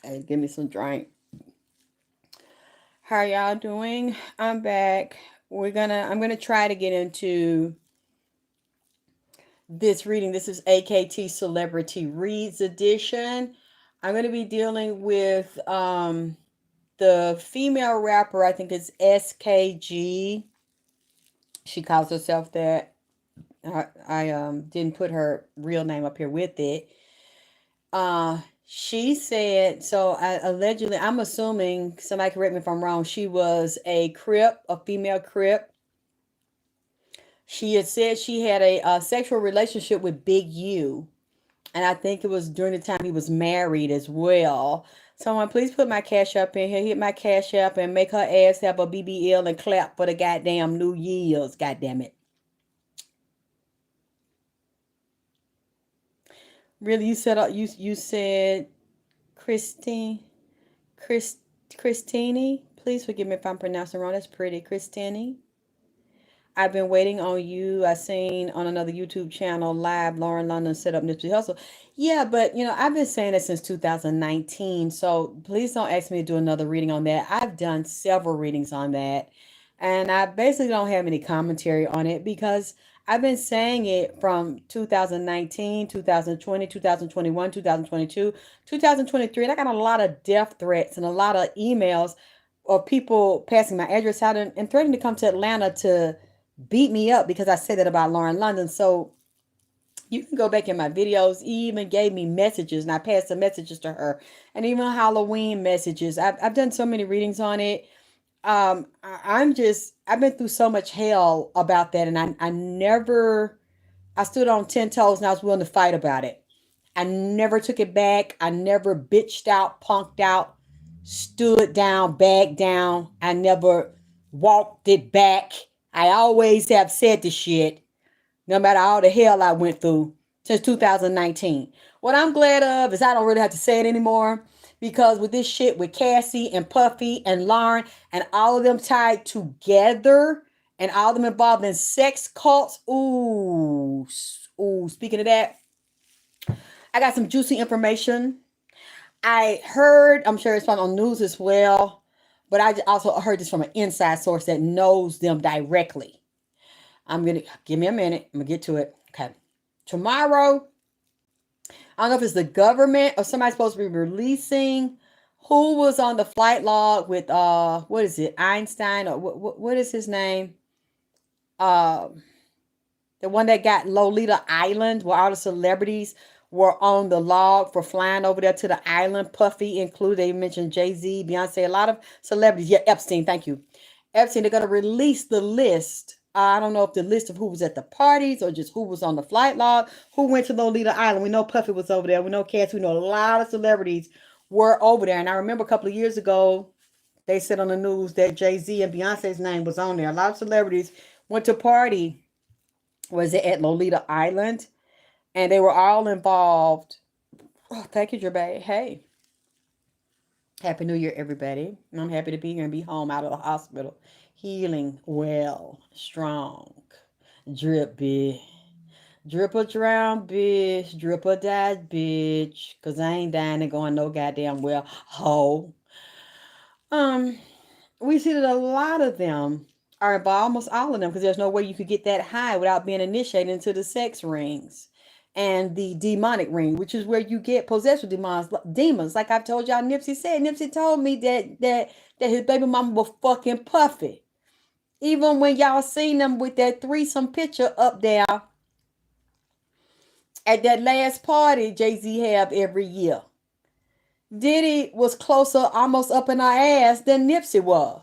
Hey, give me some drink. How y'all doing? I'm back. I'm gonna try to get into this reading. This is AKT Celebrity Reads Edition. I'm gonna be dealing with the female rapper, I think it's SKG. She calls herself that. I didn't put her real name up here with it. She said, so allegedly, I'm assuming, somebody correct me if I'm wrong, she was a Crip, a female Crip. She had said she had a sexual relationship with Big U. And I think it was during the time he was married as well. Someone please put my cash up in here, hit my cash up and make her ass have a BBL and clap for the goddamn New Year's. God damn it. Really, you said Christine Christine. Please forgive me if I'm pronouncing wrong. That's pretty. Christine. I've been waiting on you. I seen on another YouTube channel live Lauren London set up Nipsey Hussle. Yeah, but I've been saying that since 2019. So please don't ask me to do another reading on that. I've done several readings on that. And I basically don't have any commentary on it because I've been saying it from 2019, 2020, 2021, 2022, 2023. And I got a lot of death threats and a lot of emails of people passing my address out and threatening to come to Atlanta to beat me up because I said that about Lauren London. So you can go back in my videos. He even gave me messages and I passed the messages to her, and even Halloween messages. I've done so many readings on it. I've been through so much hell about that, and I stood on 10 toes and I was willing to fight about it. I never took it back. I never bitched out, punked out, stood down, backed down. I never walked it back. I always have said the shit, no matter all the hell I went through since 2019. What I'm glad of is I don't really have to say it anymore because with this shit with Cassie and Puffy and Lauren and all of them tied together and all of them involved in sex cults. Speaking of that, I got some juicy information. I heard, I'm sure it's found on news as well, but I also heard this from an inside source that knows them directly. Give me a minute. I'm gonna get to it. Okay. Tomorrow, I don't know if it's the government or somebody's supposed to be releasing who was on the flight log with what is it, Einstein, or what is his name? Uh, the one that got Lolita Island, where all the celebrities were on the log for flying over there to the island. Puffy included. They mentioned Jay-Z, Beyonce, a lot of celebrities. Yeah, Epstein. Thank you, Epstein. They're gonna release the list. I don't know if the list of who was at the parties or just who was on the flight log, who went to Lolita Island. We know Puffy was over there. We know Cass. We know a lot of celebrities were over there. And I remember a couple of years ago, they said on the news that Jay-Z and Beyonce's name was on there. A lot of celebrities went to party. Was it at Lolita Island? And they were all involved. Oh, thank you, Jermaine. Hey. Happy New Year, everybody. I'm happy to be here and be home out of the hospital. Healing well, strong. Drip, bitch. Drip or drown, bitch. Drip or die, bitch. Because I ain't dying and going no goddamn well. Ho. We see that a lot of them are involved, almost all of them, because there's no way you could get that high without being initiated into the sex rings and the demonic ring, which is where you get possessed with demons. Like I've told y'all, Nipsey said. Nipsey told me that his baby mama was fucking Puffy. Even when y'all seen them with that threesome picture up there at that last party Jay-Z have every year. Diddy was closer, almost up in her ass than Nipsey was.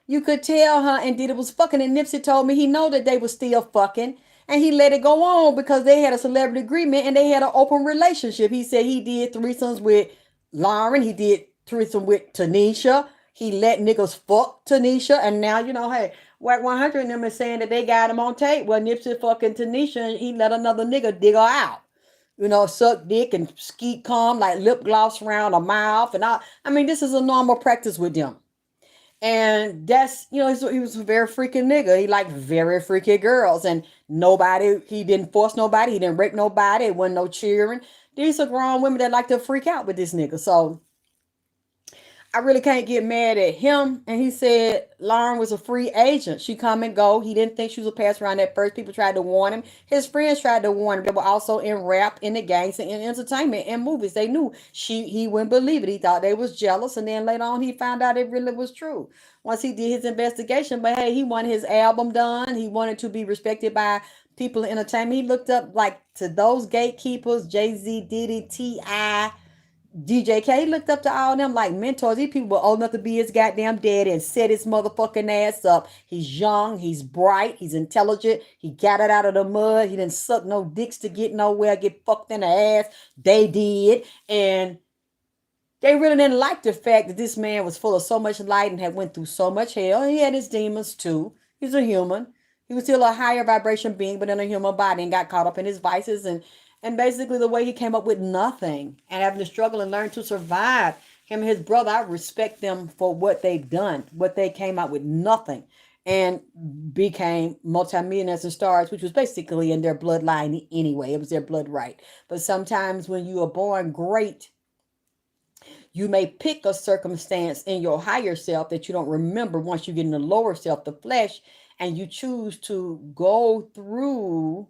You could tell her and Diddy was fucking, and Nipsey told me he know that they were still fucking, and he let it go on because they had a celebrity agreement and they had an open relationship. He said he did threesomes with Lauren. He did threesome with Tanisha. He let niggas fuck Tanisha. And now, hey, Whack 100 and them is saying that they got him on tape. Well, Nipsey fucking Tanisha, and he let another nigga dig her out. Suck dick and skeet calm like lip gloss around her mouth. And I mean, this is a normal practice with them. And that's, he was a very freaking nigga. He liked very freaky girls. And he didn't force nobody. He didn't rape nobody. It wasn't no cheering. These are grown women that like to freak out with this nigga. So I really can't get mad at him. And he said Lauren was a free agent. She come and go. He didn't think she was a pass around at first. People tried to warn him. His friends tried to warn him. They were also in rap, in the gangs, and in entertainment and movies. They knew he wouldn't believe it. He thought they was jealous. And then later on he found out it really was true. Once he did his investigation. But hey, he wanted his album done. He wanted to be respected by people in entertainment. He looked up like to those gatekeepers, Jay-Z, Diddy, T.I., DJ K. Looked up to all them like mentors. These people were old enough to be his goddamn daddy and set his motherfucking ass up. He's young, he's bright, he's intelligent. He got it out of the mud. He didn't suck no dicks to get nowhere, get fucked in the ass. They did. And they really didn't like the fact that this man was full of so much light and had went through so much hell. And he had his demons too. He's a human. He was still a higher vibration being, but in a human body, and got caught up in his vices and basically the way he came up with nothing and having to struggle and learn to survive. Him and his brother, I respect them for what they've done, what they came out with nothing and became multimillionaires and stars, which was basically in their bloodline anyway. It was their blood right. But sometimes when you are born great, you may pick a circumstance in your higher self that you don't remember once you get in the lower self, the flesh, and you choose to go through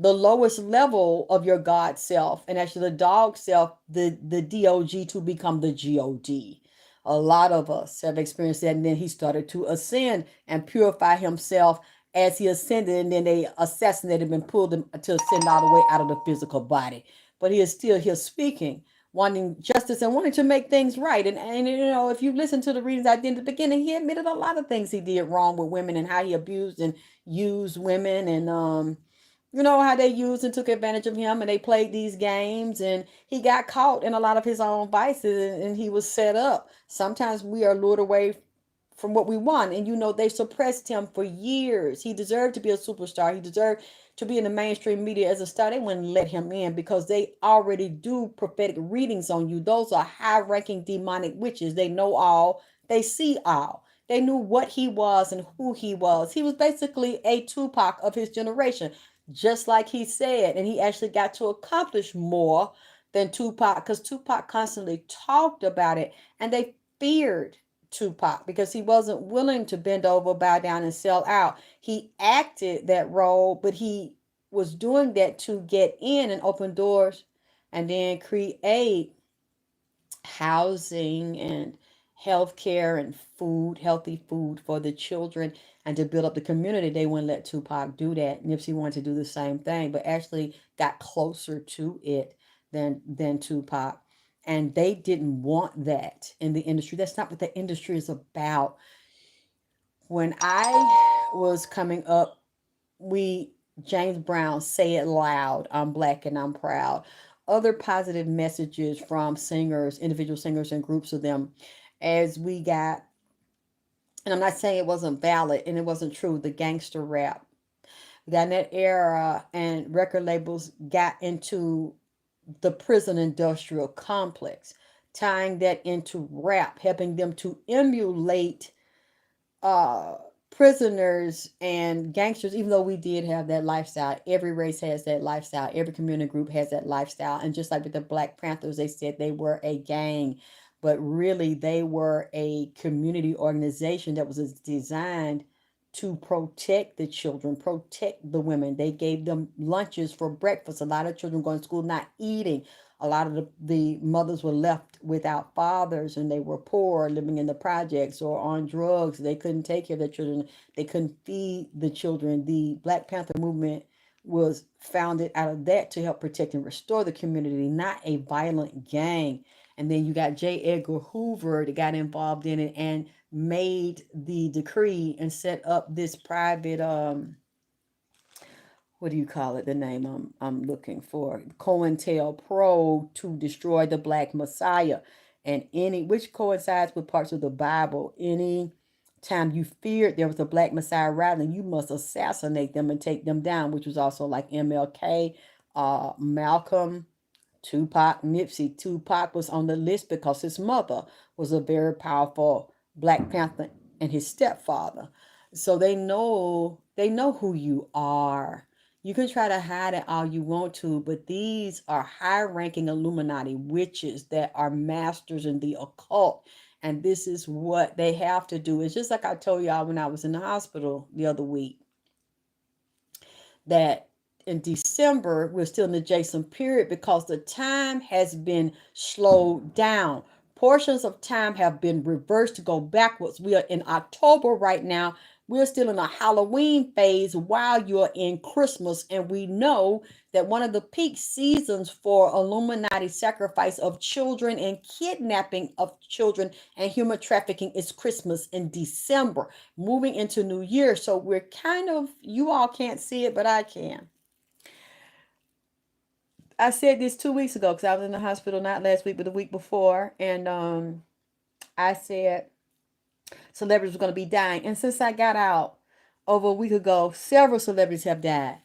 the lowest level of your God self, and actually the dog self, the DOG, to become the GOD. A lot of us have experienced that, and then he started to ascend and purify himself as he ascended, and then they assassinated him and pulled him to ascend all the way out of the physical body. But he is still here speaking, wanting justice and wanting to make things right. And you know, if you listen to the readings I did in the beginning, he admitted a lot of things he did wrong with women and how he abused and used women, and you know how they used and took advantage of him, and they played these games, and he got caught in a lot of his own vices, and he was set up. Sometimes we are lured away from what we want, and you know they suppressed him for years. He deserved to be a superstar. He deserved to be in the mainstream media as a star. They wouldn't let him in because they already do prophetic readings on you. Those are high-ranking demonic witches. They know all. They see all. They knew what he was and who he was. He was basically a Tupac of his generation, just like he said. And he actually got to accomplish more than Tupac, because Tupac constantly talked about it, and they feared Tupac because he wasn't willing to bend over, bow down, and sell out. He acted that role, but he was doing that to get in and open doors and then create housing and healthcare and food, healthy food for the children, and to build up the community. They wouldn't let Tupac do that. Nipsey wanted to do the same thing, but actually got closer to it than Tupac. And they didn't want that in the industry. That's not what the industry is about. When I was coming up, James Brown, Say It Loud, I'm Black and I'm Proud, other positive messages from singers, individual singers and groups of them, as we got, and I'm not saying it wasn't valid and it wasn't true, the gangster rap. That in that era, and record labels got into the prison industrial complex, tying that into rap, helping them to emulate uh prisoners and gangsters. Even though we did have that lifestyle, every race has that lifestyle, every community group has that lifestyle. And just like with the Black Panthers, they said they were a gang, but really they were a community organization that was designed to protect the children, protect the women. They gave them lunches for breakfast. A lot of children going to school not eating. A lot of the mothers were left without fathers, and they were poor, living in the projects or on drugs. They couldn't take care of their children. They couldn't feed the children. The Black Panther movement was founded out of that to help protect and restore the community, not a violent gang. And then you got J. Edgar Hoover that got involved in it and made the decree and set up this private what do you call it? The name I'm looking for, COINTELPRO, to destroy the Black Messiah, and any which coincides with parts of the Bible. Any time you feared there was a Black Messiah rising, you must assassinate them and take them down, which was also like MLK, Malcolm, Tupac, Nipsey. Tupac was on the list because his mother was a very powerful Black Panther and his stepfather. So they know who you are. You can try to hide it all you want to, but these are high-ranking Illuminati witches that are masters in the occult, And this is what they have to do. It's just like I told y'all when I was in the hospital the other week, that in December, we're still in the Jason period because the time has been slowed down. Portions of time have been reversed to go backwards. We are in October right now. We're still in a Halloween phase while you're in Christmas. And we know that one of the peak seasons for Illuminati sacrifice of children and kidnapping of children and human trafficking is Christmas in December, moving into New Year. So we're kind of, you all can't see it, but I can. I said this 2 weeks ago because I was in the hospital not last week, but the week before. And I said celebrities were going to be dying. And since I got out over a week ago, several celebrities have died.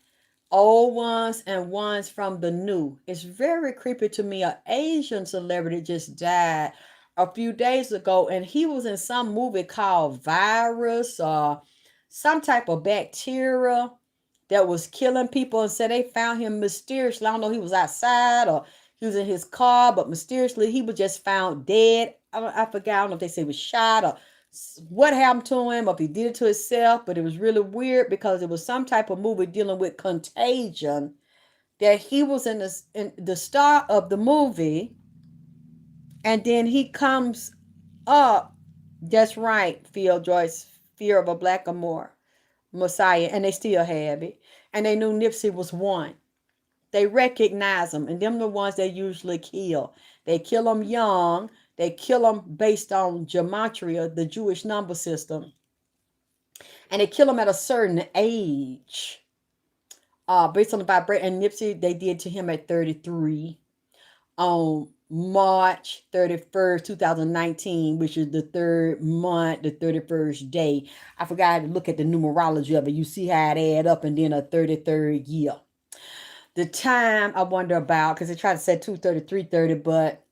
Old ones and ones from the new. It's very creepy to me. An Asian celebrity just died a few days ago, and he was in some movie called Virus or some type of bacteria that was killing people, and said they found him mysteriously. I don't know, he was outside or he was in his car, but mysteriously he was just found dead. I forgot. I don't know if they say he was shot or what happened to him, or if he did it to himself, but it was really weird because it was some type of movie dealing with contagion that he was in the star of the movie, and then he comes up. That's right, Phil Joyce, Fear of a Black Amor, Messiah, and they still have it. And they knew Nipsey was one. They recognize them, and them the ones they usually kill. They kill them young. They kill them based on gematria, the Jewish number system. And they kill them at a certain age. Based on the vibration. And Nipsey, they did to him at 33 on March 31st, 2019, which is the third month, the 31st day. I forgot to look at the numerology of it. You see how it add up, and then a 33rd year. The time I wonder about, because they tried to say 2:30, 3:30, but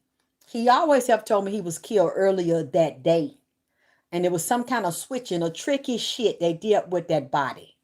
he always have told me he was killed earlier that day. And it was some kind of switching or tricky shit they did with that body.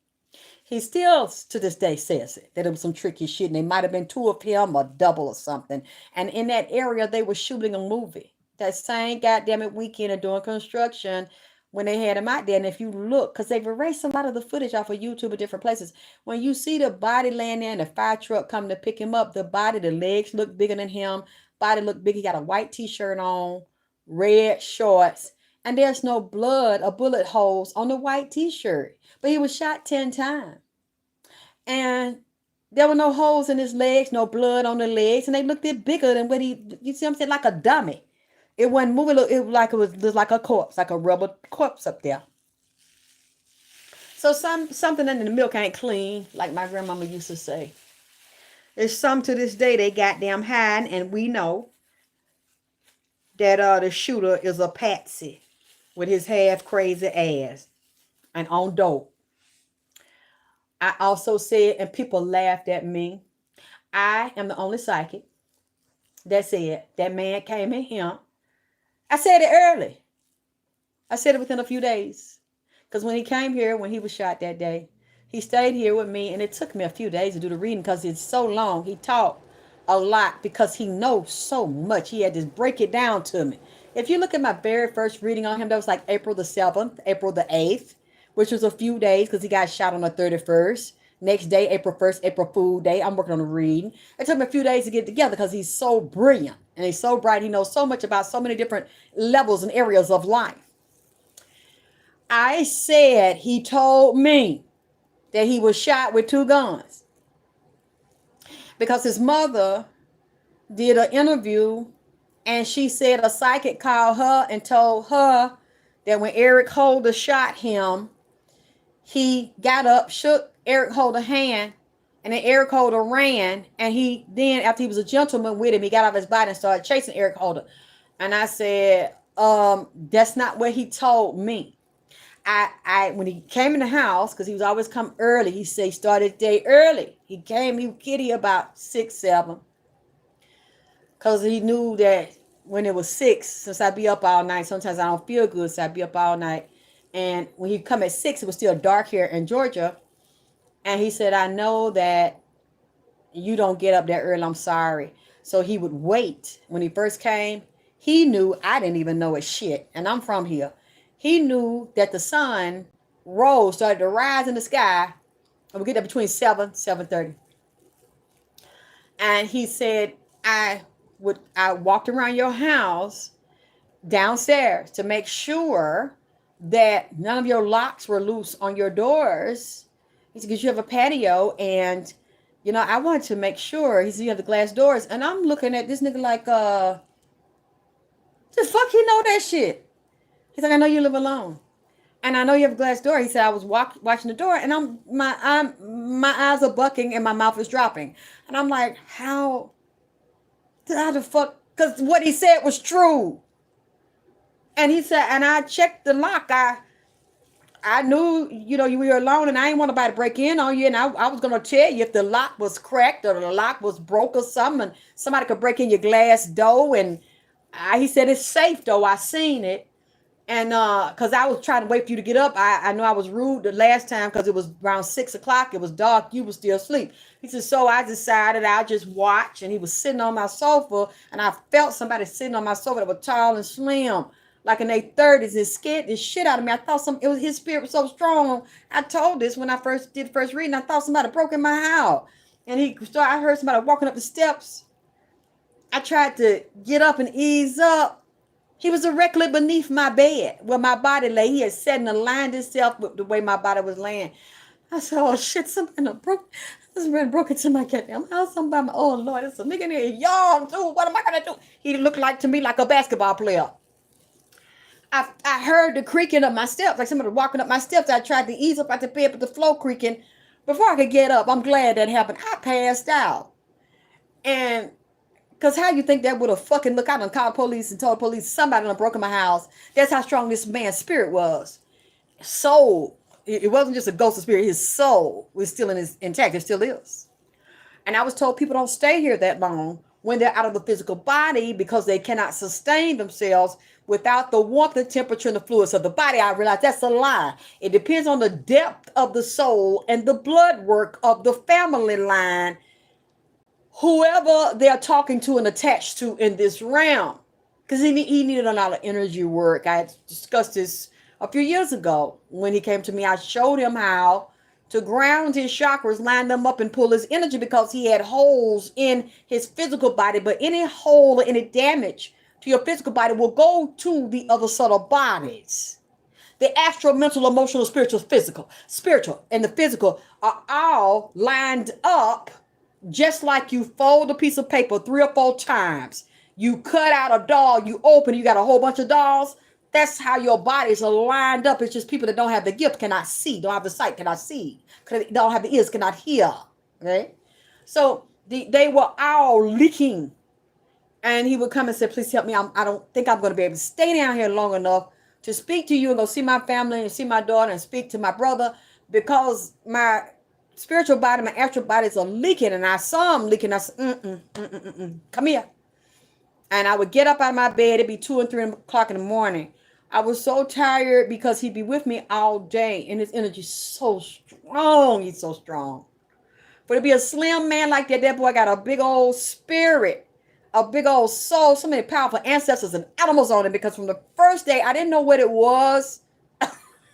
He still, to this day, says it, that it was some tricky shit. And they might have been two of him or double or something. And in that area, they were shooting a movie. That same goddamn it weekend of doing construction when they had him out there. And if you look, because they've erased a lot of the footage off of YouTube at different places. When you see the body laying there and the fire truck coming to pick him up, the body, the legs look bigger than him. Body look big. He got a white t-shirt on, red shorts. And there's no blood or bullet holes on the white t-shirt. But he was shot 10 times. And there were no holes in his legs, no blood on the legs. And they looked it bigger than what you see what I'm saying, like a dummy. It wasn't moving. It was like a corpse, like a rubber corpse up there. So something in the milk ain't clean, like my grandmama used to say. There's some to this day they goddamn hiding, and we know that the shooter is a patsy with his half crazy ass and on dope. I also said, and people laughed at me, I am the only psychic that said that man came in here. I said it early. I said it within a few days. Because when he came here, when he was shot that day, he stayed here with me, and it took me a few days to do the reading because it's so long. He talked a lot because he knows so much. He had to break it down to me. If you look at my very first reading on him, that was like April the 7th, April the 8th, which was a few days because he got shot on the 31st. Next day, April 1st, April Fool Day. I'm working on a reading. It took me a few days to get together because he's so brilliant and he's so bright. He knows so much about so many different levels and areas of life. I said he told me that he was shot with 2 guns because his mother did an interview, and she said a psychic called her and told her that when Eric Holder shot him, he got up, shook Eric Holder's hand, and then Eric Holder ran, and he then, after he was a gentleman with him, he got off his body and started chasing Eric Holder. And I said, that's not what he told me. When he came in the house, because he was always come early, he said he started day early. He was kitty about 6, 7. Because he knew that when it was 6, since I'd be up all night, sometimes I don't feel good, so I'd be up all night. And when he come at 6, it was still dark here in Georgia. And he said, I know that you don't get up that early. I'm sorry. So he would wait. When he first came, He knew, I didn't even know it shit, and I'm from here. He knew that the sun started to rise in the sky, and we get there between 7:30. And he said, I walked around your house downstairs to make sure that none of your locks were loose on your doors. He said, because you have a patio, and I wanted to make sure. He said, you have the glass doors. And I'm looking at this nigga like, the fuck he know that shit? He's like, I know you live alone, and I know you have a glass door. He said, I was watching the door, and my eyes are bucking and my mouth is dropping. And I'm like, how the fuck? Because what he said was true. And he said, and I checked the lock. I knew, you were alone, and I didn't want nobody to break in on you. And I was going to tell you if the lock was cracked or the lock was broke or something, and somebody could break in your glass door. And he said, it's safe, though. I seen it. And because I was trying to wait for you to get up. I know I was rude the last time because it was around 6 o'clock. It was dark. You were still asleep. He said, so I decided I'll just watch. And he was sitting on my sofa, and I felt somebody sitting on my sofa that was tall and slim, like in their 30s. It scared the shit out of me. I thought his spirit was so strong. I told this when I first did the first reading. I thought somebody broke in my house. And I heard somebody walking up the steps. I tried to get up and ease up. He was directly beneath my bed where my body lay. He had set and aligned himself with the way my body was laying. I said, oh shit, somebody broke into my goddamn house. Oh Lord, there's a nigga in here young too. What am I gonna do? He looked like to me like a basketball player. I heard the creaking of my steps, like somebody walking up my steps. I tried to ease up out the bed, but the floor creaking. Before I could get up, I'm glad that happened. I passed out. And because how you think that would have fucking looked out and called police and told police somebody done broke in my house? That's how strong this man's spirit was. Soul. It wasn't just a ghost of spirit. His soul was still intact. It still is. And I was told people don't stay here that long when they're out of the physical body because they cannot sustain themselves without the warmth, the temperature, and the fluids of the body. I realized that's a lie. It depends on the depth of the soul and the blood work of the family line, whoever they're talking to and attached to in this realm. Because he needed a lot of energy work. I had discussed this a few years ago when he came to me. I showed him how to ground his chakras, line them up, and pull his energy because he had holes in his physical body. But any hole or any damage to your physical body will go to the other subtle bodies. The astral, mental, emotional, spiritual, and the physical are all lined up. Just like you fold a piece of paper 3 or 4 times, you cut out a doll, you open, you got a whole bunch of dolls. That's how your bodies are lined up. It's just people that don't have the gift cannot see, don't have the sight, cannot see, don't have the ears, cannot hear. Okay? So they were all leaking. And he would come and say, please help me. I don't think I'm going to be able to stay down here long enough to speak to you and go see my family and see my daughter and speak to my brother because my spiritual body, my astral bodies are leaking, and I saw them leaking. I said, come here. And I would get up out of my bed. It'd be 2 and 3 o'clock in the morning. I was so tired because he'd be with me all day, and his energy's so strong. He's so strong. For to be a slim man like that, that boy got a big old spirit, a big old soul, so many powerful ancestors and animals on him. Because from the first day, I didn't know what it was.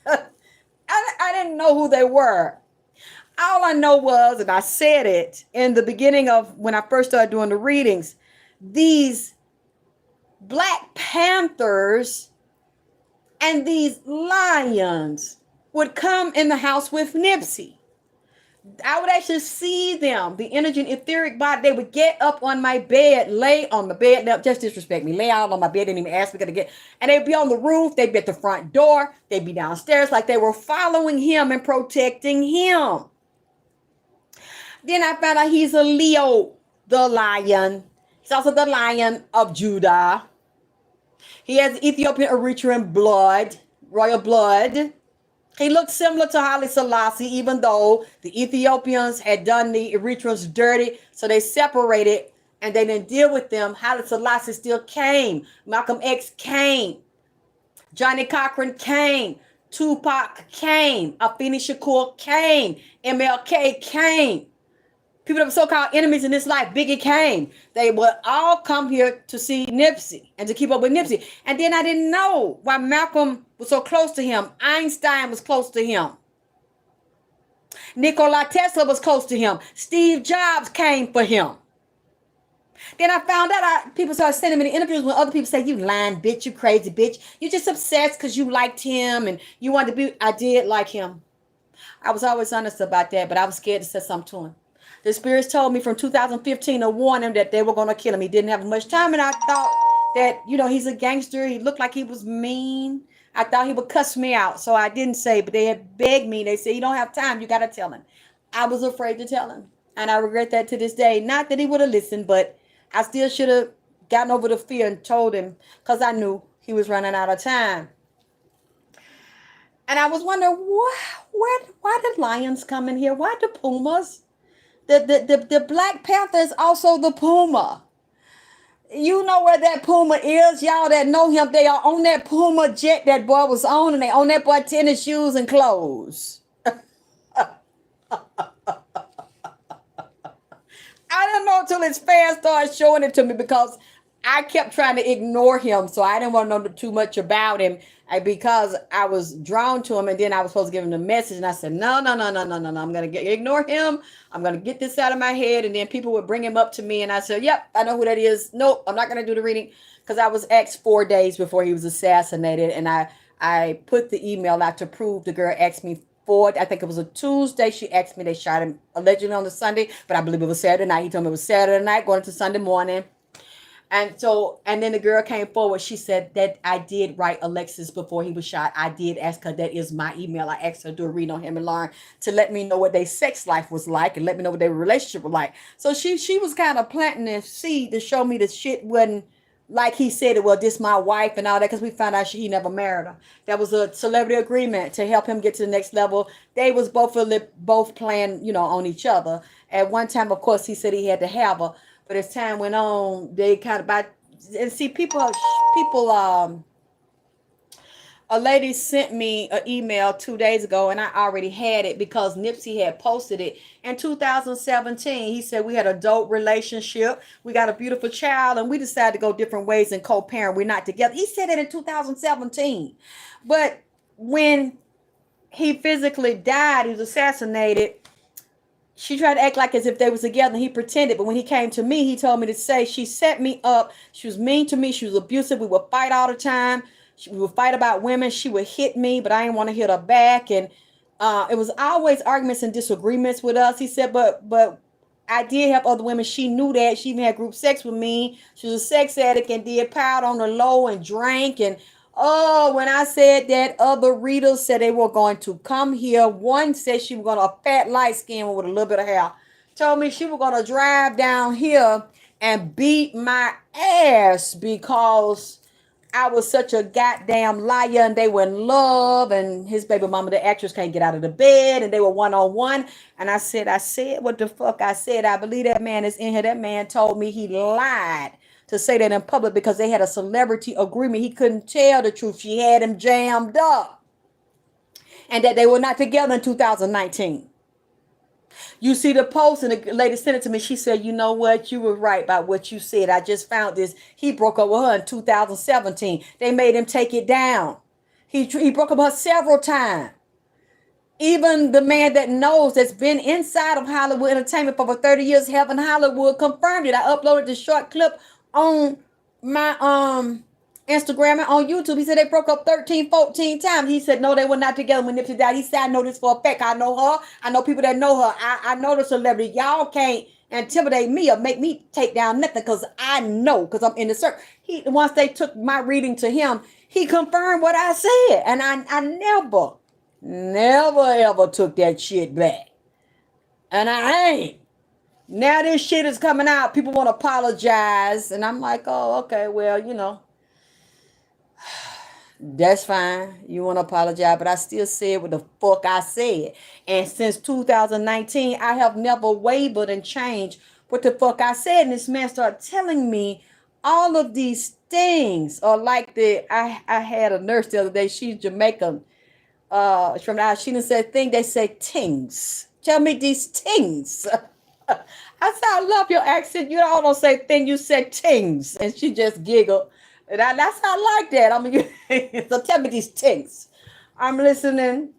I didn't know who they were. All I know was, and I said it in the beginning of when I first started doing the readings, these Black Panthers and these lions would come in the house with Nipsey. I would actually see them, the energy and etheric body. They would get up on my bed, lay on the bed. Now, just disrespect me. Lay out on my bed, didn't even ask me to get. And they'd be on the roof. They'd be at the front door. They'd be downstairs like they were following him and protecting him. Then I found out he's a Leo, the lion. He's also the Lion of Judah. He has Ethiopian Eritrean blood, royal blood. He looked similar to Haile Selassie, even though the Ethiopians had done the Eritreans dirty. So they separated and they didn't deal with them. Haile Selassie still came. Malcolm X came. Johnny Cochran came. Tupac came. Afeni Shakur came. MLK came. People that were so-called enemies in this life, Biggie came. They would all come here to see Nipsey and to keep up with Nipsey. And then I didn't know why Malcolm was so close to him. Einstein was close to him. Nikola Tesla was close to him. Steve Jobs came for him. Then I found out people started sending me the interviews when other people say, you lying bitch, you crazy bitch. You just obsessed because you liked him and you wanted to be. I did like him. I was always honest about that, but I was scared to say something to him. The spirits told me from 2015 to warn him that they were going to kill him. He didn't have much time, and I thought that, he's a gangster. He looked like he was mean. I thought he would cuss me out, so I didn't say, but they had begged me. They said, you don't have time. You got to tell him. I was afraid to tell him, and I regret that to this day. Not that he would have listened, but I still should have gotten over the fear and told him because I knew he was running out of time. And I was wondering, why did lions come in here? Why the pumas? The Black Panther is also the puma. You know where that puma is? Y'all that know him, they are on that puma jet that boy was on, and they on that boy tennis shoes and clothes. I didn't know until his fans started showing it to me because I kept trying to ignore him. So I didn't want to know too much about him because I was drawn to him. And then I was supposed to give him the message. And I said, no. I'm going to ignore him. I'm going to get this out of my head. And then people would bring him up to me. And I said, yep, I know who that is. Nope, I'm not going to do the reading because I was asked 4 days before he was assassinated. And I put the email out to prove the girl asked me for, I think it was a Tuesday. She asked me, they shot him allegedly on the Sunday, but I believe it was Saturday night. He told me it was Saturday night going into Sunday morning. And then the girl came forward. She said that I did write Alexis before he was shot. I did ask her, that is my email. I asked her to do a read on him and Lauren to let me know what their sex life was like and let me know what their relationship was like. So she was kind of planting the seed to show me the shit wasn't like he said it. Well, this my wife and all that, because we found out he never married her. That was a celebrity agreement to help him get to the next level. They was both playing, on each other. At one time, of course, he said he had to have her. But as time went on, they kind of and see people. A lady sent me an email 2 days ago, and I already had it because Nipsey had posted it in 2017. He said we had a dope relationship, we got a beautiful child, and we decided to go different ways and co-parent. We're not together. He said it in 2017, but when he physically died, he was assassinated. She tried to act like as if they was together, and he pretended. But when he came to me, he told me to say she set me up. She was mean to me. She was abusive. We would fight all the time. We would fight about women. She would hit me, but I didn't want to hit her back. And it was always arguments and disagreements with us. He said, but I did have other women. She knew that. She even had group sex with me. She was a sex addict and did powder on the low and drank. And when I said that, other readers said they were going to come here. One said she was going to, a fat light skin with a little bit of hair, told me she was going to drive down here and beat my ass because I was such a goddamn liar, and they were in love, and his baby mama, the actress, can't get out of the bed, and they were one-on-one. And I said what the fuck I said. I believe that man is in here. That man told me he lied to say that in public because they had a celebrity agreement. He couldn't tell the truth. She had him jammed up, and that they were not together in 2019. You see the post, and the lady sent it to me. She said, you know what? You were right about what you said. I just found this. He broke up with her in 2017. They made him take it down. He broke up with her several times. Even the man that knows, that's been inside of Hollywood entertainment for over 30 years, Heaven Hollywood, confirmed it. I uploaded the short clip on my Instagram and on YouTube. He said they broke up 13, 14 times. He said, no, they were not together when Nipsey died. He said, I know this for a fact. I know her. I know people that know her. I know the celebrity. Y'all can't intimidate me or make me take down nothing because I know, because I'm in the circle. Once they took my reading to him, he confirmed what I said. And I never, ever took that shit back. And I ain't. Now this shit is coming out. People want to apologize. And I'm like, oh, okay, well, that's fine. You want to apologize, but I still said what the fuck I said. And since 2019, I have never wavered and changed what the fuck I said. And this man started telling me all of these things. Or like I had a nurse the other day. She's Jamaican. From the she didn't say thing. They say things. Tell me these things. I said, I love your accent. You don't say thing, you said tings. And she just giggled. And that's how I like that. I mean, so tell me these tings. I'm listening.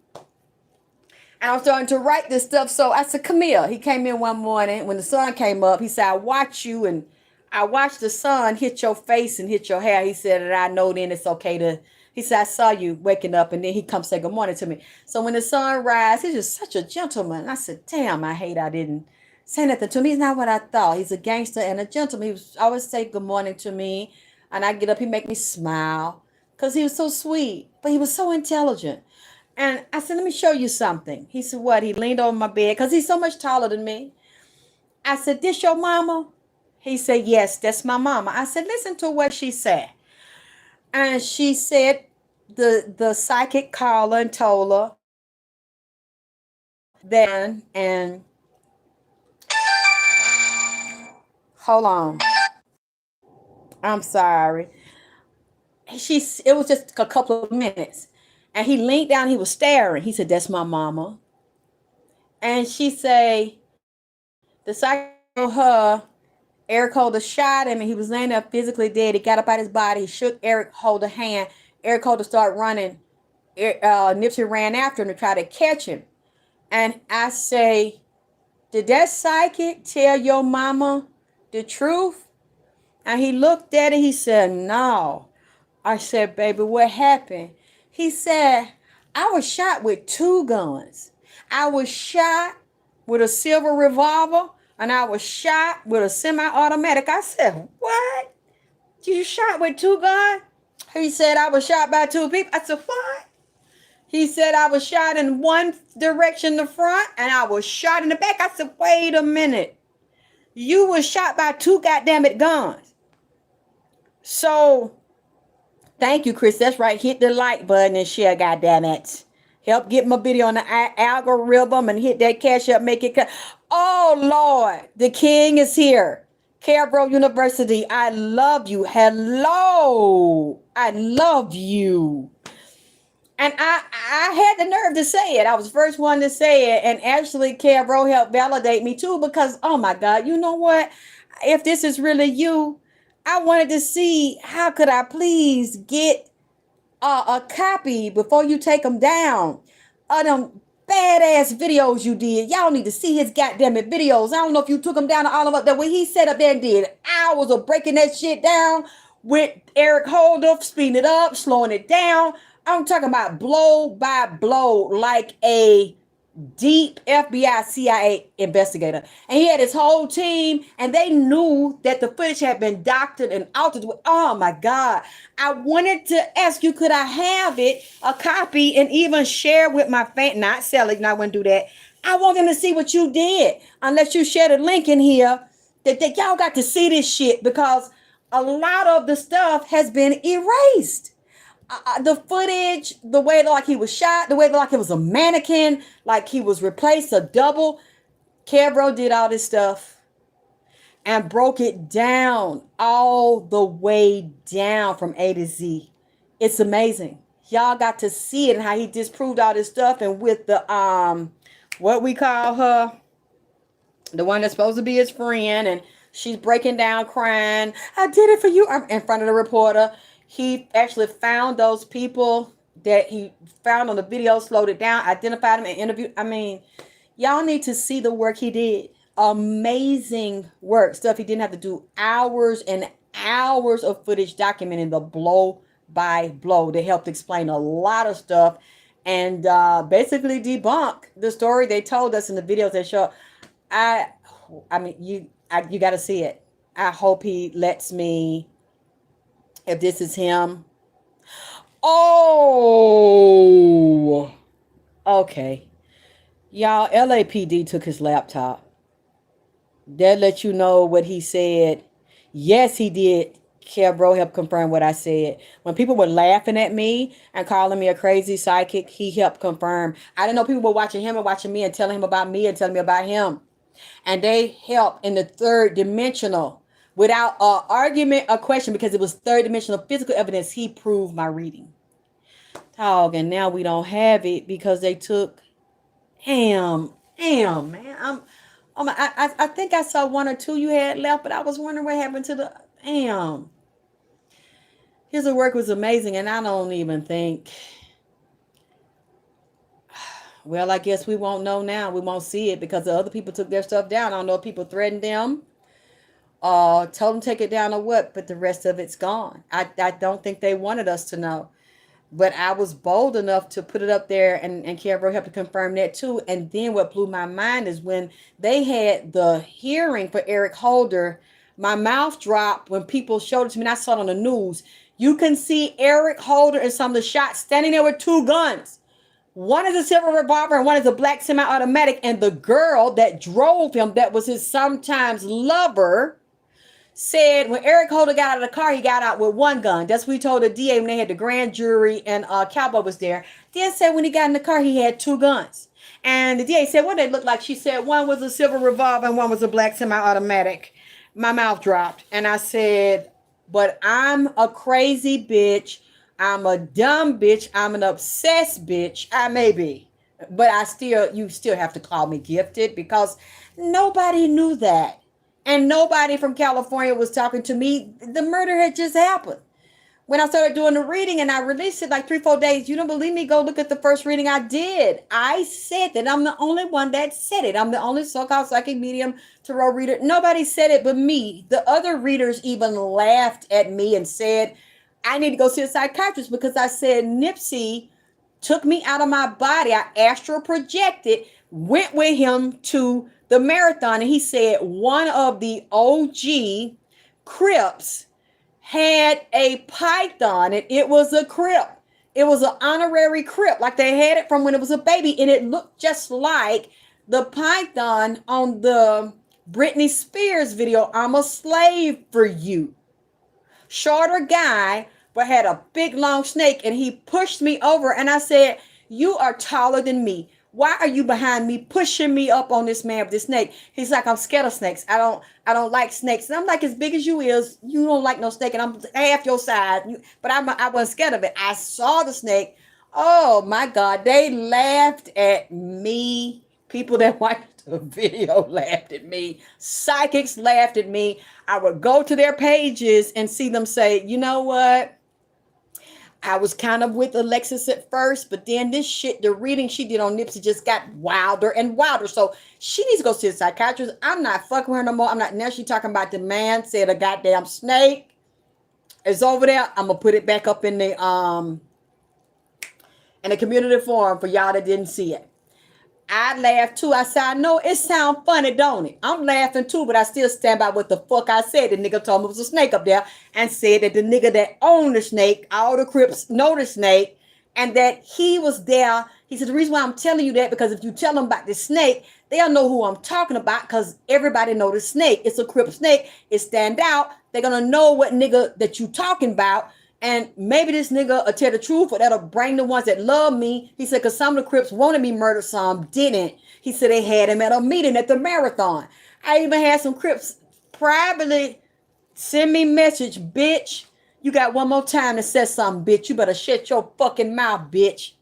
And I'm starting to write this stuff. So I said, come here. He came in one morning when the sun came up. He said, I watch you and I watched the sun hit your face and hit your hair. He said, and I know then it's okay to, he said, I saw you waking up. And then he comes say good morning to me. So when the sun rises, he's just such a gentleman. And I said, damn, I hate I didn't say nothing to me. He's not what I thought. He's a gangster and a gentleman. He was always say good morning to me. And I get up, he make me smile because he was so sweet, but he was so intelligent. And I said, let me show you something. He said, what? He leaned over my bed because he's so much taller than me. I said, this your mama? He said, yes, that's my mama. I said, listen to what she said. And she said, the psychic called her and told her then, and hold on. I'm sorry. It was just a couple of minutes. And he leaned down, he was staring. He said, that's my mama. And she say, the psychic told her Eric Holder shot him and he was laying there physically dead. He got up out his body. He shook Eric Holder's hand. Eric Holder started running. Nipsey ran after him to try to catch him. And I say, did that psychic tell your mama the truth? And he looked at it. He said, no. I said, baby, what happened? He said, I was shot with two guns. I was shot with a silver revolver and I was shot with a semi-automatic. I said, what? You shot with two guns? He said, I was shot by two people. I said, what? He said, I was shot in one direction, the front, and I was shot in the back. I said, wait a minute. You was shot by two goddamn it guns. So, thank you, Chris. That's right. Hit the like button and share, goddamn it. Help get my video on the algorithm and hit that cash up, make it. Oh, Lord. The king is here. Cabro University, I love you. Hello. I love you. And I had the nerve to say it. I was the first one to say it. And actually, Cabro helped validate me too because, oh my God, you know what? If this is really you, I wanted to see how could I please get a copy before you take them down of them badass videos you did. Y'all need to see his goddamn videos. I don't know if you took them down to all of them. When he set up there and did hours of breaking that shit down with Eric Holder, speeding it up, slowing it down. I'm talking about blow by blow like a deep FBI CIA investigator. And he had his whole team and they knew that the footage had been doctored and altered. Oh my God. I wanted to ask you, could I have it, a copy, and even share with my fan, not sell it, and I wouldn't do that. I want them to see what you did. Unless you share the link in here that y'all got to see this shit because a lot of the stuff has been erased. The footage, the way like he was shot, the way like it was a mannequin, like he was replaced, a double. Cabro did all this stuff and broke it down all the way down from A to Z. It's amazing. Y'all got to see it and how he disproved all this stuff. And with the what we call her, the one that's supposed to be his friend, and she's breaking down crying, I did it for you, in front of the reporter. He actually found those people that he found on the video, slowed it down, identified them, and interviewed. I mean, y'all need to see the work he did. Amazing work. Stuff he didn't have to do hours and hours of footage documenting the blow by blow. They helped explain a lot of stuff and basically debunk the story they told us in the videos they show. I mean, you got to see it. I hope he lets me. If this is him. Oh, okay. Y'all, LAPD took his laptop. That let you know what he said. Yes, he did. Cabro helped confirm what I said. When people were laughing at me and calling me a crazy psychic, he helped confirm. I didn't know people were watching him and watching me and telling him about me and telling me about him. And they helped in the third dimensional. Without an argument or question, because it was third dimensional physical evidence, he proved my reading. Dog, and now we don't have it because they took. Damn, man. I think I saw one or two you had left, but I was wondering what happened to the damn. His work was amazing, and I don't even think. Well, I guess we won't know now. We won't see it because the other people took their stuff down. I don't know if people threatened them, told them to take it down or what, but the rest of it's gone. I don't think they wanted us to know. But I was bold enough to put it up there, and Carol helped to confirm that too. And then what blew my mind is when they had the hearing for Eric Holder, my mouth dropped when people showed it to me, and I saw it on the news. You can see Eric Holder and some of the shots standing there with two guns. One is a silver revolver and one is a black semi-automatic. And the girl that drove him, that was his sometimes lover, said when Eric Holder got out of the car, he got out with one gun. That's what we told the DA when they had the grand jury and Cowboy was there. Then said when he got in the car, he had two guns. And the DA said, what did they look like? She said one was a silver revolver and one was a black semi-automatic. My mouth dropped. And I said, but I'm a crazy bitch. I'm a dumb bitch. I'm an obsessed bitch. I may be. But you still have to call me gifted because nobody knew that. And nobody from California was talking to me. The murder had just happened. When I started doing the reading and I released it like 3-4 days, you don't believe me? Go look at the first reading I did. I said that I'm the only one that said it. I'm the only so-called psychic medium tarot reader. Nobody said it but me. The other readers even laughed at me and said, I need to go see a psychiatrist because I said Nipsey took me out of my body. I astral projected, went with him to the marathon, and he said one of the OG Crips had a python, and it was a Crip. It was an honorary Crip, like they had it from when it was a baby, and it looked just like the python on the Britney Spears video, I'm a Slave for You. Shorter guy, but had a big long snake, and he pushed me over, and I said, you are taller than me. Why are you behind me, pushing me up on this man with this snake? He's like, I'm scared of snakes. I don't like snakes. And I'm like, as big as you is, you don't like no snake, and I'm half your size. But I wasn't scared of it. I saw the snake. Oh my God, they laughed at me. People that watched the video laughed at me. Psychics laughed at me. I would go to their pages and see them say, you know what? I was kind of with Alexis at first, but then this shit, the reading she did on Nipsey just got wilder and wilder. So she needs to go see a psychiatrist. I'm not fucking with her no more. I'm not. Now she talking about the man said a goddamn snake is over there. I'm gonna put it back up in the community forum for y'all that didn't see it. I laughed too. I said, I know it sounds funny, don't it? I'm laughing too, but I still stand by what the fuck I said. The nigga told me it was a snake up there and said that the nigga that owned the snake, all the Crips know the snake, and that he was there. He said, the reason why I'm telling you that, because if you tell them about the snake, they'll know who I'm talking about because everybody know the snake. It's a Crip snake. It stand out. They're going to know what nigga that you talking about. And maybe this nigga will tell the truth, or that'll bring the ones that love me. He said, because some of the Crips wanted me murdered, some didn't. He said they had him at a meeting at the marathon. I even had some Crips privately send me message, bitch. You got one more time to say something, bitch. You better shut your fucking mouth, bitch.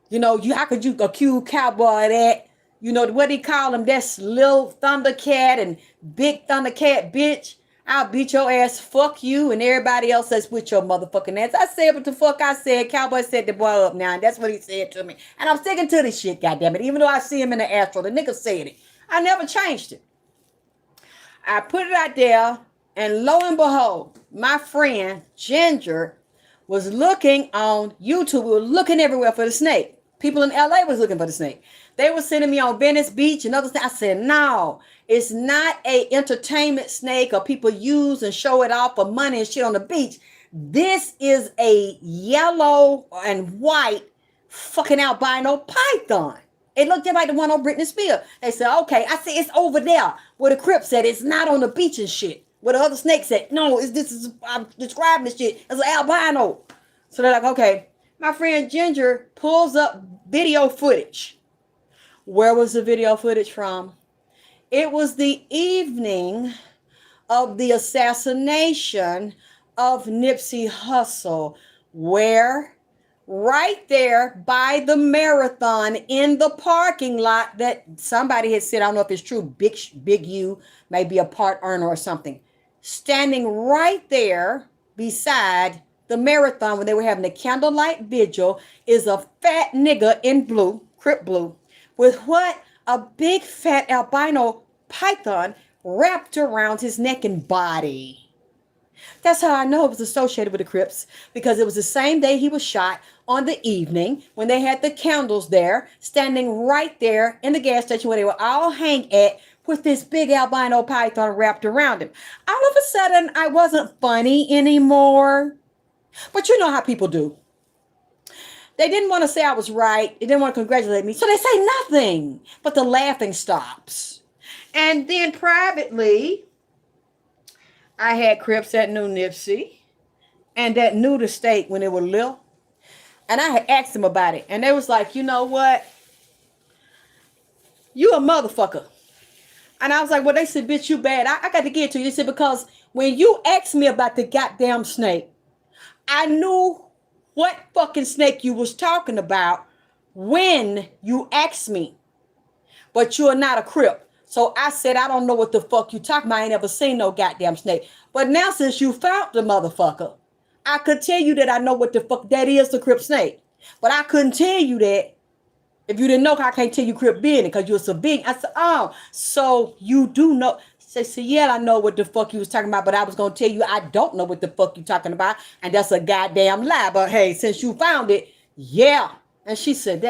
You know, how could you accuse Cowboy of that? You know, what he call him? That's Lil Thundercat and Big Thundercat, bitch. I'll beat your ass, fuck you, and everybody else that's with your motherfucking ass. I said what the fuck I said. Cowboy set the boy up now, and that's what he said to me. And I'm sticking to this shit, goddammit. Even though I see him in the astral, the nigga said it. I never changed it. I put it out there, and lo and behold, my friend Ginger was looking on YouTube. We were looking everywhere for the snake. People in LA was looking for the snake. They were sending me on Venice Beach and other things. I said, no, it's not a entertainment snake or people use and show it off for money and shit on the beach. This is a yellow and white fucking albino python. It looked just like the one on Britney Spears. They said, okay. I said, it's over there where the Crip said it's not on the beach and shit. Where the other snake said, no, I'm describing this shit as an albino. So they're like, okay. My friend Ginger pulls up video footage. Where was the video footage from? It was the evening of the assassination of Nipsey Hussle, where right there by the marathon in the parking lot that somebody had said, I don't know if it's true, Big U may be a part owner or something. Standing right there beside the marathon when they were having the candlelight vigil is a fat nigga in blue, Crip blue, with what? A big fat albino python wrapped around his neck and body. That's how I know it was associated with the Crips, because it was the same day he was shot on the evening when they had the candles there, standing right there in the gas station where they were all hang at with this big albino python wrapped around him. All of a sudden, I wasn't funny anymore. But you know how people do. They didn't want to say I was right. They didn't want to congratulate me. So they say nothing. But the laughing stops. And then privately, I had Crips that knew Nipsey and that knew the state when they were little. And I had asked them about it. And they was like, you know what? You a motherfucker. And I was like, well, they said, bitch, you bad. I got to get to you. They said, because when you asked me about the goddamn snake, I knew what fucking snake you was talking about when you asked me. But you are not a Crip. So I said, I don't know what the fuck you talking about. I ain't ever seen no goddamn snake. But now since you found the motherfucker, I could tell you that I know what the fuck that is, the Crip snake. But I couldn't tell you that if you didn't know. I can't tell you Crip being it because you're a civilian. I said, oh, so you do know. She said, yeah, I know what the fuck you was talking about, but I was going to tell you I don't know what the fuck you talking about. And that's a goddamn lie. But hey, since you found it, yeah. And she said,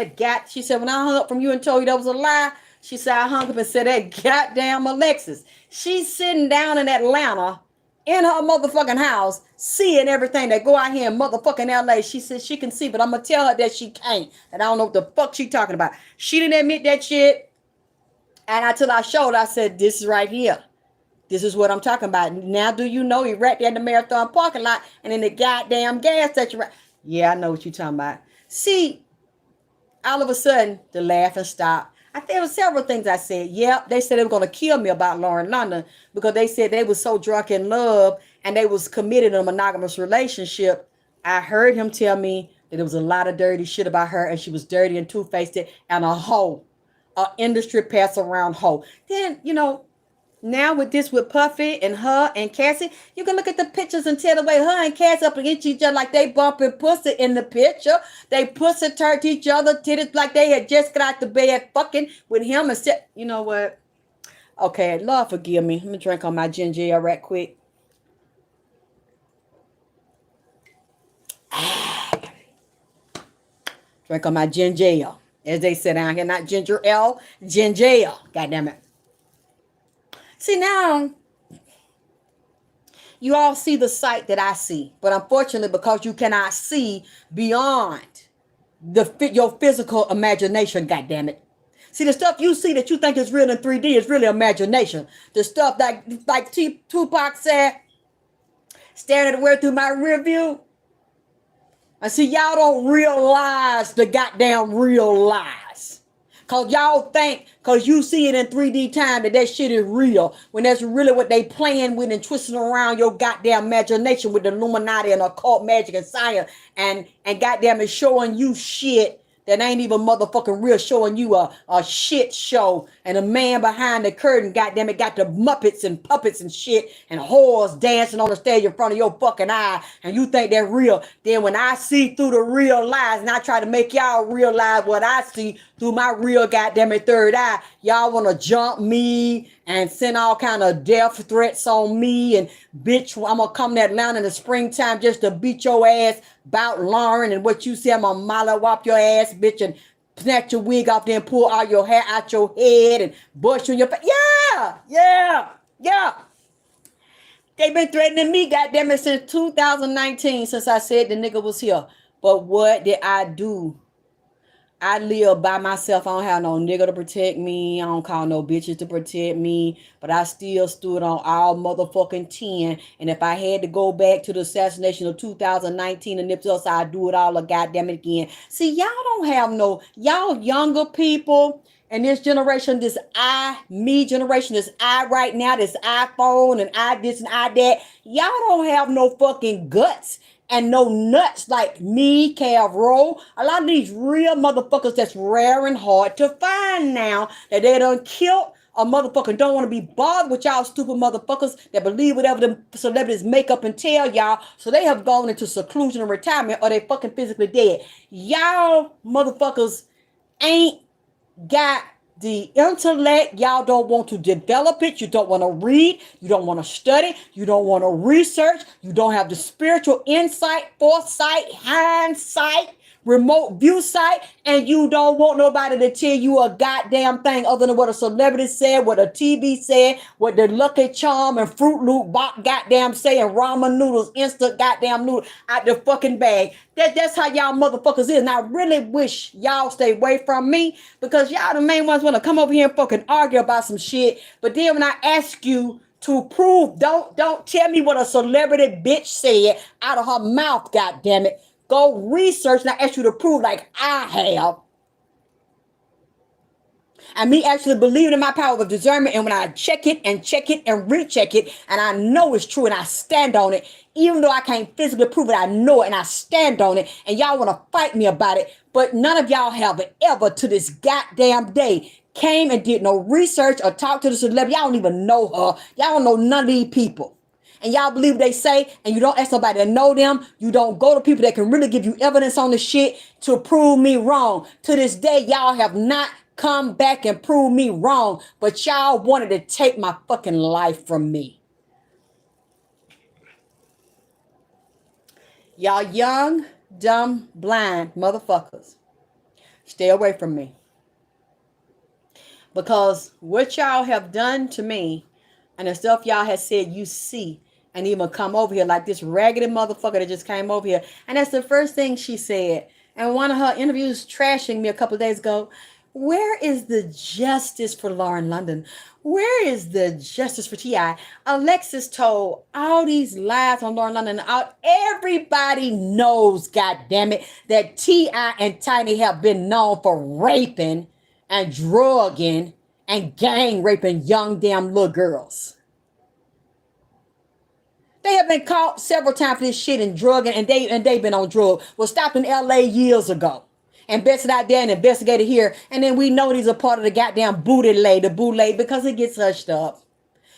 she said, when I hung up from you and told you that was a lie, she said, I hung up and said, that goddamn Alexis. She's sitting down in Atlanta in her motherfucking house, seeing everything that go out here in motherfucking LA. She said she can see, but I'm going to tell her that she can't. And I don't know what the fuck she talking about. She didn't admit that shit. And until I showed, I said, this is right here. This is what I'm talking about. Now, do you know he right there in the marathon parking lot and in the goddamn gas station? Yeah, I know what you're talking about. See, all of a sudden, the laughing stopped. I think there were several things I said. Yep, they said they were going to kill me about Lauren London because they said they was so drunk in love and they was committed in a monogamous relationship. I heard him tell me that there was a lot of dirty shit about her and she was dirty and two-faced and a hoe, a industry pass around hoe. Then, you know, now with this with Puffy and her and Cassie, you can look at the pictures and tell the way her and Cassie up against each other like they bumping pussy in the picture. They pussy turned each other, titties like they had just got out the bed fucking with him and said, you know what? Okay, Lord forgive me. Let me drink on my ginger ale right quick. Drink on my ginger ale. As they said down here, not ginger ale, ginger ale. God damn it. See, now, you all see the sight that I see. But unfortunately, because you cannot see beyond your physical imagination, goddammit. See, the stuff you see that you think is real in 3D is really imagination. The stuff that, like Tupac said, staring at the world through my rear view. I see, y'all don't realize the goddamn real lies. Because y'all think, because you see it in 3D time, that shit is real. When that's really what they playing with and twisting around your goddamn imagination with the Illuminati and occult magic and science. And goddamn it showing you shit that ain't even motherfucking real, showing you a shit show. And a man behind the curtain, goddamn it, got the Muppets and puppets and shit and whores dancing on the stage in front of your fucking eye. And you think they're real. Then when I see through the real lies and I try to make y'all realize what I see through my real goddamn it third eye, y'all want to jump me and send all kind of death threats on me. And bitch, I'm going to come to Atlanta in the springtime just to beat your ass about Lauren and what you say. I'm going to molly-wop your ass, bitch, and snatch your wig off there and pull all your hair out your head and bush you in your face. Yeah. They've been threatening me, goddamn it, since 2019, since I said the nigga was here. But what did I do? I live by myself. I don't have no nigga to protect me. I don't call no bitches to protect me. But I still stood on all motherfucking 10. And if I had to go back to the assassination of 2019 and Nipsey Hussle, I'd do it all goddamn it again. See, y'all don't have no, y'all younger people and this generation, this me generation, this I right now, this iPhone and I this and I that. Y'all don't have no fucking guts and no nuts like me, Cav Rowe. A lot of these real motherfuckers that's rare and hard to find now that they done killed a motherfucker don't want to be bothered with y'all stupid motherfuckers that believe whatever the celebrities make up and tell y'all. So they have gone into seclusion and retirement or they fucking physically dead. Y'all motherfuckers ain't got the intellect. Y'all don't want to develop it. You don't want to read. You don't want to study. You don't want to research. You don't have the spiritual insight, foresight, hindsight, remote view sight, and you don't want nobody to tell you a goddamn thing other than what a celebrity said, what a TV said, what the Lucky Charm and Fruit Loop bot goddamn say, and ramen noodles, instant goddamn noodle out the fucking bag. That's how y'all motherfuckers is. And I really wish y'all stay away from me because y'all the main ones want to come over here and fucking argue about some shit. But then when I ask you to prove, don't tell me what a celebrity bitch said out of her mouth, goddamn it. Go research and I ask you to prove like I have. And me actually believing in my power of discernment. And when I check it and recheck it, and I know it's true and I stand on it, even though I can't physically prove it, I know it and I stand on it. And y'all want to fight me about it. But none of y'all have ever to this goddamn day came and did no research or talked to the celebrity. Y'all don't even know her. Y'all don't know none of these people. And y'all believe what they say, and you don't ask somebody to know them. You don't go to people that can really give you evidence on the shit to prove me wrong. To this day, y'all have not come back and proved me wrong, but y'all wanted to take my fucking life from me. Y'all young, dumb, blind motherfuckers, stay away from me. Because what y'all have done to me and the stuff y'all have said you see, and even come over here like this raggedy motherfucker that just came over here. And that's the first thing she said. And one of her interviews trashing me a couple of days ago. Where is the justice for Lauren London? Where is the justice for T.I.? Alexis told all these lies on Lauren London. Everybody knows, goddammit, that T.I. and Tiny have been known for raping and drugging and gang raping young damn little girls. They have been caught several times for this shit and drugging, and they've been on drugs. Was stopped in LA years ago. Invested out there and investigated here. And then we know these are part of the goddamn the bootleg, because it gets hushed up.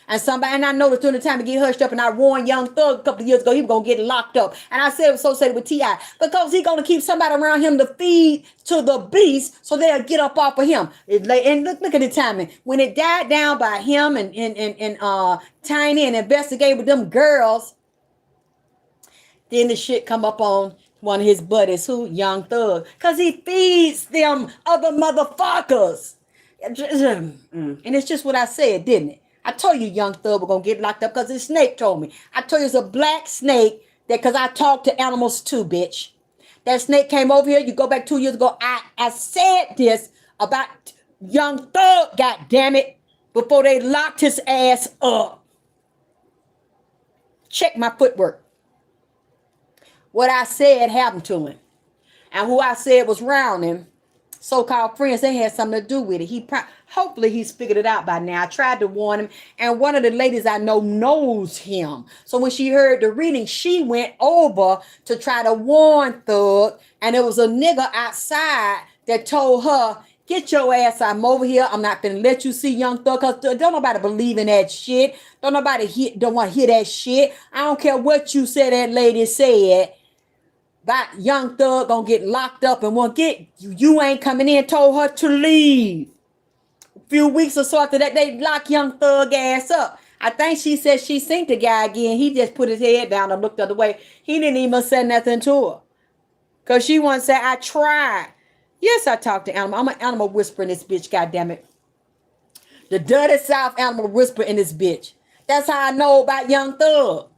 And I noticed during the time to get hushed up, and I warned Young Thug a couple of years ago, he was going to get locked up. And I said it was associated with T.I. because he's going to keep somebody around him to feed to the beast so they'll get up off of him. And look at the timing. When it died down by him and Tiny and investigated with them girls, then the shit come up on one of his buddies, who? Young Thug. Because he feeds them other motherfuckers. And it's just what I said, didn't it? I told you Young Thug was going to get locked up because his snake told me. I told you it's a black snake that, because I talk to animals too, bitch. That snake came over here. You go back 2 years ago. I said this about Young Thug, goddammit, before they locked his ass up. Check my footwork. What I said happened to him. And who I said was around him, so-called friends, they had something to do with it. Hopefully he's figured it out by now. I tried to warn him, and one of the ladies I know knows him. So when she heard the reading, she went over to try to warn Thug, and there was a nigga outside that told her, get your ass out. I'm over here. I'm not finna let you see Young Thug, because don't nobody believe in that shit. Don't want to hear that shit. I don't care what you said that lady said. That Young Thug gonna get locked up and won't get you ain't coming in, told her to leave. A few weeks or so after that, they locked Young Thug ass up. I think she said she seen the guy again. He just put his head down and looked the other way. He didn't even say nothing to her. Cause she once said, I tried. Yes, I talked to animal. I'm an animal whisperer in this bitch, goddammit. The dirty South animal whisperer in this bitch. That's how I know about Young Thug.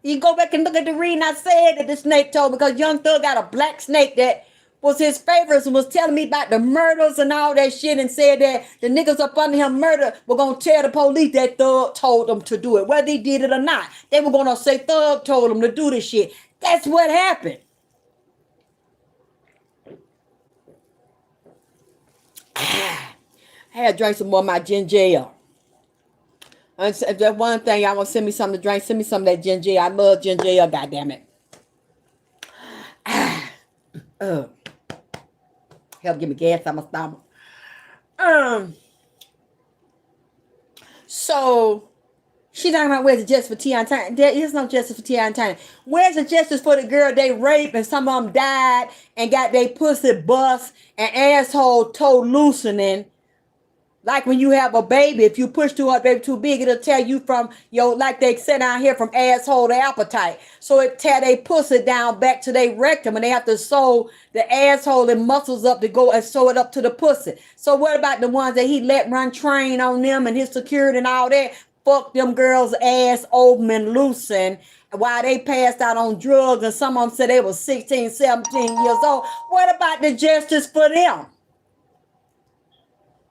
You go back and look at the reading I said that the snake told, because Young Thug got a black snake that was his favorites and was telling me about the murders and all that shit, and said that the niggas up under him murder were going to tell the police that Thug told them to do it. Whether he did it or not, they were going to say Thug told them to do this shit. That's what happened. I had to drink some more of my ginger ale. That's one thing. Y'all want to send me something to drink? Send me some of that ginger ale. I love ginger ale, goddammit. Help give me gas on my stomach. So she talking about where's the justice for Tiana Turner? There is no justice for Tiana Turner. Where's the justice for the girl they raped and some of them died and got their pussy bust and asshole toe loosening? Like when you have a baby, if you push too hard, baby too big, it'll tear you from your, like they said out here, from asshole to appetite. So it tear they pussy down back to their rectum, and they have to sew the asshole and muscles up to go and sew it up to the pussy. So what about the ones that he let run train on them and his security and all that? Fuck them girls' ass open and loosen while they passed out on drugs, and some of them said they were 16, 17 years old. What about the justice for them?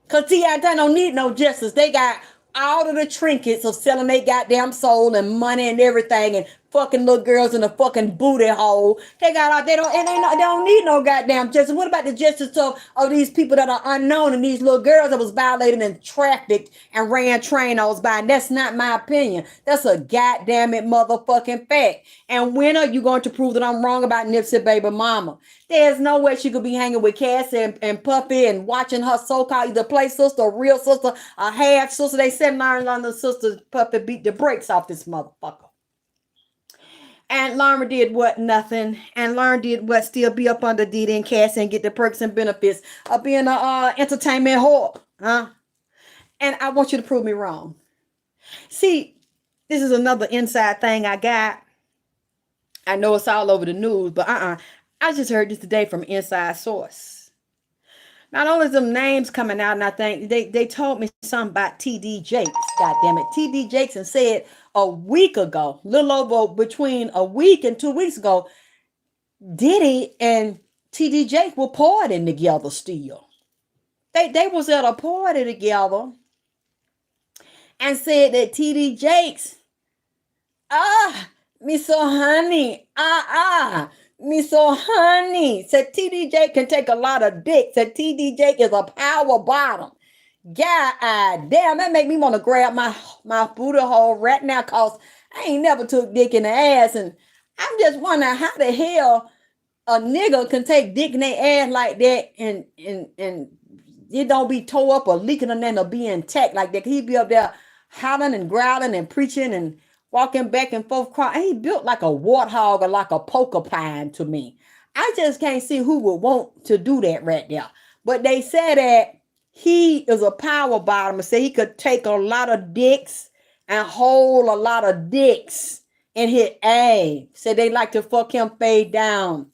Because T.I. don't need no justice. They got all of the trinkets of selling their goddamn soul and money and everything, and fucking little girls in a fucking booty hole. They got all, they don't need no goddamn justice. What about the justice of these people that are unknown and these little girls that was violated and trafficked and ran train on by? And that's not my opinion. That's a goddamn it motherfucking fact. And when are you going to prove that I'm wrong about Nipsey baby mama? There's no way she could be hanging with Cassie and Puffy and watching her so-called either play sister, or real sister, a half sister. They said Lauren sister Puffy beat the brakes off this motherfucker. And Lauren did what? Nothing. And Lauren did what? Still be up under Diddy and Cassie and get the perks and benefits of being a entertainment whore. Huh? And I want you to prove me wrong. See, this is another inside thing I got. I know it's all over the news, but I just heard this today from inside source. Not only is them names coming out, and I think they told me something about TD Jakes. God damn it. TD Jakes and said a week ago, little over between a week and 2 weeks ago, Diddy and TD Jakes were partying together still. They was at a party together and said that TD Jakes, me so honey, me so honey. Said TD Jakes can take a lot of dick. Said TD Jakes is a power bottom. God damn, that make me want to grab my booty hole right now, cause I ain't never took dick in the ass, and I'm just wondering how the hell a nigga can take dick in their ass like that and it don't be tore up or leaking and then or be intact like that. He be up there howling and growling and preaching and walking back and forth crying. He built like a warthog or like a porcupine to me. I just can't see who would want to do that right there. But they said that he is a power bottom and say he could take a lot of dicks and hold a lot of dicks and hit A. Said they like to fuck him fade down,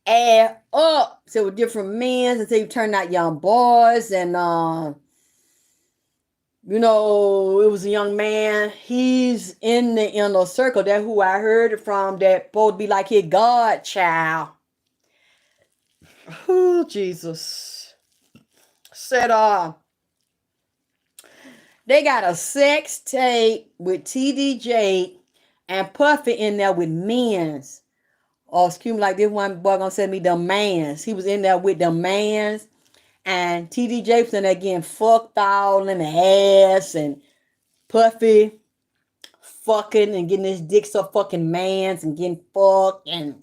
add up. So with different men, and say he turned out young boys, and you know, it was a young man. He's in the inner circle. That's who I heard it from. That supposed to be like his godchild. Oh, Jesus. Said they got a sex tape with TDJ and Puffy in there with men's. Oh, excuse me, like this one boy gonna send me the mans. He was in there with the mans. And TDJ was in there getting fucked all in the ass, and Puffy fucking and getting his dick so fucking mans and getting fucked and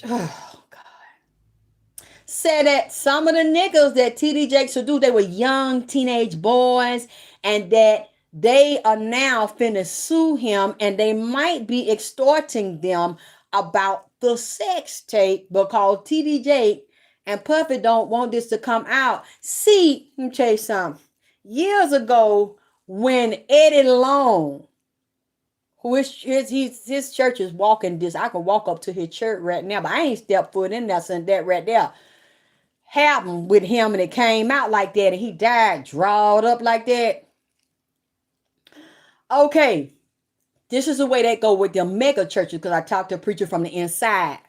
oh God. Said that some of the niggas that TDJ should do, they were young teenage boys, and that they are now finna sue him, and they might be extorting them about the sex tape because TDJ and Puffy don't want this to come out. See, let me tell you something. Years ago, when Eddie Long, who is his church is walking this, I can walk up to his church right now, but I ain't stepped foot in there since that right there happened with him, and it came out like that, and he died drawed up like that. Okay, this is the way they go with the mega churches, because I talked to a preacher from the inside.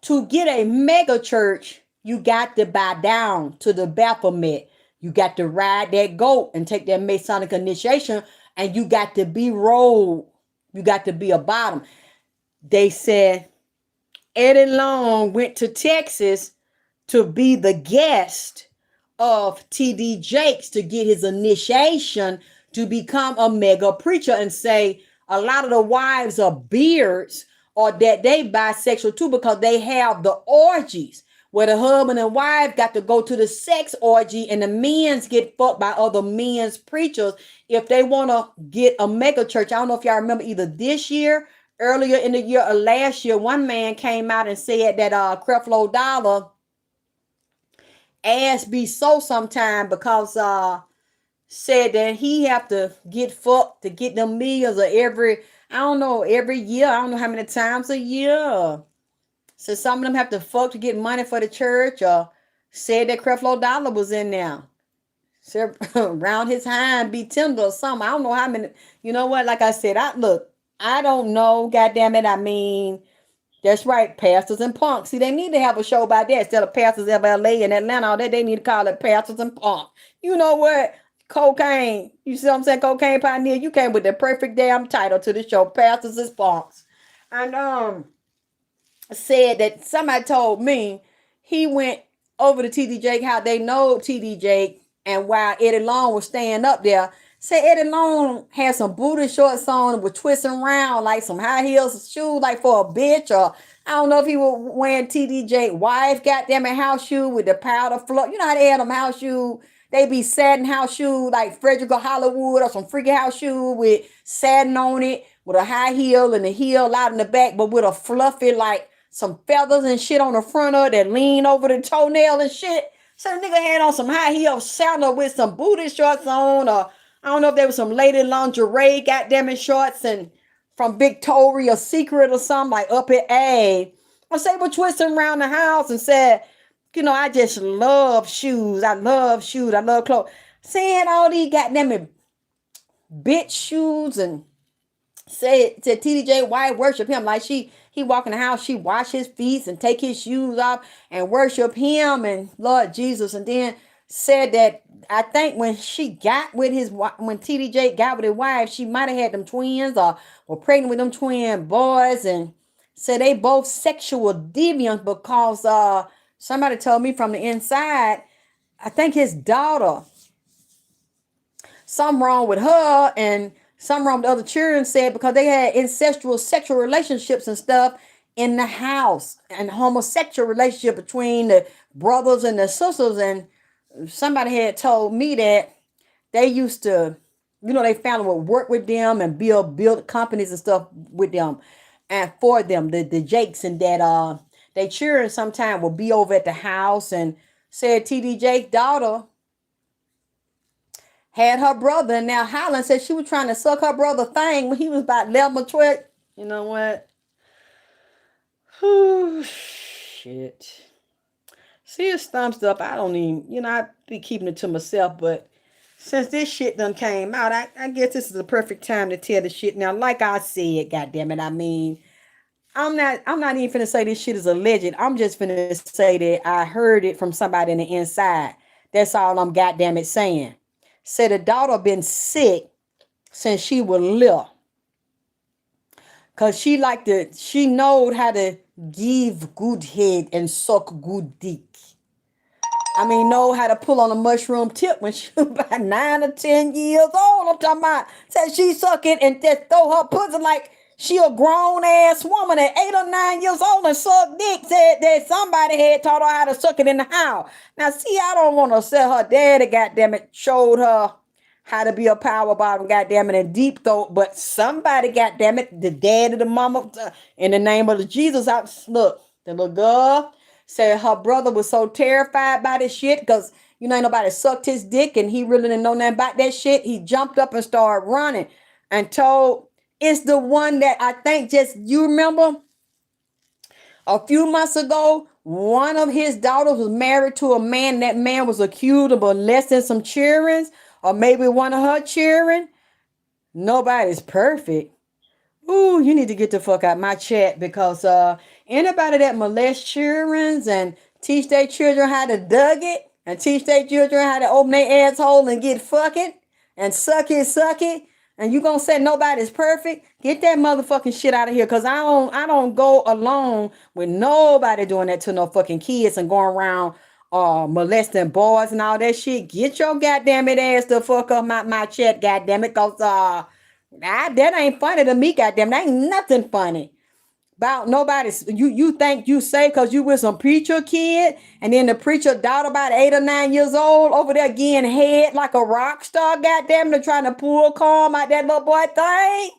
To get a mega church, you got to bow down to the Baphomet. You got to ride that goat and take that Masonic initiation, and you got to be rolled. You got to be a bottom. They said Eddie Long went to Texas to be the guest of TD Jakes to get his initiation to become a mega preacher, and say a lot of the wives are beards or that they bisexual too, because they have the orgies where the husband and wife got to go to the sex orgy and the men's get fucked by other men's preachers if they want to get a mega church. I don't know if y'all remember either this year, earlier in the year, or last year, one man came out and said that Creflo Dollar ass be so sometime because said that he have to get fucked to get them millions or every year. I don't know how many times a year. So some of them have to fuck to get money for the church, or said that Creflo Dollar was in there. So around his hind be tender or something. I don't know how many. You know what? Like I said, I don't know. God damn it. I mean, that's right. Pastors and punks. See, they need to have a show about that instead of Pastors of LA and Atlanta. All that they need to call it Pastors and Punks. You know what? Cocaine. You see what I'm saying? Cocaine Pioneer. You came with the perfect damn title to the show, Pastors and Punks. And said that somebody told me he went over to TD Jake, how they know TD Jake, and while Eddie Long was staying up there, said Eddie Long had some booty shorts on and was twisting around like some high heels shoes, like for a bitch, or I don't know if he was wearing TD Jake wife goddamn it house shoe with the powder flow. You know how they had them house shoes? They be satin house shoe like Frederick Hollywood, or some freaky house shoe with satin on it, with a high heel and the heel out in the back, but with a fluffy like some feathers and shit on the front of it that lean over the toenail and shit. So the nigga had on some high heel sandal with some booty shorts on, or I don't know if there was some lady lingerie goddamn it shorts and from Victoria's Secret or something like up at A. I say we're twisting around the house and said, you know, I just love shoes. I love shoes. I love clothes. Saying all these goddamn bitch shoes, and said to TDJ White worship him like he walk in the house, she wash his feet and take his shoes off and worship him and Lord Jesus. And then said that I think when TDJ got with his wife, she might have had them twins or were pregnant with them twin boys, and said they both sexual deviants because somebody told me from the inside, I think his daughter, something wrong with her and something wrong with the other children, said because they had incestual sexual relationships and stuff in the house, and homosexual relationship between the brothers and the sisters. And somebody had told me that they used to, you know, they family would work with them and build companies and stuff with them and for them, the Jakes, and that they children sometime will be over at the house. And said TD Jake's daughter had her brother, and now Holland said she was trying to suck her brother thing when he was about 11 or 12. You know what? Whew, shit. See, it's thumbs up. I don't even, you know, I be keeping it to myself, but since this shit done came out, I guess this is the perfect time to tell the shit. Now, like I said, goddammit, I mean, I'm not even finna say this shit is alleged. I'm just finna say that I heard it from somebody in the inside. That's all I'm goddammit saying. Said the daughter been sick since she was little. Cause she knowed how to give good head and suck good dick. I mean, know how to pull on a mushroom tip when she was about 9 or 10 years old. I'm talking about. Said she suck it and just throw her pussy like she a grown ass woman at 8 or 9 years old and suck dick. Said that somebody had taught her how to suck it in the house. Now, see, I don't want to say her daddy, goddammit, showed her how to be a power bottom, goddammit, and deep throat. But somebody, goddammit, the daddy, the mama, in the name of the Jesus, look, the little girl said her brother was so terrified by this shit because, you know, ain't nobody sucked his dick and he really didn't know nothing about that shit. He jumped up and started running and told, it's the one that I think you remember a few months ago, one of his daughters was married to a man. That man was accused of molesting some children, or maybe one of her children. Nobody's perfect. Ooh, you need to get the fuck out my chat, because anybody that molest children and teach their children how to dug it and teach their children how to open their asshole and get fucking and suck it, and you gonna say nobody's perfect? Get that motherfucking shit out of here, because I don't go along with nobody doing that to no fucking kids and going around molesting boys and all that shit. Get your goddamn it ass the fuck up my chat, goddamn it, because that ain't funny to me, goddamn. That ain't nothing funny. about nobody's. You think you say because you with some preacher kid, and then the preacher daughter about 8 or 9 years old over there getting head like a rock star, goddamn, they're trying to pull calm out that little boy thing.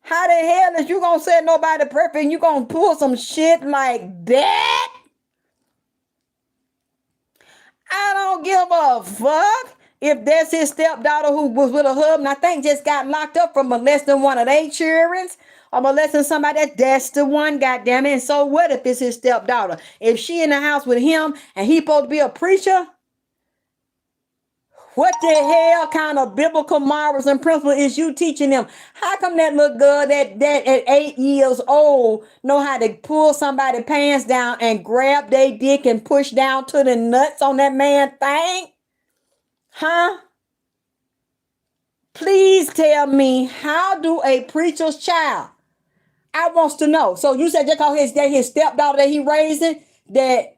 How the hell is you gonna say nobody perfect and you gonna pull some shit like that? I don't give a fuck if that's his stepdaughter who was with a husband, I think just got locked up for molesting one of their children or molesting somebody. That's the one, goddamn it. And so what if it's his stepdaughter? If she in the house with him and he supposed to be a preacher, what the hell kind of biblical morals and principles is you teaching them? How come that little girl that at 8 years old know how to pull somebody's pants down and grab their dick and push down to the nuts on that man thing? Huh? Please tell me, how do a preacher's child? I wants to know. So you said just call his stepdaughter that he raising, that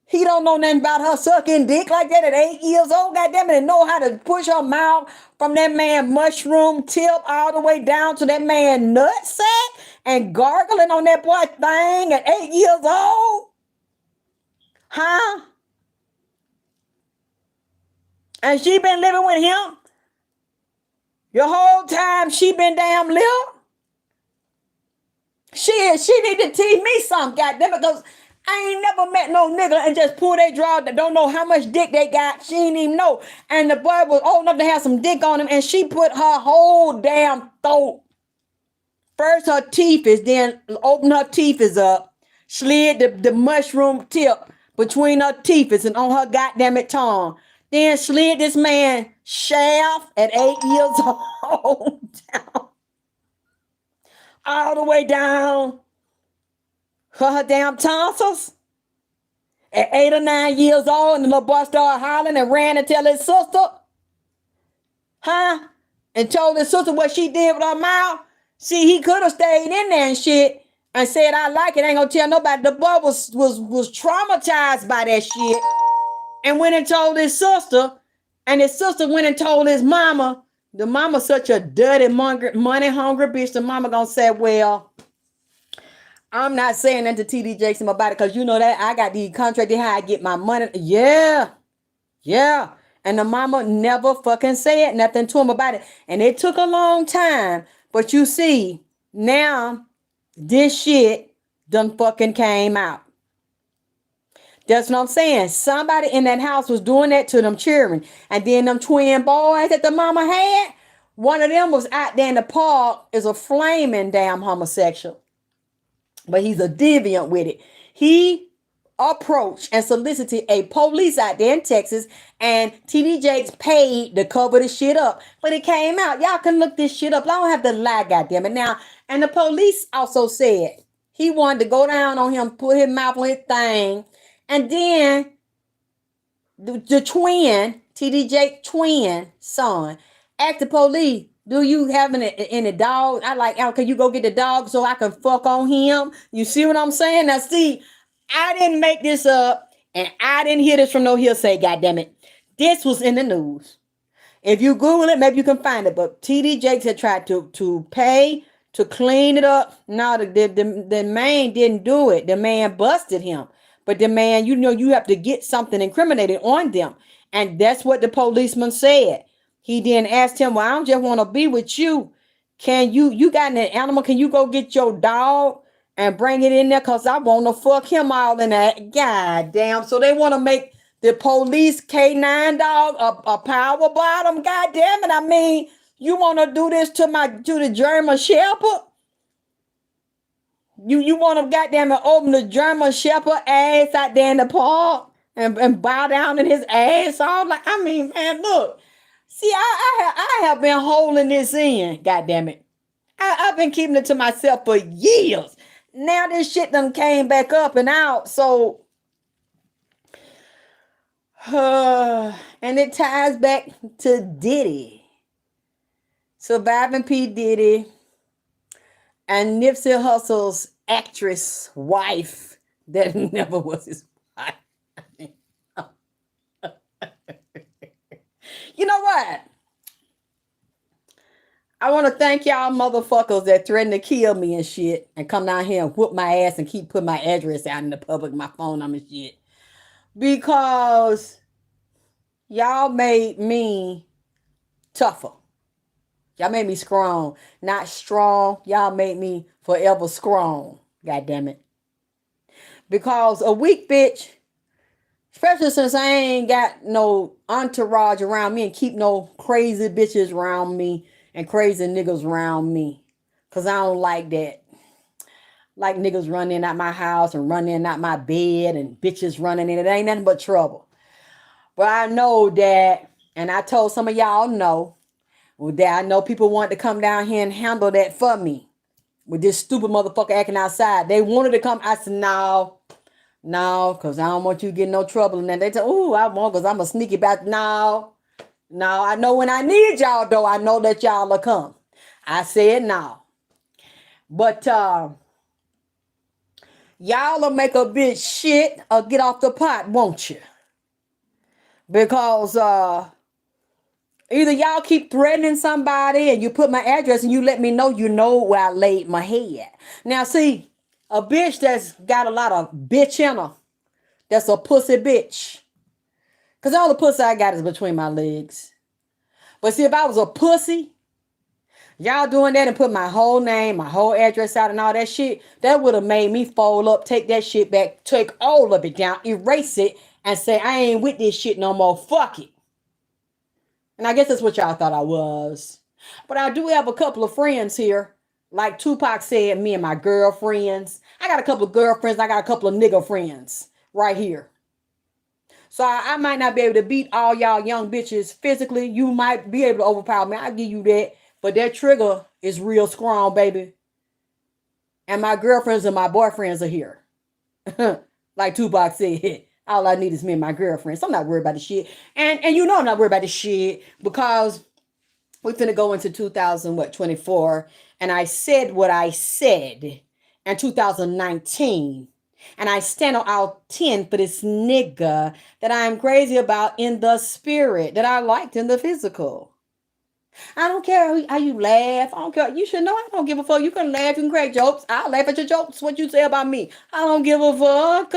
he don't know nothing about her sucking dick like that at 8 years old, goddamn it, and know how to push her mouth from that man mushroom tip all the way down to that man nutsack and gargling on that boy thing at 8 years old? Huh? And she been living with him your whole time she been damn little? She need to teach me something, goddamn it, because I ain't never met no nigga and just pull their draw that don't know how much dick they got. She ain't even know. And the boy was old enough to have some dick on him, and she put her whole damn throat. First her teeth is, then open her teeth is up, slid the mushroom tip between her teeth is and on her goddamn it tongue. Then slid this man shaft at 8 years old down. All the way down her damn tonsils at 8 or 9 years old, and the little boy started hollering and ran to tell his sister, huh? And told his sister what she did with her mouth. See, he could have stayed in there and shit and said, I like it, ain't gonna tell nobody. The boy was traumatized by that shit and went and told his sister, and his sister went and told his mama. The mama such a dirty, money hungry bitch. The mama gonna say, well, I'm not saying that to TD Jakes about it, because you know that I got the contract how I get my money. Yeah. And the mama never fucking said nothing to him about it. And it took a long time. But you see, now this shit done fucking came out. That's what I'm saying. Somebody in that house was doing that to them children. And then them twin boys that the mama had, one of them was out there in the park, is a flaming damn homosexual. But he's a deviant with it. He approached and solicited a police out there in Texas, and TD Jakes paid to cover the shit up. But it came out. Y'all can look this shit up. I don't have to lie, goddamn it. Now, and the police also said he wanted to go down on him, put his mouth on his thing. And then the twin, TD Jakes' twin son, asked the police, do you have any dog? I like, can you go get the dog so I can fuck on him? You see what I'm saying? Now, see, I didn't make this up, and I didn't hear this from no hearsay, goddammit. This was in the news. If you Google it, maybe you can find it. But TD Jakes had tried to pay to clean it up. No, the man didn't do it. The man busted him. But the man, you know, you have to get something incriminated on them. And that's what the policeman said. He then asked him, well, I don't just want to be with you. Can you got an animal? Can you go get your dog and bring it in there? Because I want to fuck him all in that. God damn. So they want to make the police K9 dog a power bottom. God damn it. I mean, you want to do this to the German Shepherd? You want to goddamn open the German Shepherd ass out there in the park and bow down in his ass all like, I mean, man, look. See, I have been holding this in, goddamn it. I've been keeping it to myself for years. Now this shit done came back up and out, so and it ties back to Diddy. Surviving P. Diddy and Nipsey Hussle's actress wife that never was his wife. You know what? I want to thank y'all motherfuckers that threaten to kill me and shit and come down here and whoop my ass and keep putting my address out in the public, my phone number and shit. Because y'all made me tougher. Y'all made me strong. Not strong. Y'all made me forever strong. God damn it. Because a weak bitch, especially since I ain't got no entourage around me and keep no crazy bitches around me and crazy niggas around me. Because I don't like that. Like niggas running out my house and running out my bed and bitches running in. It ain't nothing but trouble. But I know that, and I told some of y'all no, that I know people want to come down here and handle that for me. With this stupid motherfucker acting outside. They wanted to come. I said, no, because I don't want you to get no trouble. And then they said, ooh, I won't because I'm a sneaky back. No, I know when I need y'all, though, I know that y'all will come. I said no. But y'all will make a bitch shit or get off the pot, won't you? Because either y'all keep threatening somebody and you put my address and you let me know where I laid my head. Now, see, a bitch that's got a lot of bitch in her, that's a pussy bitch. Because all the pussy I got is between my legs. But see, if I was a pussy, y'all doing that and put my whole name, my whole address out and all that shit, that would have made me fold up, take that shit back, take all of it down, erase it, and say, I ain't with this shit no more. Fuck it. And I guess that's what y'all thought I was. But I do have a couple of friends here. Like Tupac said, me and my girlfriends. I got a couple of girlfriends. I got a couple of nigga friends right here. So I might not be able to beat all y'all young bitches physically. You might be able to overpower me. I'll give you that. But that trigger is real strong, baby. And my girlfriends and my boyfriends are here. Like Tupac said, all I need is me and my girlfriends. So I'm not worried about the shit. And you know I'm not worried about the shit because we're finna go into 2024. And I said what I said in 2019. And I stand on all 10 for this nigga that I'm crazy about in the spirit, that I liked in the physical. I don't care how you laugh. I don't care. You should know I don't give a fuck. You can laugh, you can crack jokes. I'll laugh at your jokes, what you say about me. I don't give a fuck.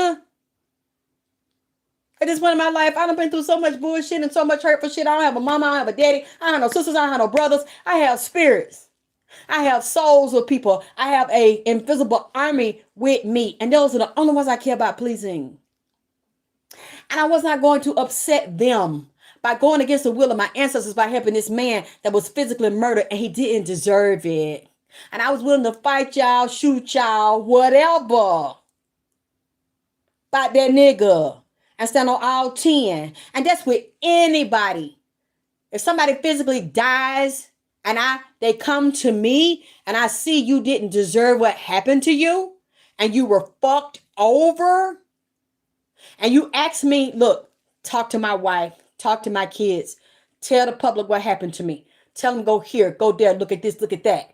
At this point in my life, I done been through so much bullshit and so much hurtful shit. I don't have a mama, I don't have a daddy. I don't have no sisters, I don't have no brothers. I have spirits. I have souls of people. I have a invisible army with me. And those are the only ones I care about pleasing. And I was not going to upset them by going against the will of my ancestors by helping this man that was physically murdered and he didn't deserve it. And I was willing to fight y'all, shoot y'all, whatever. About that nigga. And stand on all 10. And that's with anybody. If somebody physically dies and they come to me and I see you didn't deserve what happened to you and you were fucked over and you ask me, look, talk to my wife, talk to my kids, tell the public what happened to me. Tell them go here, go there, look at this, look at that.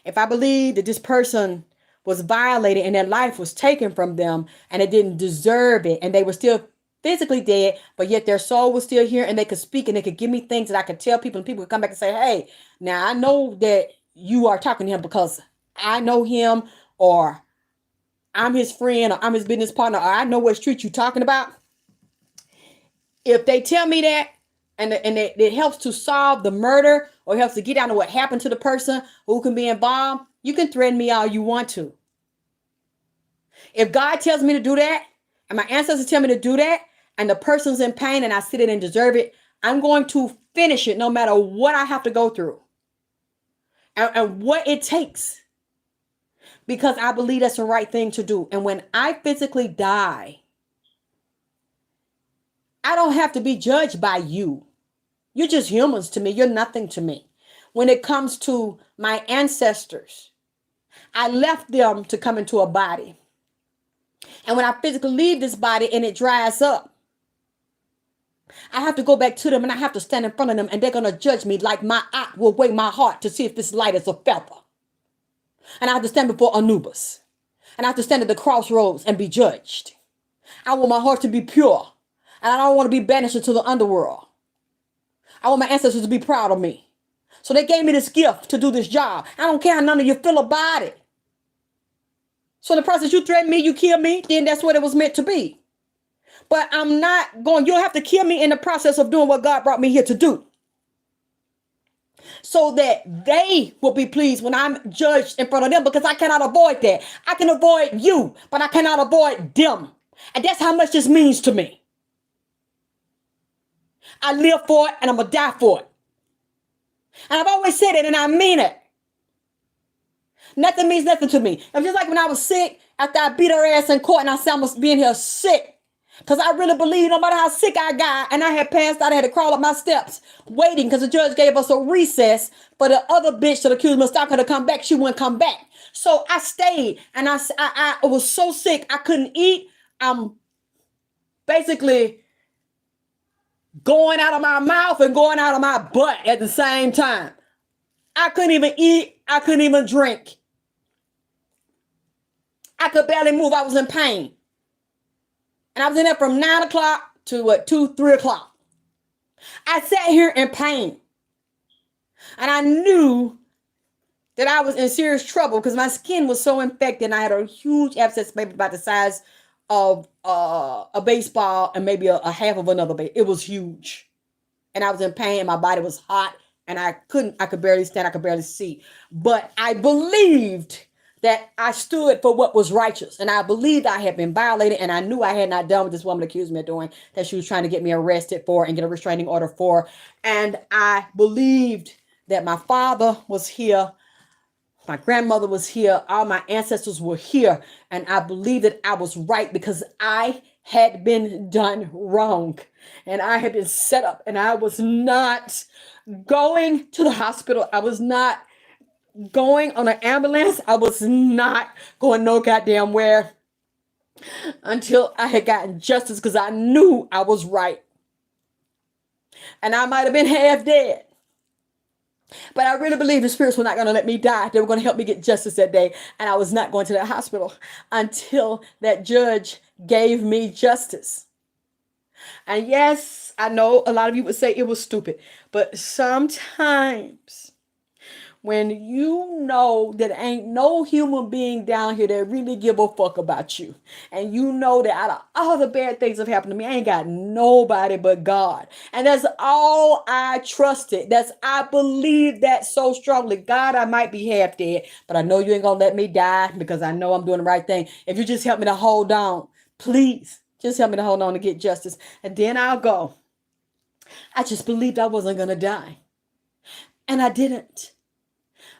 If I believe that this person was violated and their life was taken from them and they didn't deserve it and they were still physically dead, but yet their soul was still here and they could speak and they could give me things that I could tell people and people could come back and say, hey, now I know that you are talking to him because I know him or I'm his friend or I'm his business partner or I know what street you're talking about. If they tell me that and it helps to solve the murder or helps to get down to what happened to the person who can be involved, you can threaten me all you want to. If God tells me to do that and my ancestors tell me to do that and the person's in pain and I see it and deserve it, I'm going to finish it no matter what I have to go through and what it takes because I believe that's the right thing to do. And when I physically die, I don't have to be judged by you. You're just humans to me. You're nothing to me. When it comes to my ancestors, I left them to come into a body. And when I physically leave this body and it dries up, I have to go back to them and I have to stand in front of them and they're going to judge me like my eye will weigh my heart to see if this light is a feather. And I have to stand before Anubis. And I have to stand at the crossroads and be judged. I want my heart to be pure. And I don't want to be banished into the underworld. I want my ancestors to be proud of me. So they gave me this gift to do this job. I don't care how none of you feel about it. So in the process, you threaten me, you kill me, then that's what it was meant to be. But I'm not going, you'll have to kill me in the process of doing what God brought me here to do. So that they will be pleased when I'm judged in front of them, because I cannot avoid that. I can avoid you, but I cannot avoid them. And that's how much this means to me. I live for it and I'm going to die for it. And I've always said it and I mean it. Nothing means nothing to me. It's just like when I was sick, after I beat her ass in court and I said I must be in here sick. Because I really believe no matter how sick I got, and I had passed out, I had to crawl up my steps waiting because the judge gave us a recess for the other bitch that accused me of stalking her to come back. She wouldn't come back. So I stayed and I was so sick I couldn't eat. I'm basically going out of my mouth and going out of my butt at the same time. I couldn't even eat. I couldn't even drink. I could barely move. I was in pain. And I was in there from 9 o'clock to 2, 3 o'clock. I sat here in pain. And I knew that I was in serious trouble because my skin was so infected. And I had a huge abscess, maybe about the size of a baseball and maybe a half of another baseball. It was huge. And I was in pain and my body was hot. And I could barely stand. I could barely see. But I believed that I stood for what was righteous. And I believed I had been violated. And I knew I had not done what this woman accused me of doing, that she was trying to get me arrested for and get a restraining order for. And I believed that my father was here. My grandmother was here. All my ancestors were here. And I believed that I was right because I had been done wrong. And I had been set up. And I was not going to the hospital. I was not going on an ambulance. I was not going no goddamn where until I had gotten justice, because I knew I was right. And I might have been half dead. But I really believe the spirits were not going to let me die. They were going to help me get justice that day. And I was not going to that hospital until that judge gave me justice. And yes, I know a lot of you would say it was stupid. But sometimes when you know that ain't no human being down here that really give a fuck about you, and you know that out of all the bad things that have happened to me, I ain't got nobody but God. And that's all I trusted. I believe that so strongly. God, I might be half dead, but I know you ain't gonna let me die because I know I'm doing the right thing. If you just help me to hold on, please, just help me to hold on to get justice. And then I'll go. I just believed I wasn't gonna die. And I didn't.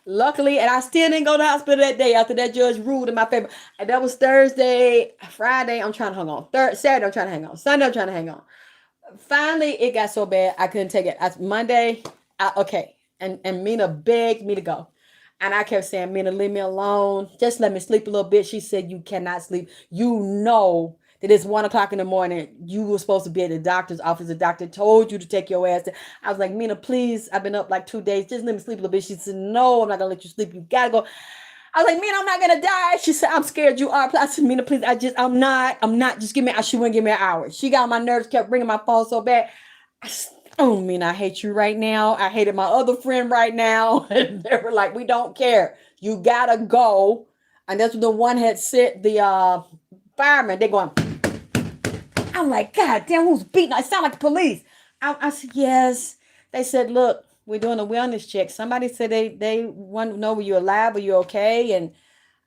Luckily, and I still didn't go to the hospital that day after that judge ruled in my favor. And that was Thursday, Friday, I'm trying to hang on. Saturday, I'm trying to hang on. Sunday, I'm trying to hang on. Finally, it got so bad, I couldn't take it. Monday, okay. And Mina begged me to go. And I kept saying, Mina, leave me alone. Just let me sleep a little bit. She said, you cannot sleep. You know that it's 1 o'clock in the morning. You were supposed to be at the doctor's office. The doctor told you to take your ass there. I was like, Mina, please. I've been up like 2 days. Just let me sleep a little bit. She said, no, I'm not going to let you sleep. You got to go. I was like, Mina, I'm not going to die. She said, I'm scared you are. I said, Mina, please. I'm not. Just give me, she wouldn't give me an hour. She got on my nerves, kept ringing my phone so bad. I said, oh, Mina, I hate you right now. I hated my other friend right now. And they were like, we don't care. You got to go. And that's what the one had said, the fireman, they going, I'm like, God damn, who's beating? I sound like the police. I said, yes. They said, look, we're doing a wellness check. Somebody said they want to know, were you alive? Are you okay? And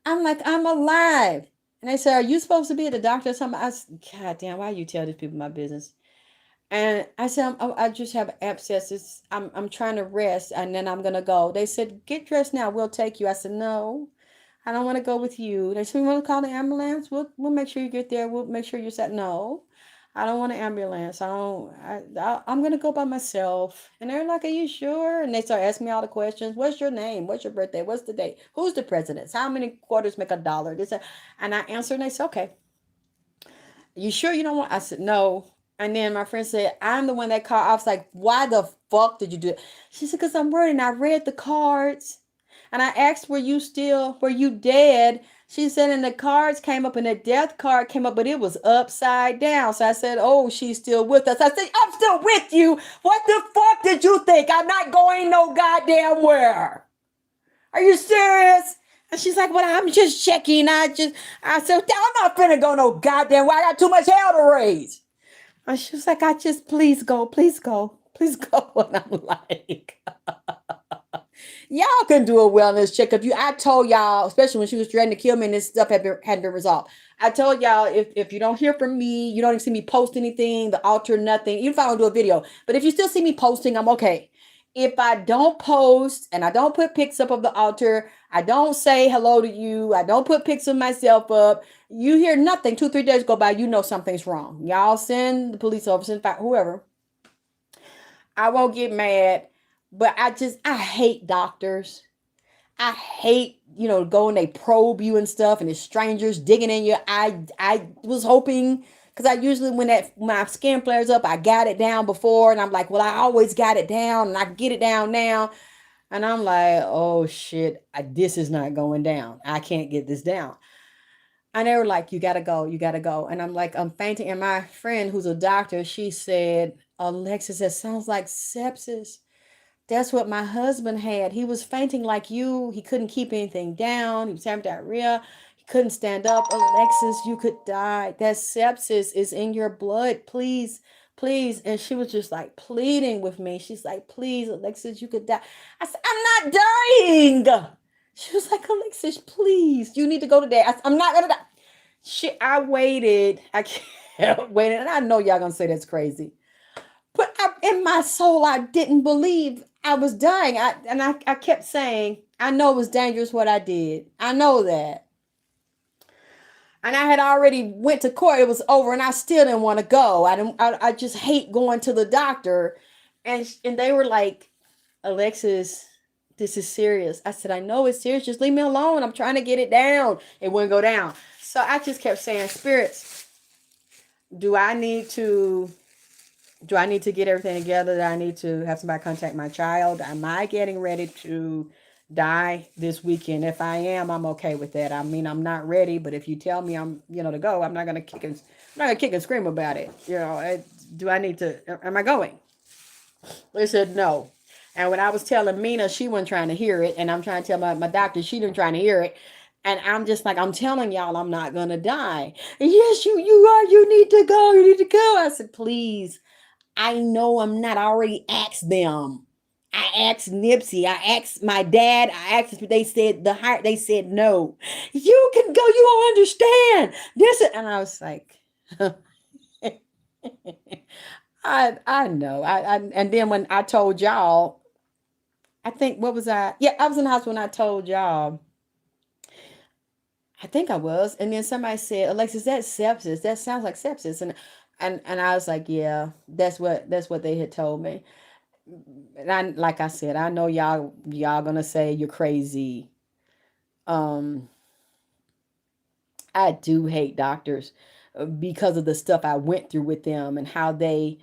I'm like, I'm alive. And they said, are you supposed to be at the doctor or something? I said, God damn, why you tell these people my business? And I said, I just have abscesses. I'm trying to rest, and then I'm going to go. They said, get dressed now. We'll take you. I said, no, I don't want to go with you. They said, we want to call the ambulance. We'll make sure you get there. We'll make sure you're set. No, I don't want an ambulance. I'm going to go by myself. And they're like, are you sure? And they start asking me all the questions. What's your name? What's your birthday? What's the date? Who's the president? How many quarters make $1? This, and I answered, and they said, okay. You sure you don't want? I said, no. And then my friend said, I'm the one that called. I was like, why the fuck did you do it? She said, because I'm worried. And I read the cards. And I asked, were you dead? She said, and the cards came up and the death card came up, but it was upside down. So I said, oh, she's still with us. I said, I'm still with you. What the fuck did you think? I'm not going no goddamn where. Are you serious? And she's like, well, I'm just checking. I said, I'm not finna go no goddamn where. I got too much hell to raise. And she was like, please go, please go, please go. And I'm like, y'all can do a wellness check. I told y'all, especially when she was threatening to kill me and this stuff hadn't been resolved. I told y'all, if you don't hear from me, you don't even see me post anything, the altar, nothing, even if I don't do a video. But if you still see me posting, I'm okay. If I don't post and I don't put pics up of the altar, I don't say hello to you, I don't put pics of myself up, you hear nothing, 2-3 days go by, you know something's wrong. Y'all send the police officer, whoever. I won't get mad, but I hate doctors. I hate, go and they probe you and stuff, and it's strangers digging in you. I was hoping, because I usually, when my skin flares up, I got it down before, and I'm like, well, I always got it down, and I can get it down now. And I'm like, oh shit, this is not going down. I can't get this down. And they were like, you gotta go, you gotta go. And I'm like, I'm fainting. And my friend who's a doctor, she said, Alexis, that sounds like sepsis. That's what my husband had. He was fainting like you. He couldn't keep anything down. He was having diarrhea. He couldn't stand up. Alexis, you could die. That sepsis is in your blood. Please, please. And she was just like pleading with me. She's like, please, Alexis, you could die. I said, I'm not dying. She was like, Alexis, please, you need to go today. I'm not going to die. I waited. I kept waiting. And I know y'all going to say that's crazy. But in my soul, I didn't believe I was dying. I kept saying, I know it was dangerous what I did. I know that. And I had already went to court. It was over, and I still didn't want to go. I just hate going to the doctor. And they were like, Alexis, this is serious. I said, I know it's serious. Just leave me alone. I'm trying to get it down. It wouldn't go down. So I just kept saying, spirits, do I need to get everything together? Do I need to have somebody contact my child? Am I getting ready to die this weekend? If I am, I'm okay with that. I mean, I'm not ready, but if you tell me I'm, to go, I'm not gonna kick and scream about it. Do I need to? Am I going? They said no. And when I was telling Mina, she wasn't trying to hear it, and I'm trying to tell my doctor, she didn't trying to hear it. And I'm just like, I'm telling y'all, I'm not gonna die. And yes, you are. You need to go. You need to go. I said, please. I know I'm not. I already asked them. I asked Nipsey. I asked my dad. I asked. They said They said no. You can go. You don't understand this. And I was like, I know. And then when I told y'all, I think what was I? Yeah, I was in the hospital when I told y'all. I think I was. And then somebody said, Alexis, that's sepsis. That sounds like sepsis. And I was like, yeah, that's what they had told me. And like I said, I know y'all gonna say you're crazy. I do hate doctors because of the stuff I went through with them and how they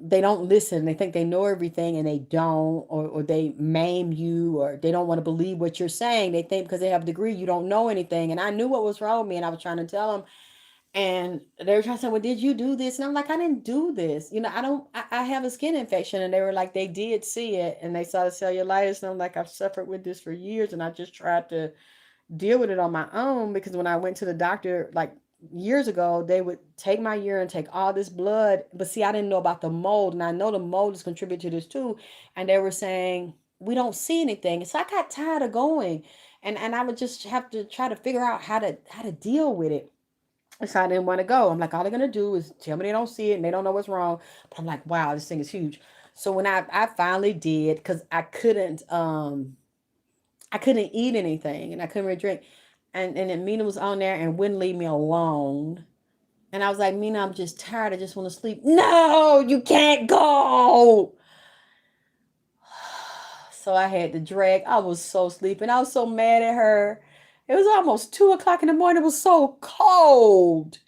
don't listen. They think they know everything and they don't, or they maim you, or they don't want to believe what you're saying. They think because they have a degree, you don't know anything. And I knew what was wrong with me, and I was trying to tell them. And they were trying to say, well, did you do this? And I'm like, I didn't do this. I have a skin infection. And they were like, they did see it. And they saw the cellulitis. And I'm like, I've suffered with this for years. And I just tried to deal with it on my own. Because when I went to the doctor, like years ago, they would take my urine, take all this blood. But see, I didn't know about the mold. And I know the mold has contributed to this too. And they were saying, we don't see anything. So I got tired of going. And I would just have to try to figure out how to deal with it. So I didn't want to go. I'm like, all they're going to do is tell me they don't see it and they don't know what's wrong. But I'm like, wow, this thing is huge. So when I finally did, because I couldn't eat anything and I couldn't really drink. And then Mina was on there and wouldn't leave me alone. And I was like, Mina, I'm just tired. I just want to sleep. No, you can't go. So I had to drag. I was so sleeping. I was so mad at her. It was almost 2:00 in the morning. It was so cold.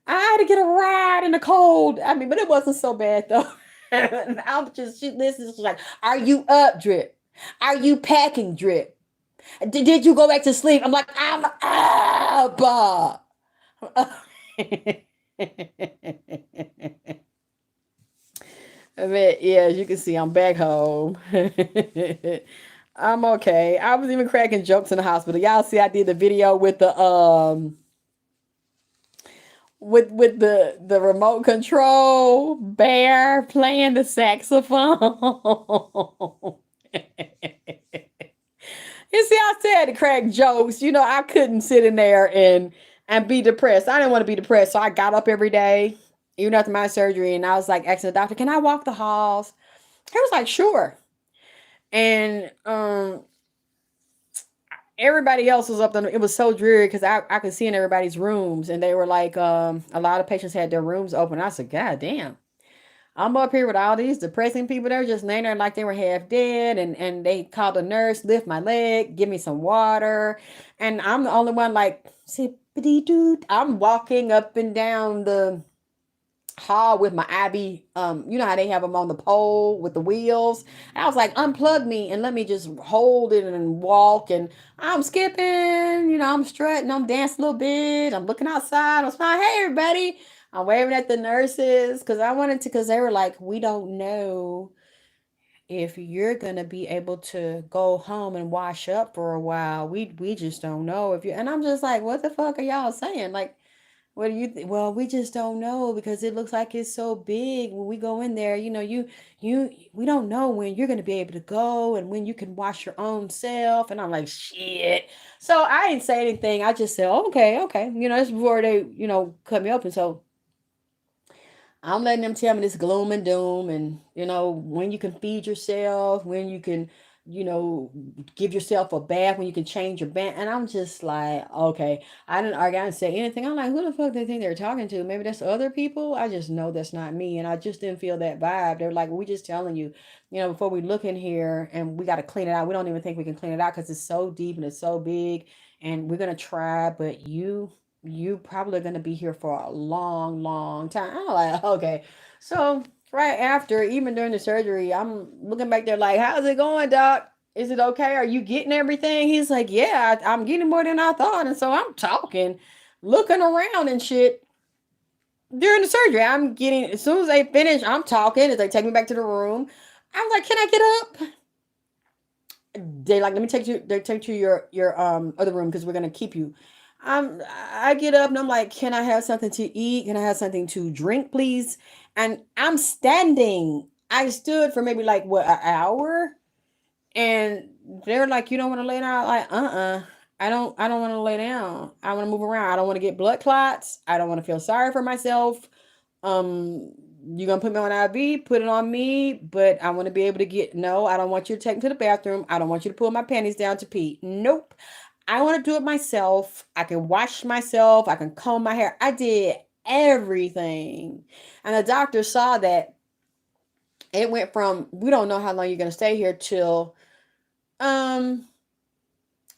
I had to get a ride in the cold. I mean, but it wasn't so bad though. I'm just, she's like, are you up, Drip? Are you packing, Drip? Did you go back to sleep? I'm like, I'm up. I mean, yeah, as you can see, I'm back home. I'm okay. I was even cracking jokes in the hospital. Y'all see, I did the video with the with the remote control bear playing the saxophone. You see, I said to crack jokes. You know, I couldn't sit in there and be depressed. I didn't want to be depressed, so I got up every day, even after my surgery, and I was like asking the doctor, "Can I walk the halls?" He was like, "Sure." And everybody else was up there. It was so dreary because I could see in everybody's rooms, and they were like, a lot of patients had their rooms open. I said, God damn. I'm up here with all these depressing people. They're just laying there like they were half dead. And they called a nurse, lift my leg, give me some water. And I'm the only one like, zippity doo. I'm walking up and down the hall with my IV. You know how they have them on the pole with the wheels. And I was like, unplug me and let me just hold it and walk. And I'm skipping, you know, I'm strutting, I'm dancing a little bit. I'm looking outside. I'm smiling, hey everybody. I'm waving at the nurses because I wanted to, because they were like, we don't know if you're gonna be able to go home and wash up for a while. We just don't know if you. And I'm just like, what the fuck are y'all saying? Like, what do you think? Well, we just don't know because it looks like it's so big. When we go in there, you know, we don't know when you're going to be able to go and when you can wash your own self. And I'm like, shit. So I didn't say anything. I just said, okay, okay. You know, that's before they, you know, cut me open. So I'm letting them tell me this gloom and doom and, you know, when you can feed yourself, when you can, you know, give yourself a bath, when you can change your bed. And I'm just like, okay. I didn't argue, I didn't say anything. I'm like, who the fuck they think they're talking to? Maybe that's other people. I just know that's not me. And I just didn't feel that vibe. They're like, we just telling you, you know, before we look in here and we got to clean it out. We don't even think we can clean it out because it's so deep and it's so big. And we're going to try, but you probably going to be here for a long, long time. I'm like, okay. So right after, even during the surgery, I'm looking back there like, how's it going, doc? Is it okay? Are you getting everything? He's like, yeah, I'm getting more than I thought. And so I'm talking, looking around and shit during the surgery. I'm getting, as soon as they finish, I'm talking as they take me back to the room. I'm like, can I get up? They like, let me take you, they take you to your other room because we're gonna keep you. I get up and I'm like, can I have something to eat? Can I have something to drink, please? And I'm standing. I stood for maybe like what, an hour, and they're like, you don't want to lay down? Like, I don't want to lay down. I want to move around. I don't want to get blood clots. I don't want to feel sorry for myself. um you're gonna put me on IV, put it on me, but I want to be able to get, no, I don't want you to take me to the bathroom. I don't want you to pull my panties down to pee. Nope. I want to do it myself. I can wash myself. I can comb my hair. I did everything. And the doctor saw that it went from, we don't know how long you're gonna stay here till um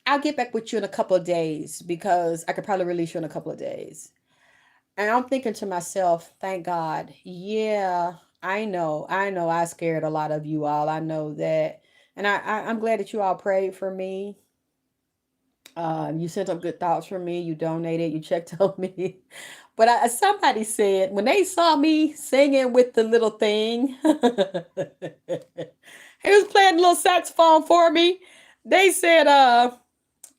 I'll get back with you in a couple of days because I could probably release you in a couple of days. And I'm thinking to myself, thank God. Yeah, I know I scared a lot of you all. I know that. And I'm glad that you all prayed for me. You sent up good thoughts for me. You donated. You checked on me. But somebody said when they saw me singing with the little thing, he was playing a little saxophone for me. They said,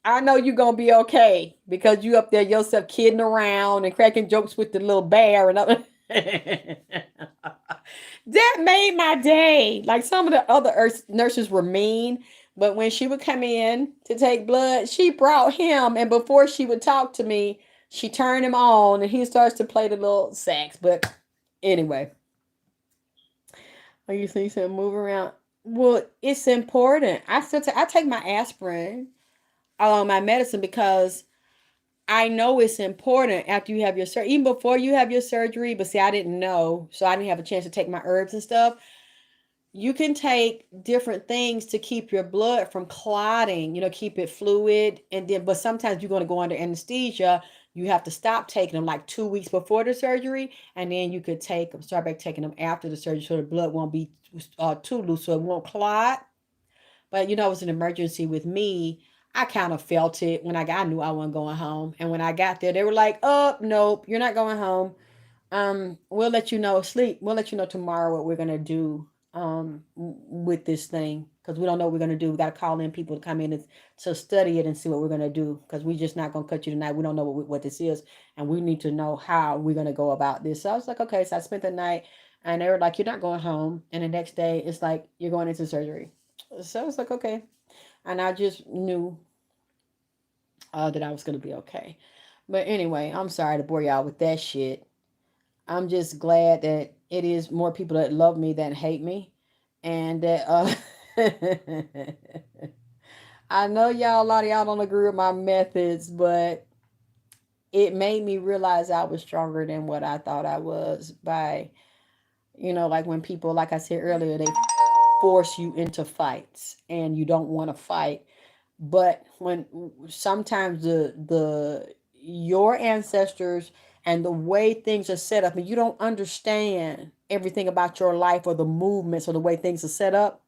I know you're gonna be okay because you up there yourself kidding around and cracking jokes with the little bear and other. That made my day. Like some of the other nurses were mean, but when she would come in to take blood, she brought him, and before she would talk to me, she turned him on, and he starts to play the little sax. But anyway, like you see, him move around. Well, it's important. I take my aspirin, my medicine, because I know it's important after you have your surgery, even before you have your surgery. But see, I didn't know, so I didn't have a chance to take my herbs and stuff. You can take different things to keep your blood from clotting, you know, keep it fluid. And then, but sometimes you're going to go under anesthesia. You have to stop taking them like 2 weeks before the surgery. And then you could take them, start back taking them after the surgery so the blood won't be too loose, so it won't clot. But you know, it was an emergency with me. I kind of felt it when I knew I wasn't going home. And when I got there, they were like, "Oh, nope, you're not going home. We'll let you know, we'll let you know tomorrow what we're gonna do with this thing, because we don't know what we're gonna do. We gotta call in people to come in and to study it and see what we're gonna do, because we're just not gonna cut you tonight. We don't know what this is, and we need to know how we're gonna go about this." So I was like, okay. So I spent the night, and they were like, "You're not going home," and the next day it's like, "You're going into surgery." So I was like, okay, and I just knew that I was gonna be okay. But anyway, I'm sorry to bore y'all with that shit. I'm just glad that it is more people that love me than hate me. And that I know y'all, a lot of y'all don't agree with my methods, but it made me realize I was stronger than what I thought I was by, like when people, like I said earlier, they force you into fights and you don't want to fight. But when sometimes the your ancestors and the way things are set up, and you don't understand everything about your life or the movements or the way things are set up,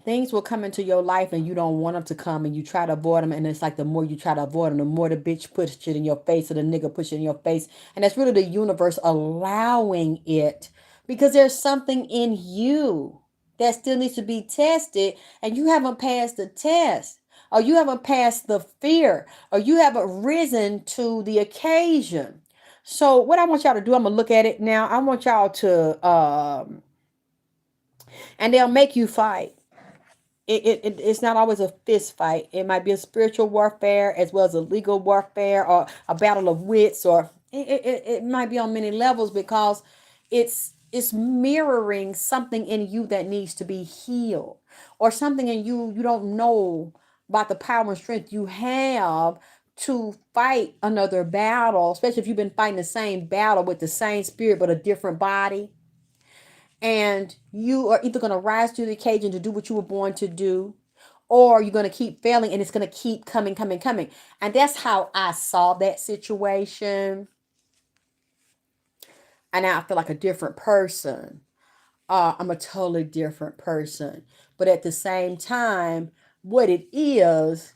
things will come into your life and you don't want them to come, and you try to avoid them. And it's like the more you try to avoid them, the more the bitch puts it in your face, or the nigga puts it in your face. And that's really the universe allowing it, because there's something in you that still needs to be tested, and you haven't passed the test, or you haven't passed the fear, or you haven't risen to the occasion. So what I want y'all to do, I'm gonna look at it now. I want y'all to and they'll make you fight. It's not always a fist fight. It might be a spiritual warfare as well as a legal warfare, or a battle of wits, or it might be on many levels, because it's mirroring something in you that needs to be healed, or something in you don't know about the power and strength you have to fight another battle, especially if you've been fighting the same battle with the same spirit but a different body. And you are either going to rise to the occasion to do what you were born to do, or you're going to keep failing, and it's going to keep coming, coming, coming. And that's how I saw that situation. And now I feel like a different person. I'm a totally different person. But at the same time, what it is,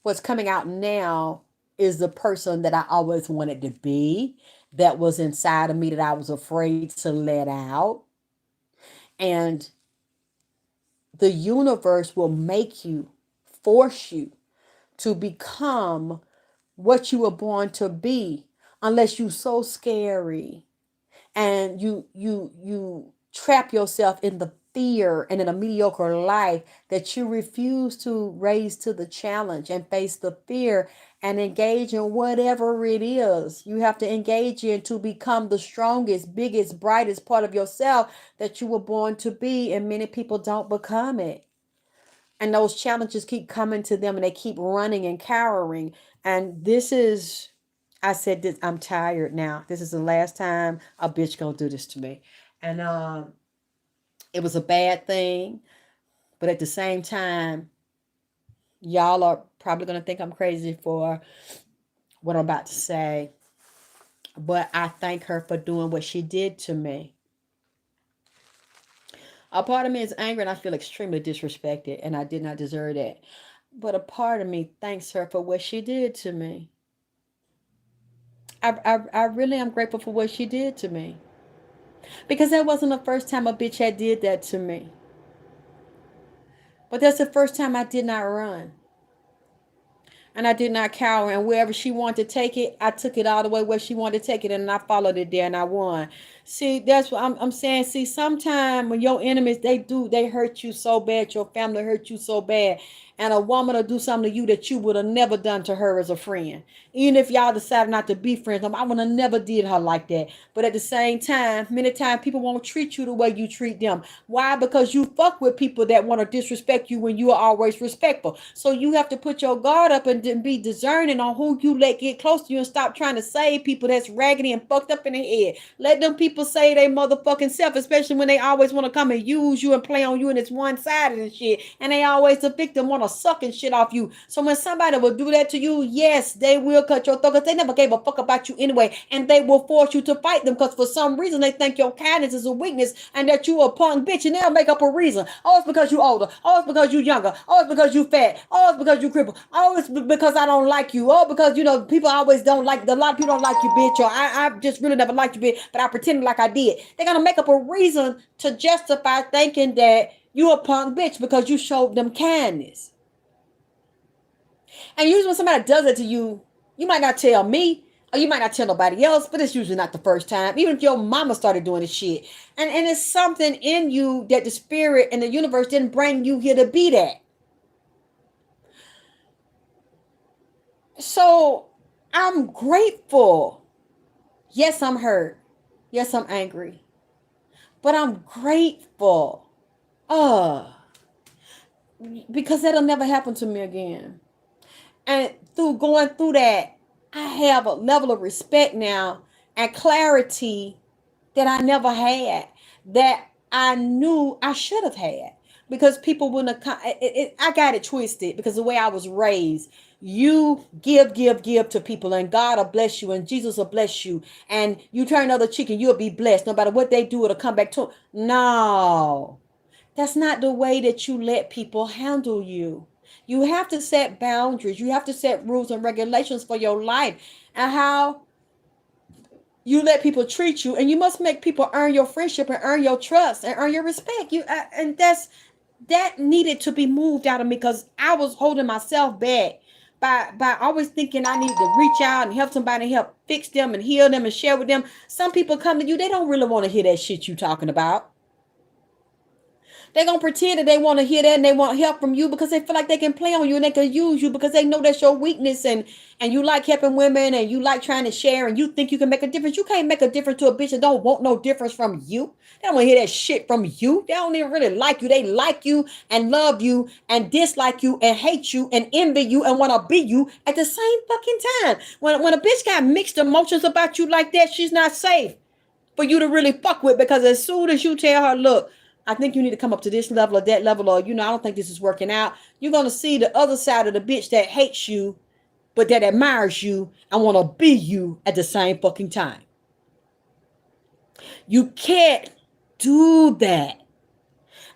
what's coming out now, is the person that I always wanted to be, that was inside of me, that I was afraid to let out. And the universe will make you, force you to become what you were born to be, unless you so scary and you trap yourself in the fear and in a mediocre life, that you refuse to raise to the challenge and face the fear and engage in whatever it is you have to engage in to become the strongest, biggest, brightest part of yourself that you were born to be. And many people don't become it, and those challenges keep coming to them, and they keep running and cowering. And this is, I said this, I'm tired now. This is the last time a bitch gonna do this to me. And it was a bad thing, but at the same time, y'all are probably gonna think I'm crazy for what I'm about to say, but I thank her for doing what she did to me. A part of me is angry, and I feel extremely disrespected, and I did not deserve that. But a part of me thanks her for what she did to me. I really am grateful for what she did to me. Because that wasn't the first time a bitch had did that to me. But that's the first time I did not run. And I did not cower. And wherever she wanted to take it, I took it all the way where she wanted to take it. And I followed it there, and I won. See, that's what I'm saying. See, sometimes when your enemies, they hurt you so bad. Your family hurt you so bad. And a woman will do something to you that you would have never done to her as a friend. Even if y'all decided not to be friends, I would have never did her like that. But at the same time, many times people won't treat you the way you treat them. Why? Because you fuck with people that want to disrespect you when you are always respectful. So you have to put your guard up and be discerning on who you let get close to you, and stop trying to save people that's raggedy and fucked up in the head. Let them people people say they motherfucking self, especially when they always want to come and use you and play on you and it's one-sided and shit. And they always the victim want to suck and shit off you. So when somebody will do that to you, yes, they will cut your throat because they never gave a fuck about you anyway. And they will force you to fight them because for some reason they think your kindness is a weakness and that you a punk bitch, and they'll make up a reason. Oh, it's because you older. Oh, it's because you younger. Oh, it's because you fat. Oh, it's because you crippled. Oh, it's because I don't like you. Oh, because, you know, people always don't like, a lot of people don't like you, bitch. Or I just really never liked you, bitch, but I pretended like I did. They're going to make up a reason to justify thinking that you a punk bitch because you showed them kindness. And usually when somebody does it to you, you might not tell me, or you might not tell nobody else, but it's usually not the first time. Even if your mama started doing this shit. And it's something in you that the spirit and the universe didn't bring you here to be that. So I'm grateful. Yes, I'm hurt. Yes, I'm angry. But I'm grateful. Because that'll never happen to me again. And through going through that, I have a level of respect now and clarity that I never had, that I knew I should have had. Because people wouldn't have, I got it twisted because the way I was raised, you give to people and God will bless you and Jesus will bless you. And you turn another cheek and you'll be blessed. No matter what they do, it'll come back to them. No, that's not the way that you let people handle you. You have to set boundaries. You have to set rules and regulations for your life and how you let people treat you. And you must make people earn your friendship and earn your trust and earn your respect. And that needed to be moved out of me because I was holding myself back by always thinking I needed to reach out and help somebody, help fix them and heal them and share with them. Some people come to you, they don't really want to hear that shit you talking about. They're going to pretend that they want to hear that and they want help from you because they feel like they can play on you and they can use you because they know that's your weakness and you like helping women and you like trying to share and you think you can make a difference. You can't make a difference to a bitch that don't want no difference from you. They don't want to hear that shit from you. They don't even really like you. They like you and love you and dislike you and hate you and envy you and want to be you at the same fucking time. When a bitch got mixed emotions about you like that, she's not safe for you to really fuck with because as soon as you tell her, look, I think you need to come up to this level or that level, or, I don't think this is working out. You're going to see the other side of the bitch that hates you, but that admires you and want to be you at the same fucking time. You can't do that.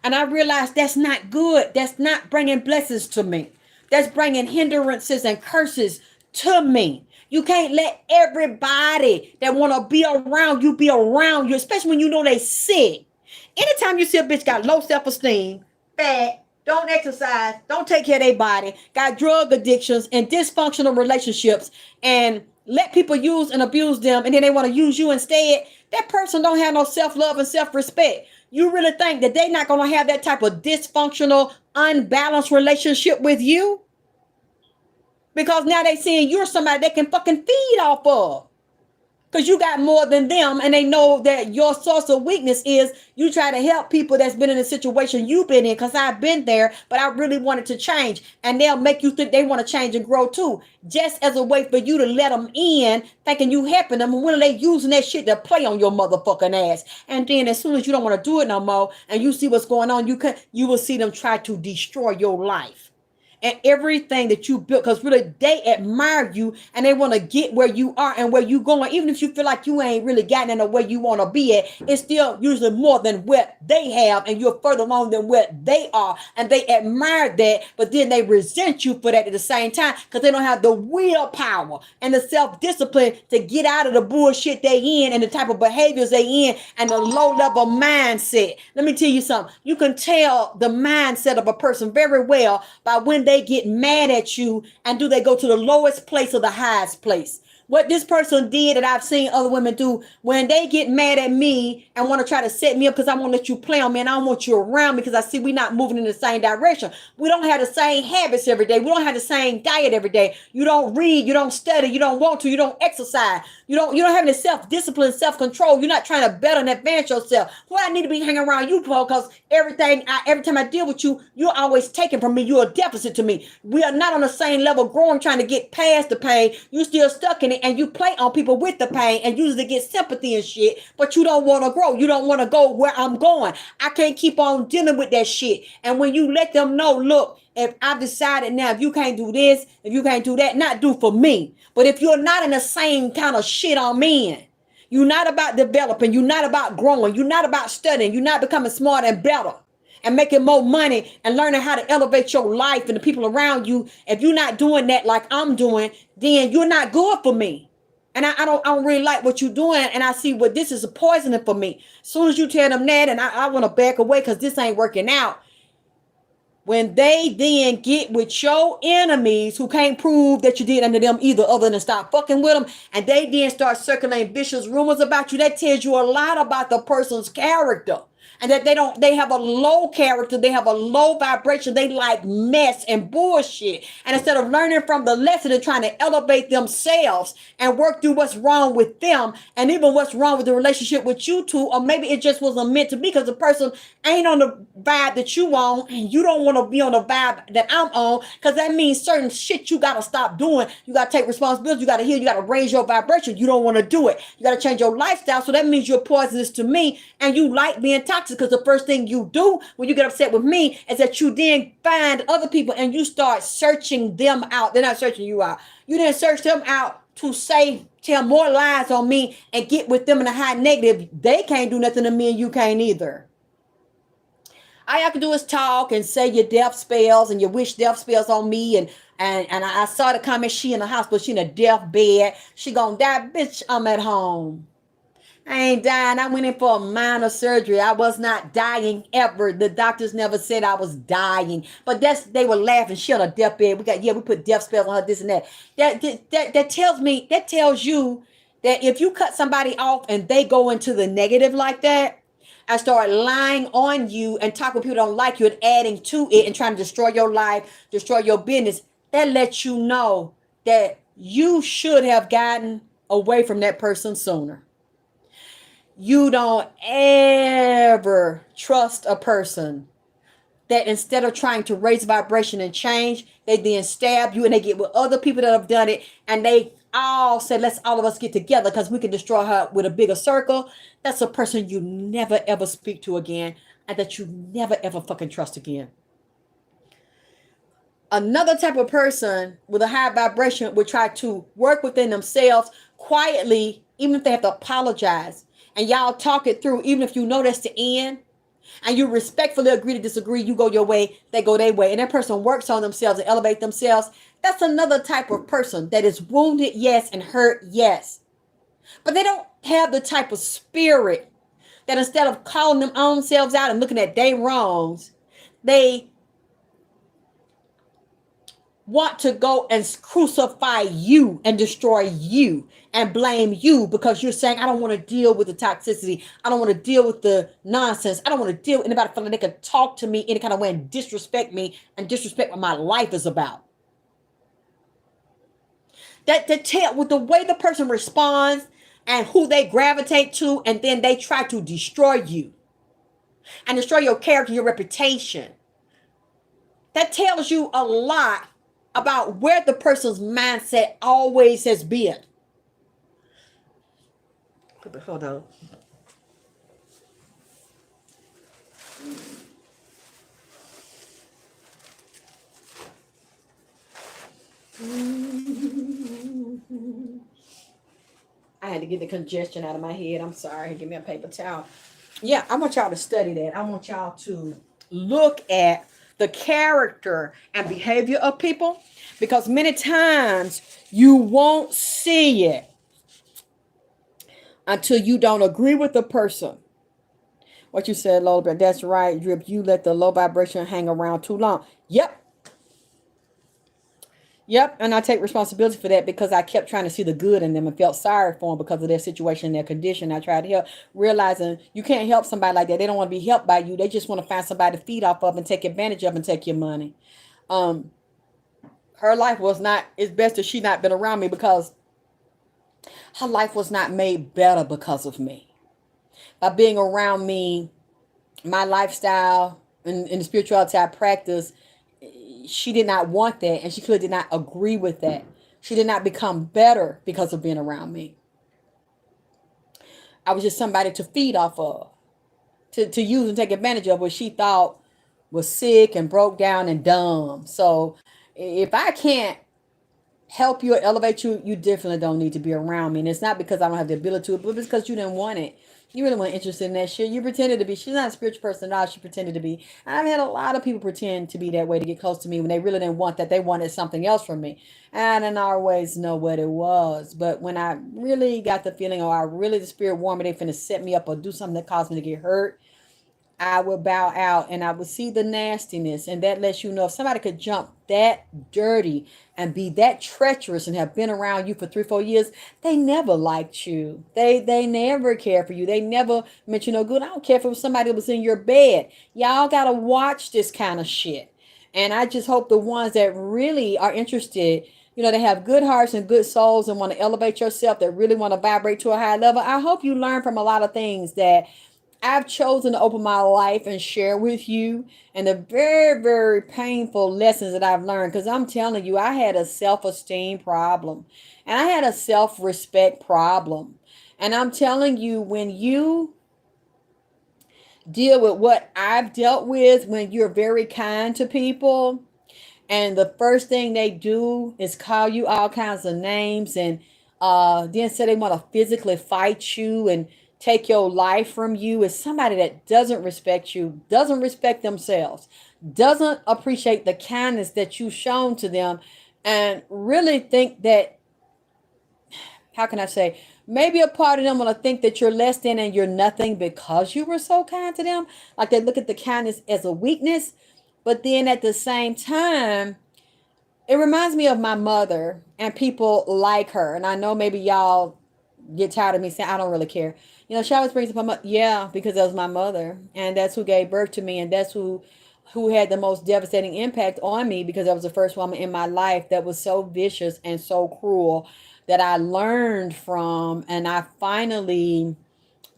And I realized that's not good. That's not bringing blessings to me. That's bringing hindrances and curses to me. You can't let everybody that want to be around you, especially when you know they sick. Anytime you see a bitch got low self-esteem, fat, don't exercise, don't take care of their body, got drug addictions and dysfunctional relationships, and let people use and abuse them, and then they want to use you instead, that person don't have no self-love and self-respect. You really think that they're not going to have that type of dysfunctional, unbalanced relationship with you? Because now they seeing you're somebody they can fucking feed off of. Because you got more than them and they know that your source of weakness is you try to help people that's been in a situation you've been in, because I've been there, but I really wanted to change. And they'll make you think they want to change and grow too, just as a way for you to let them in, thinking you helping them. And when are they using that shit to play on your motherfucking ass? And then as soon as you don't want to do it no more and you see what's going on, you will see them try to destroy your life. And everything that you built, because really they admire you and they want to get where you are and where you going. Even if you feel like you ain't really gotten in the way you want to be at, it's still usually more than what they have and you're further along than what they are. And they admire that, but then they resent you for that at the same time because they don't have the willpower and the self-discipline to get out of the bullshit they in and the type of behaviors they in and the low-level mindset. Let me tell you something. You can tell the mindset of a person very well by when they get mad at you and do they go to the lowest place or the highest place. What this person did that I've seen other women do when they get mad at me and want to try to set me up because I want to let you play on me and I don't want you around me because I see we're not moving in the same direction. We don't have the same habits every day. We don't have the same diet every day. You don't read, you don't study, you don't want to, you don't exercise. You don't have any self-discipline, self-control. You're not trying to better and advance yourself. Well, I need to be hanging around you, Paul, because every time I deal with you, you're always taking from me. You're a deficit to me. We are not on the same level growing, trying to get past the pain. You're still stuck in it. pain and you play on people with the pain and usually get sympathy and shit, but you don't want to grow. You don't want to go where I'm going. I can't keep on dealing with that shit. And when you let them know, look, if I've decided now, if you can't do this, if you can't do that, not do for me. But if you're not in the same kind of shit I'm in, you're not about developing, you're not about growing, you're not about studying, you're not becoming smarter and better and making more money and learning how to elevate your life and the people around you. If you're not doing that like I'm doing, then you're not good for me. And I don't really like what you're doing. And I see what this is a poisoning for me. As soon as you tell them that, and I want to back away because this ain't working out. When they then get with your enemies who can't prove that you did under them either other than stop fucking with them, and they then start circulating vicious rumors about you, that tells you a lot about the person's character. And that they have a low character, they have a low vibration, they like mess and bullshit. And instead of learning from the lesson and trying to elevate themselves and work through what's wrong with them and even what's wrong with the relationship with you two, or maybe it just wasn't meant to be because the person ain't on the vibe that you on and you don't want to be on the vibe that I'm on, because that means certain shit you got to stop doing. You got to take responsibility, you got to heal, you got to raise your vibration. You don't want to do it. You got to change your lifestyle, so that means you're poisonous to me and you like being toxic. Because the first thing you do when you get upset with me is that you then find other people and you start searching them out. They're not searching you out. You then search them out to tell more lies on me and get with them in a high negative. They can't do nothing to me and you can't either. All you have to do is talk and say your death spells and your wish death spells on me. And I saw the comment, she in the hospital, she in a death bed. She gonna die, bitch, I'm at home. I ain't dying. I went in for a minor surgery. I was not dying ever. The doctors never said I was dying. But they were laughing. She on a deathbed. We put death spells on her, this and that. That tells you that if you cut somebody off and they go into the negative like that and start lying on you and talk with people who don't like you and adding to it and trying to destroy your life, destroy your business, that lets you know that you should have gotten away from that person sooner. You don't ever trust a person that instead of trying to raise vibration and change, they then stab you and they get with other people that have done it. And they all said, let's all of us get together because we can destroy her with a bigger circle. That's a person you never, ever speak to again. And that you never, ever fucking trust again. Another type of person with a high vibration would try to work within themselves quietly, even if they have to apologize. And y'all talk it through, even if you know that's the end. And you respectfully agree to disagree. You go your way, they go their way. And that person works on themselves and elevate themselves. That's another type of person that is wounded, yes, and hurt, yes. But they don't have the type of spirit that instead of calling them own selves out and looking at their wrongs, they want to go and crucify you and destroy you and blame you because you're saying, I don't want to deal with the toxicity. I don't want to deal with the nonsense. I don't want to deal with anybody feeling they can talk to me any kind of way and disrespect me and disrespect what my life is about. That tell with the way the person responds and who they gravitate to, and then they try to destroy you and destroy your character, your reputation. That tells you a lot about where the person's mindset always has been. Hold on. I had to get the congestion out of my head. I'm sorry. Give me a paper towel. Yeah, I want y'all to study that. I want y'all to look at the character and behavior of people, because many times you won't see it until you don't agree with the person. What you said, Lola, that's right, Drip. You let the low vibration hang around too long. Yep, and I take responsibility for that because I kept trying to see the good in them and felt sorry for them because of their situation and their condition. I tried to help, realizing you can't help somebody like that. They don't want to be helped by you. They just want to find somebody to feed off of and take advantage of and take your money. Her life was not, it's best that she not been around me because her life was not made better because of me. By being around me, my lifestyle and the spirituality I practice, she did not want that, and she clearly did not agree with that. She did not become better because of being around me. I was just somebody to feed off of, to use and take advantage of what she thought was sick and broke down and dumb. So if I can't help you or elevate you, you definitely don't need to be around me. And it's not because I don't have the ability to, but it's because you didn't want it. You really weren't interested in that shit. You pretended to be. She's not a spiritual person at all. She pretended to be. I've had a lot of people pretend to be that way to get close to me when they really didn't want that. They wanted something else from me. And I didn't always know what it was. But when I really got the feeling, or I really, the spirit warned me, they finna set me up or do something that caused me to get hurt, I would bow out and I would see the nastiness. And that lets you know if somebody could jump that dirty and be that treacherous and have been around you for 3-4 years, they never liked you. They never cared for you. They never meant you no good. I don't care if it was somebody that was in your bed. Y'all gotta watch this kind of shit. And I just hope the ones that really are interested, they have good hearts and good souls and want to elevate yourself, that really want to vibrate to a high level. I hope you learn from a lot of things that I've chosen to open my life and share with you, and the very, very painful lessons that I've learned. Because I'm telling you, I had a self-esteem problem and I had a self-respect problem. And I'm telling you, when you deal with what I've dealt with, when you're very kind to people, and the first thing they do is call you all kinds of names, and then say they want to physically fight you and take your life from you, is somebody that doesn't respect you, doesn't respect themselves, doesn't appreciate the kindness that you've shown to them, and really think that, how can I say, maybe a part of them want to think that you're less than and you're nothing because you were so kind to them. Like they look at the kindness as a weakness. But then at the same time, it reminds me of my mother and people like her. And I know maybe y'all get tired of me saying, I don't really care. She always brings up my mother. Yeah, because that was my mother. And that's who gave birth to me. And that's who had the most devastating impact on me, because I was the first woman in my life that was so vicious and so cruel that I learned from. And I finally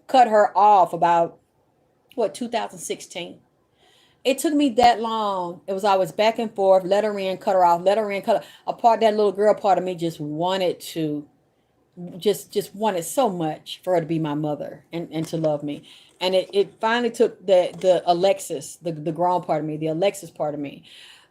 cut her off about, 2016. It took me that long. It was always back and forth, let her in, cut her off, let her in, cut her. A part, that little girl part of me just wanted to, just wanted so much for her to be my mother and to love me. And it finally took the Alexis, the grown part of me, the Alexis part of me.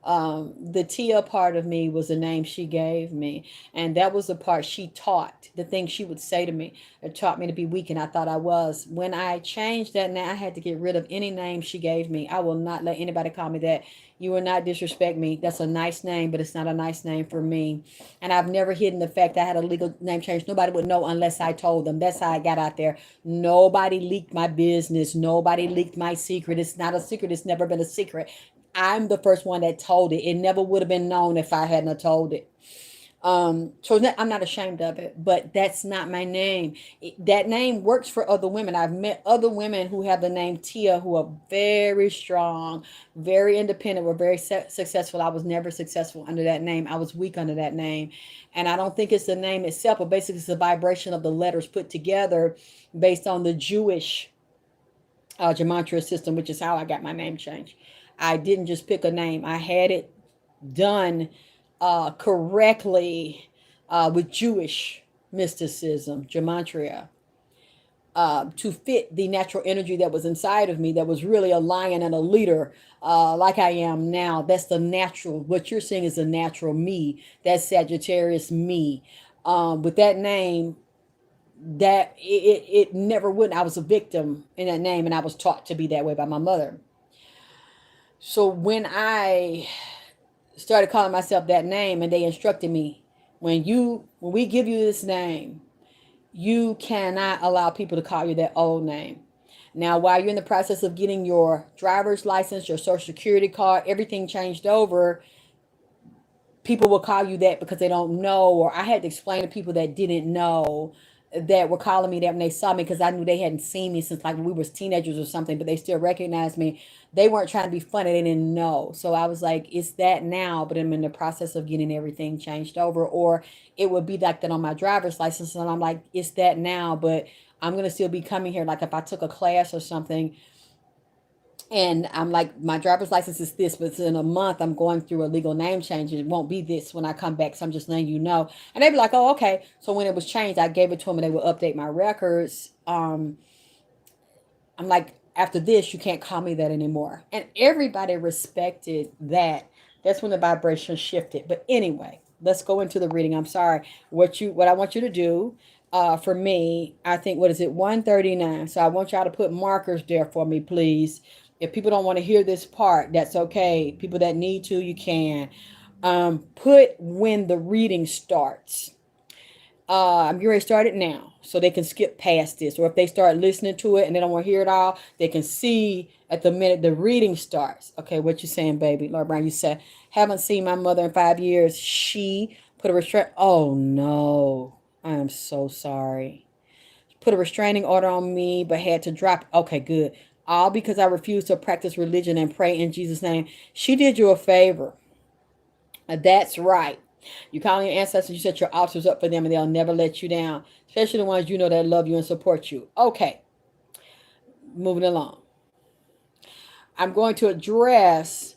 The Tia part of me was the name she gave me. And that was the part she taught, the things she would say to me. It taught me to be weak, and I thought I was. When I changed that name, I had to get rid of any name she gave me. I will not let anybody call me that. You will not disrespect me. That's a nice name, but it's not a nice name for me. And I've never hidden the fact that I had a legal name change. Nobody would know unless I told them. That's how I got out there. Nobody leaked my business. Nobody leaked my secret. It's not a secret. It's never been a secret. I'm the first one that told it. It never would have been known if I hadn't told it. So I'm not ashamed of it, but that's not my name. That name works for other women. I've met other women who have the name Tia, who are very strong, very independent, were very successful. I was never successful under that name. I was weak under that name. And I don't think it's the name itself, but basically it's the vibration of the letters put together based on the Jewish gematria system, which is how I got my name changed. I didn't just pick a name. I had it done correctly with Jewish mysticism, gematria, to fit the natural energy that was inside of me, that was really a lion and a leader, like I am now. That's the natural. What you're seeing is the natural me. That's Sagittarius me. With that name, that it never would. I was a victim in that name, and I was taught to be that way by my mother. So when I started calling myself that name, and they instructed me, when we give you this name, you cannot allow people to call you that old name. Now, while you're in the process of getting your driver's license, your social security card, everything changed over, people will call you that because they don't know, or I had to explain to people that didn't know, that were calling me that when they saw me, because I knew they hadn't seen me since like when we was teenagers or something, but they still recognized me. They weren't trying to be funny. They didn't know. So I was like, it's that now, but I'm in the process of getting everything changed over. Or it would be like that on my driver's license. And I'm like, it's that now, but I'm going to still be coming here. Like if I took a class or something, And I'm like, my driver's license is this, but in a month I'm going through a legal name change. It won't be this when I come back. So I'm just letting you know. And they'd be like, oh, okay. So when it was changed, I gave it to them and they would update my records. I'm like, after this, you can't call me that anymore. And everybody respected that. That's when the vibration shifted. But anyway, let's go into the reading. I'm sorry. What I want you to do, for me, I think, what is it, 139. So I want y'all to put markers there for me, please. If people don't want to hear this part, that's okay. People that need to, you can. Put when the reading starts. I'm getting ready to start it now so they can skip past this. Or if they start listening to it and they don't want to hear it all, they can see at the minute the reading starts. Okay, what you saying, baby? Laura Brown, you said, haven't seen my mother in 5 years. She put a restraint. Oh, no. I am so sorry. Put a restraining order on me, but had to drop. Okay, good. All because I refused to practice religion and pray in Jesus' name. She did you a favor. That's right. You call your ancestors, you set your officers up for them, and they'll never let you down, especially the ones you know that love you and support you. Okay, moving along. I'm going to address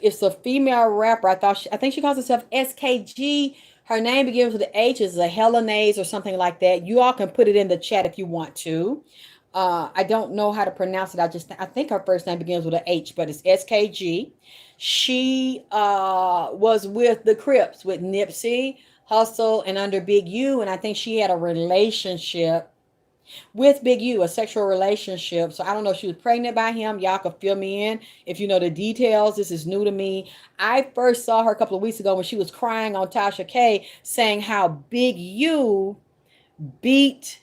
it's a female rapper. I think she calls herself SKG. Her name begins with the H. Is a Hellenaise or something like that. You all can put it in the chat if you want to. I don't know how to pronounce it. I think her first name begins with an H, but it's SKG. She was with the Crips, with Nipsey Hussle and under Big U, and I think she had a relationship with Big U, a sexual relationship. So I don't know if she was pregnant by him. Y'all can fill me in if you know the details. This is new to me. I first saw her a couple of weeks ago when she was crying on Tasha K, saying how Big U beat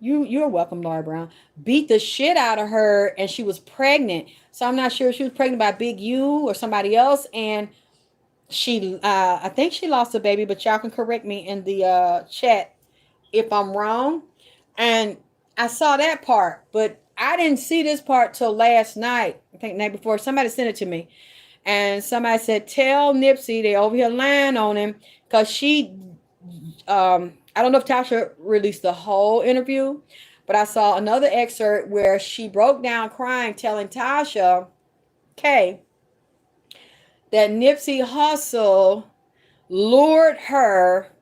you're welcome, Laura Brown, beat the shit out of her, and she was pregnant. So I'm not sure if she was pregnant by Big U or somebody else, and she I think she lost a baby, but y'all can correct me in the chat if I'm wrong. And I saw that part, but I didn't see this part till last night. I think the night before. Somebody sent it to me, and somebody said, tell Nipsey they over here lying on him, because she I don't know if Tasha released the whole interview, but I saw another excerpt where she broke down crying, telling Tasha K that Nipsey Hussle lured her,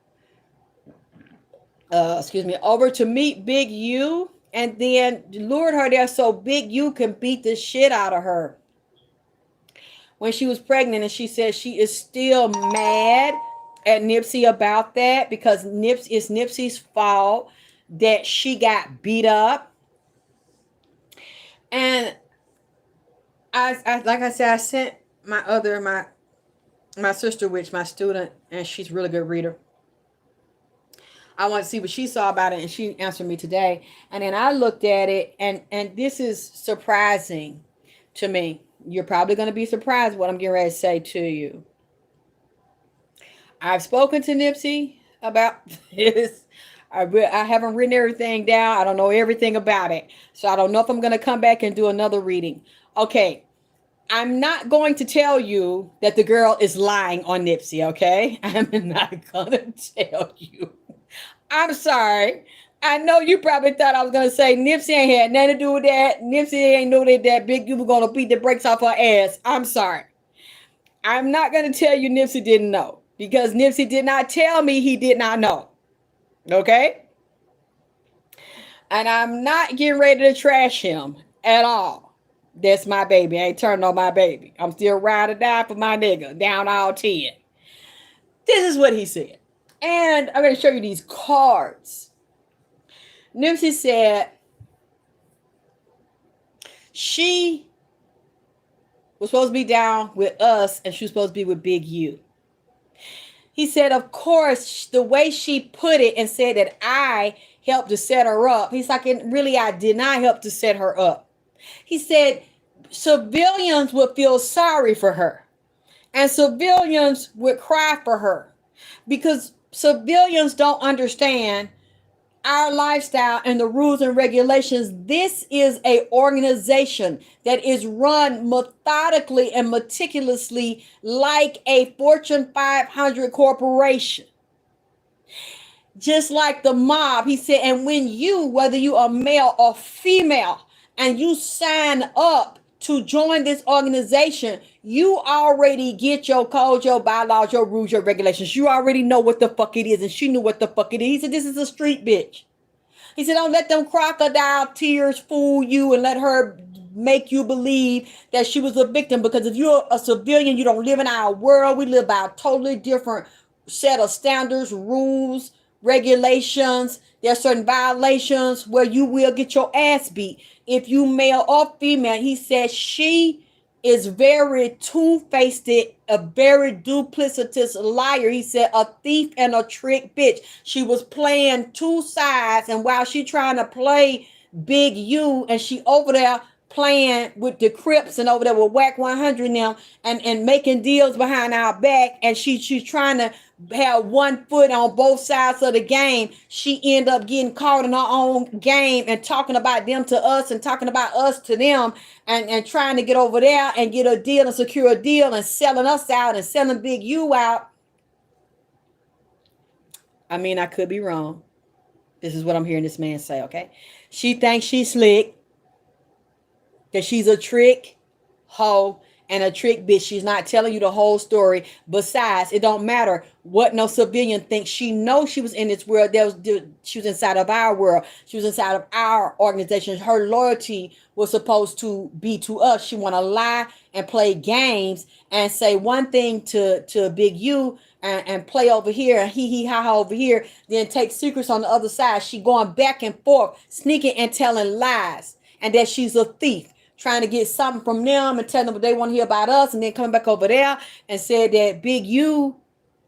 over to meet Big U, and then lured her there so Big U can beat the shit out of her when she was pregnant. And she said she is still mad at Nipsey about that, because it's Nipsey's fault that she got beat up. And I like I said, I sent my sister, which my student, and she's a really good reader. I want to see what she saw about it, and she answered me today. And then I looked at it, and this is surprising to me. You're probably going to be surprised what I'm getting ready to say to you. I've spoken to Nipsey about this. I haven't written everything down. I don't know everything about it. So I don't know if I'm going to come back and do another reading. Okay. I'm not going to tell you that the girl is lying on Nipsey, okay? I'm not going to tell you. I'm sorry. I know you probably thought I was going to say Nipsey ain't had nothing to do with that. Nipsey ain't know that Big U was going to beat the brakes off her ass. I'm sorry. I'm not going to tell you Nipsey didn't know, because Nipsey did not tell me he did not know. Okay? And I'm not getting ready to trash him at all. That's my baby. I ain't turning on my baby. I'm still ride or die for my nigga. Down all 10. This is what he said. And I'm going to show you these cards. Nipsey said she was supposed to be down with us, and she was supposed to be with Big U. He said, of course, the way she put it and said that I helped to set her up. He's like, really, I did not help to set her up. He said civilians would feel sorry for her, and civilians would cry for her, because civilians don't understand our lifestyle and the rules and regulations. This is an organization that is run methodically and meticulously like a Fortune 500 corporation. Just like the mob, he said, and when you, whether you are male or female, and you sign up to join this organization, you already get your codes, your bylaws, your rules, your regulations. You already know what the fuck it is. And she knew what the fuck it is. He said, this is a street bitch. He said, don't let them crocodile tears fool you and let her make you believe that she was a victim. Because if you're a civilian, you don't live in our world. We live by a totally different set of standards, rules, regulations. There are certain violations where you will get your ass beat. If you male or female, he said she is very two-faced, a very duplicitous liar. He said a thief and a trick bitch. She was playing two sides, and while she trying to play Big U, and she over there playing with the Crips and over there with Whack 100 now and making deals behind our back, and she's trying to have one foot on both sides of the game. She end up getting caught in her own game and talking about them to us and talking about us to them and trying to get over there and get a deal and secure a deal and selling us out and selling Big U out. I mean, I could be wrong. This is what I'm hearing this man say, okay? She thinks she's slick, that she's a trick hoe and a trick bitch. She's not telling you the whole story. Besides, it don't matter what no civilian thinks. She knows she was in this world. She was inside of our world. She was inside of our organization. Her loyalty was supposed to be to us. She want to lie and play games and say one thing to Big U and play over here and hee ha ha over here, then take secrets on the other side. She going back and forth, sneaking and telling lies, and that she's a thief, trying to get something from them and tell them what they want to hear about us, and then coming back over there and said that Big U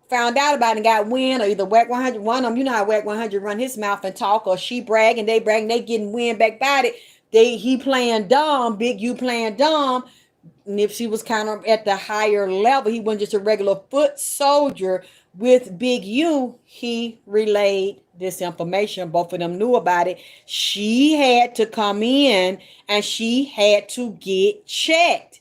found out about it and got wind, or either Whack 100, one of them, you know how Whack 100 run his mouth and talk, or she brag and they getting wind back about it. He playing dumb, Big U playing dumb. Nipsey was kind of at the higher level. He wasn't just a regular foot soldier. With Big U, he relayed this information. Both of them knew about it. She had to come in and she had to get checked.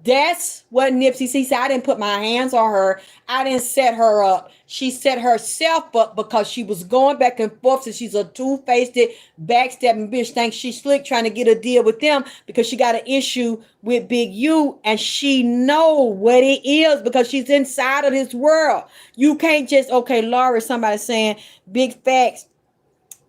That's what Nipsey said. I didn't put my hands on her. I didn't set her up. She set herself up because she was going back and forth. So she's a two-faced, backstabbing bitch. Thinks she's slick trying to get a deal with them because she got an issue with Big U, and she know what it is because she's inside of this world. You can't just, okay, Laura, somebody saying big facts.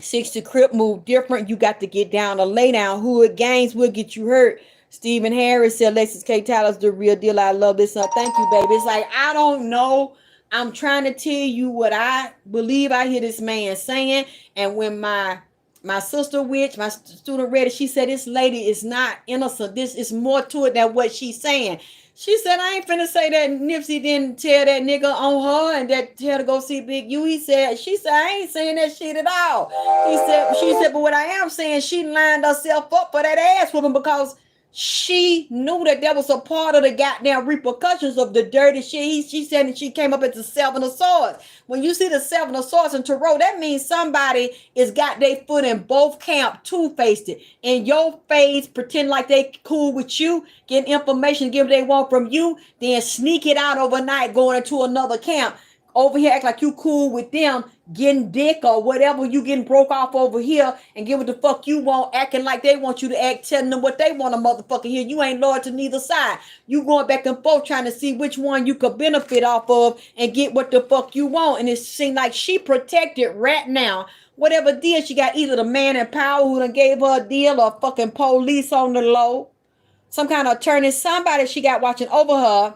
60 Crip move different. You got to get down or lay down. Hood games will get you hurt. Stephen Harris said, Alexis K. Tyler's the real deal. I love this. Thank you, baby. It's like, I don't know. I'm trying to tell you what I believe I hear this man saying. And when my sister witch, my student read it, she said, this lady is not innocent. This is more to it than what she's saying. She said, I ain't finna say that Nipsey didn't tell that nigga on her and that tell her to go see Big U. She said, I ain't saying that shit at all. She said, but what I am saying, she lined herself up for that ass whooping because she knew that there was a part of the goddamn repercussions of the dirty shit. She said that she came up at the 7 of Swords. When you see the 7 of Swords in Tarot, that means somebody is got their foot in both camp, two-faced it. In your face, pretend like they cool with you, get information, give what they want from you, then sneak it out overnight, going into another camp. Over here, act like you cool with them, getting dick or whatever, you getting broke off over here and get what the fuck you want, acting like they want you to act, telling them what they want a motherfucker here. You ain't loyal to neither side. You going back and forth trying to see which one you could benefit off of and get what the fuck you want. And it seemed like she protected right now. Whatever deal she got, either the man in power who done gave her a deal or fucking police on the low, some kind of attorney, somebody she got watching over her.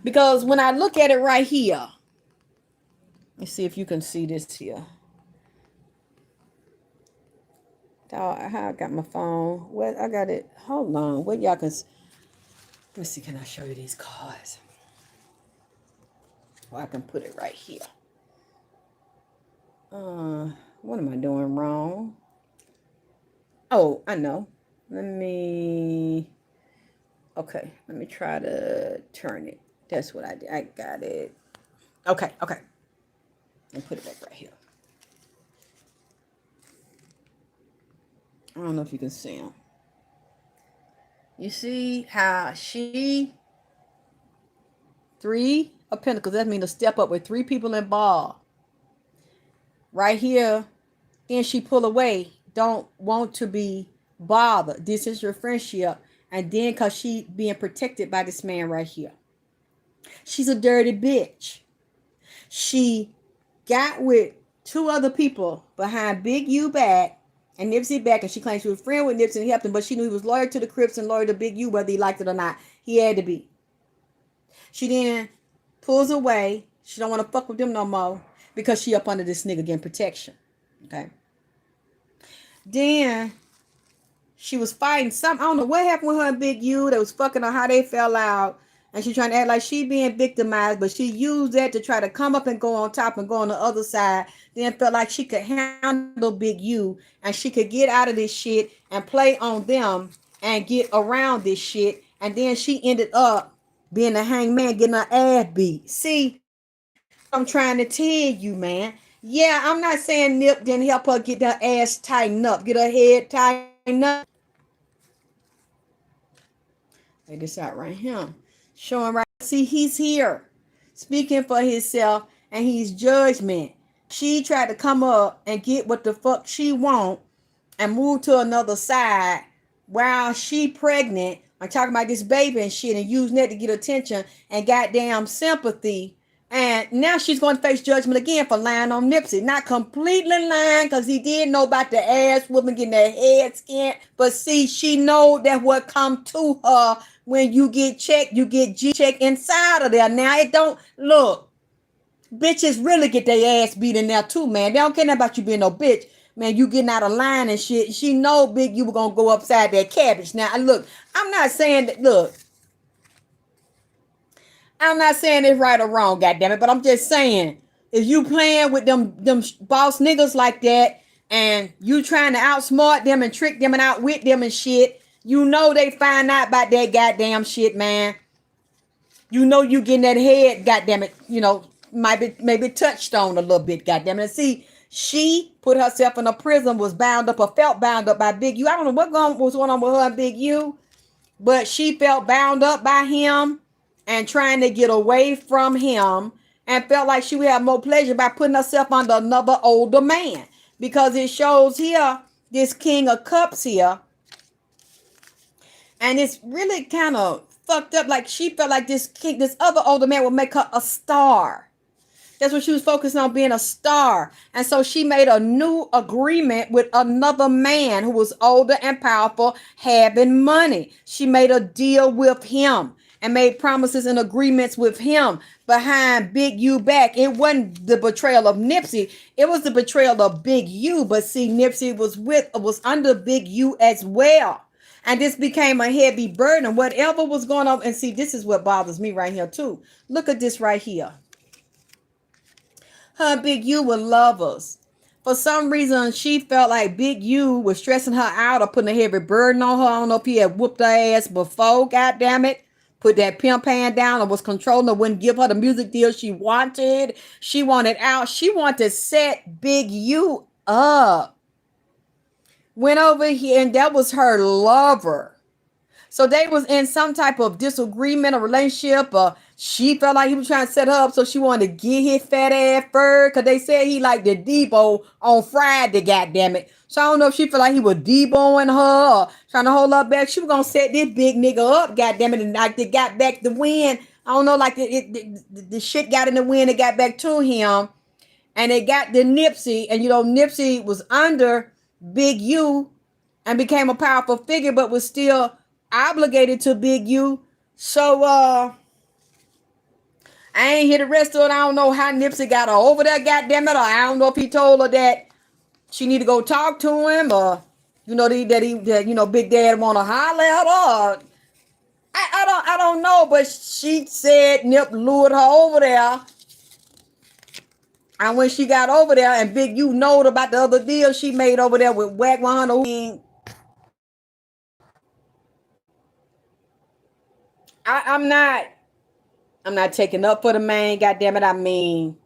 Because when I look at it right here, let's see if you can see this here. How I got my phone. What I got it. Hold on. What y'all can. Let me see. Can I show you these cards? Or I can put it right here. What am I doing wrong? Oh, I know. Okay. Let me try to turn it. That's what I did. I got it. Okay. And put it back right here. I don't know if you can see them. You see how she 3 of Pentacles. That means a step up with 3 people involved. Right here. Then she pull away. Don't want to be bother. This is your friendship. And then because she being protected by this man right here. She's a dirty bitch. She got with two other people behind Big U back and Nipsey back, and she claims she was a friend with Nipsey and helped him, but she knew he was loyal to the Crips and loyal to Big U, whether he liked it or not. He had to be. She then pulls away. She don't want to fuck with them no more because she up under this nigga getting protection. Okay. Then she was fighting some. I don't know what happened with her and Big U. They was fucking her, how they fell out. And she trying to act like she being victimized, but she used that to try to come up and go on top and go on the other side. Then felt like she could handle Big U and she could get out of this shit and play on them and get around this shit. And then she ended up being a hangman, getting her ass beat. See, I'm trying to tell you, man. Yeah, I'm not saying Nip didn't help her get her ass tightened up, get her head tightened up. Lay this out right here. Showing right. See, he's here speaking for himself and he's judgment. She tried to come up and get what the fuck she want and move to another side while she pregnant. I'm talking about this baby and shit and using that to get attention and goddamn sympathy. And now she's going to face judgment again for lying on Nipsey. Not completely lying because he did know about the ass woman getting their head skinned. But see, she know that what come to her when you get checked, you get G-check inside of there. Now it don't, look, bitches really get their ass beat in there too, man. They don't care about you being no bitch. Man, you getting out of line and shit. She know Big, you were going to go upside that cabbage. Now, look, I'm not saying that, look, I'm not saying it's right or wrong, goddammit, but I'm just saying, if you playing with them boss niggas like that, and you trying to outsmart them and trick them and outwit them and shit, you know they find out about that goddamn shit, man. You know you getting that head, goddammit, you know, maybe touched on a little bit, goddammit. See, she put herself in a prison, was bound up or felt bound up by Big U. I don't know what was going on with her and Big U, but she felt bound up by him and trying to get away from him and felt like she would have more pleasure by putting herself under another older man. Because it shows here, this King of Cups here, and it's really kind of fucked up. Like she felt like this other older man would make her a star. That's what she was focusing on, being a star. And so she made a new agreement with another man who was older and powerful, having money. She made a deal with him and made promises and agreements with him behind Big U back. It wasn't the betrayal of Nipsey. It was the betrayal of Big U. But see, Nipsey was under Big U as well. And this became a heavy burden. Whatever was going on. And see, this is what bothers me right here too. Look at this right here. Her and Big U were lovers. For some reason, she felt like Big U was stressing her out or putting a heavy burden on her. I don't know if he had whooped her ass before, goddammit. Put that pimp hand down or was controlling her, wouldn't give her the music deal she wanted. She wanted out. She wanted to set Big U up. Went over here and that was her lover. So they was in some type of disagreement or relationship, or she felt like he was trying to set her up, so she wanted to get his fat ass first, because they said he liked the Debo on Friday, goddammit. So I don't know if she felt like he was Deboing her or trying to hold her back. She was going to set this big nigga up, goddammit, and like they got back the win. I don't know, like the shit got in the wind, it got back to him, and they got the Nipsey, and you know, Nipsey was under Big U and became a powerful figure, but was still obligated to Big U. So I ain't hear the rest of it. I don't know how Nipsey got her over there, goddamn it, or I don't know if he told her that she need to go talk to him, or you know that you know Big Dad want to holler at her. I don't know, but she said Nip lured her over there, and when she got over there, and Big U knowed about the other deal she made over there with Wack 100. I'm not taking up for the man, goddamn it. I mean,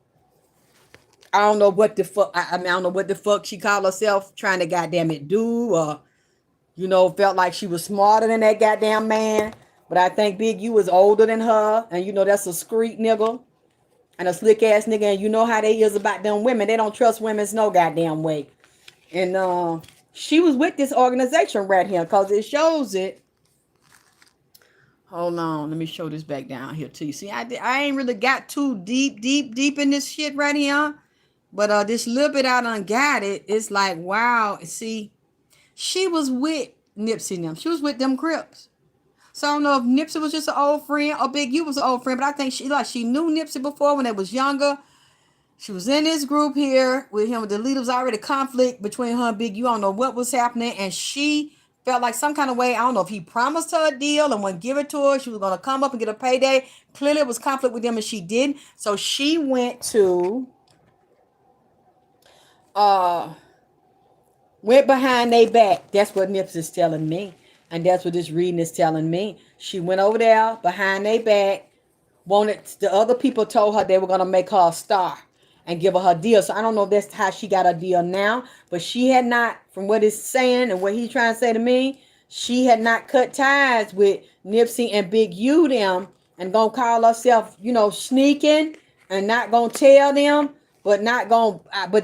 I don't know what the fuck. I don't know what the fuck she called herself trying to goddamn it do, or you know, felt like she was smarter than that goddamn man. But I think Big U was older than her, and you know that's a street nigga and a slick ass nigga, and you know how they is about them women. They don't trust women's no goddamn way. And She was with this organization right here because it shows it. Hold on, let me show this back down here to you. See, I ain't really got too deep in this shit right here. But this little bit I done got it. It's like, wow. See, she was with Nipsey and them. She was with them Crips. So I don't know if Nipsey was just an old friend or Big U was an old friend, but I think she knew Nipsey before when they was younger. She was in this group here with him. The leader was already conflict between her and Big U. I don't know what was happening, and she felt like some kind of way. I don't know if he promised her a deal and wouldn't give it to her. She was gonna come up and get a payday. Clearly, it was conflict with them, and she didn't. So she went behind their back. That's what Nips is telling me. And that's what this reading is telling me. She went over there behind their back. The other people told her they were going to make her a star and give her deal. So I don't know if that's how she got a deal now. But she had not, from what it's saying and what he's trying to say to me, she had not cut ties with Nipsey and Big U them and going to call herself, sneaking and not going to tell them. But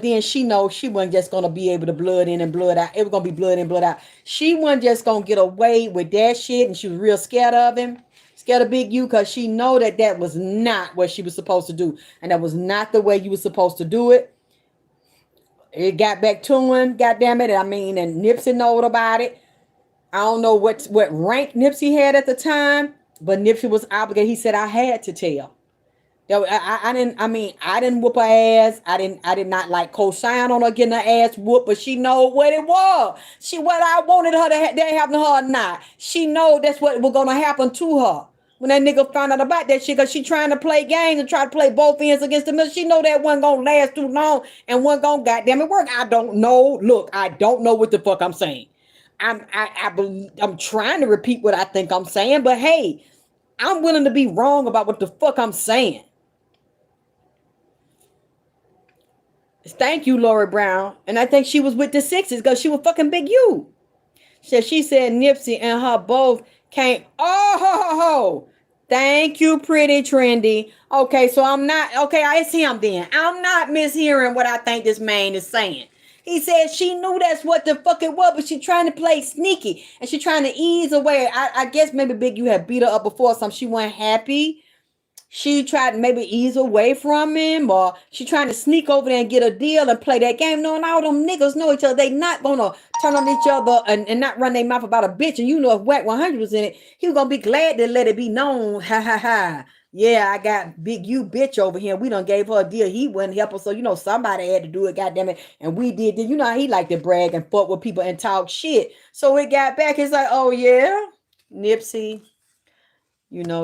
then she knows she wasn't just gonna be able to blood in and blood out. It was gonna be blood in, blood out. She wasn't just gonna get away with that shit, and she was real scared of him, scared of Big U, because she know that was not what she was supposed to do, and that was not the way you were supposed to do it. It got back to him, goddamn it. I mean, and Nipsey knowed about it. I don't know what rank Nipsey had at the time, but Nipsey was obligated. He said, I had to tell. I didn't whoop her ass. I did not like co-sign on her getting her ass whooped, but she know what it was. What I wanted her to that happen to her or not. She know that's what was gonna happen to her. When that nigga found out about that shit, because she trying to play games and try to play both ends against the middle. She know that one gonna last too long and one gonna goddamn it work. I don't know. Look, I don't know what the fuck I'm saying. I'm trying to repeat what I think I'm saying, but hey, I'm willing to be wrong about what the fuck I'm saying. Thank you, Lori Brown. And I think she was with the Sixes because she was fucking Big U. She said Nipsey and her both came. Oh, thank you, pretty trendy. Okay, so I'm not. Okay, it's him then. I'm not mishearing what I think this man is saying. He said she knew that's what the fuck it was, but she trying to play sneaky and she trying to ease away. I guess maybe Big U had beat her up before, so she wasn't happy. She tried to maybe ease away from him, or she trying to sneak over there and get a deal and play that game. Knowing all them niggas know each other, they not gonna turn on each other and not run their mouth about a bitch. And if Wack 100 was in it, he was gonna be glad to let it be known. Ha ha ha. Yeah, I got Big U bitch over here. We done gave her a deal. He wouldn't help her, so somebody had to do it. Goddamn it, and we did. How he like to brag and fuck with people and talk shit. So it got back. It's like, oh yeah, Nipsey.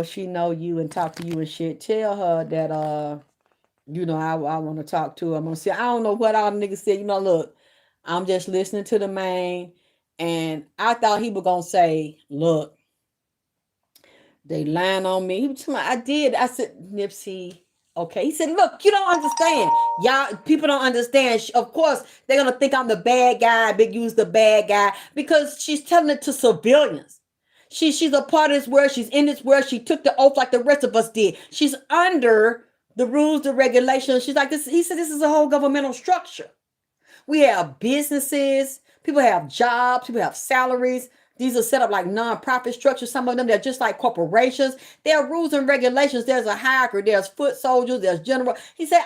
She know you and talk to you and shit. Tell her that, I want to talk to her. I'm going to say, I don't know what all the niggas said. Look, I'm just listening to the man. And I thought he was going to say, look, they lying on me. He was telling me, I did. I said, Nipsey, okay. He said, look, you don't understand. Y'all, people don't understand. Of course, they're going to think I'm the bad guy. Big U's the bad guy. Because she's telling it to civilians. She's a part of this world. She's in this world. She took the oath like the rest of us did. She's under the rules, the regulations. She's like this. He said this is a whole governmental structure. We have businesses. People have jobs. People have salaries. These are set up like non-profit structures. Some of them, they're just like corporations. There are rules and regulations. There's a hierarchy. There's foot soldiers. There's general. He said,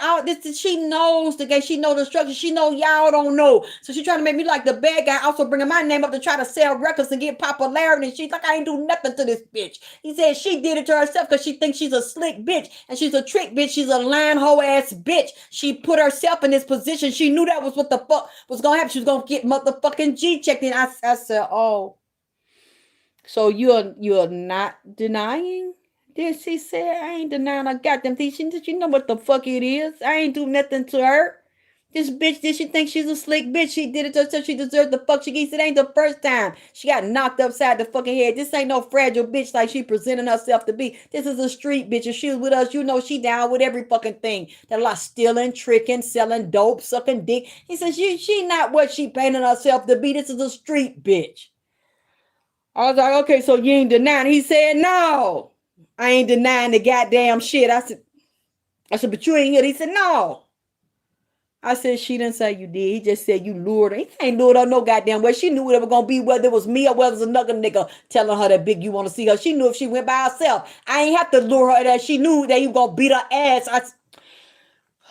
she knows the game. She knows the structure. She knows y'all don't know. So she's trying to make me like the bad guy, also bringing my name up to try to sell records and get popularity. And she's like, I ain't do nothing to this bitch. He said she did it to herself because she thinks she's a slick bitch. And she's a trick bitch. She's a lying hoe ass bitch. She put herself in this position. She knew that was what the fuck was going to happen. She was going to get motherfucking G checked in. I said, oh. So you're not denying this? He said, I ain't denying I got them things. You know what the fuck it is? I ain't do nothing to her. This bitch, did she think she's a slick bitch? She did it to herself. She deserved the fuck she gets. It ain't the first time she got knocked upside the fucking head. This ain't no fragile bitch like she presenting herself to be. This is a street bitch. If she was with us, she down with every fucking thing. That lot stealing, tricking, selling dope, sucking dick. He says she not what she painted herself to be. This is a street bitch. I was like, okay, so you ain't denying. He said, no, I ain't denying the goddamn shit. I said, but you ain't here. He said, no, I said, she didn't say you did. He just said you lured her. He ain't lured her no goddamn way. She knew it was going to be, whether it was me or whether it was another nigga telling her that big you want to see her. She knew if she went by herself. I ain't have to lure her that. She knew that he was going to beat her ass.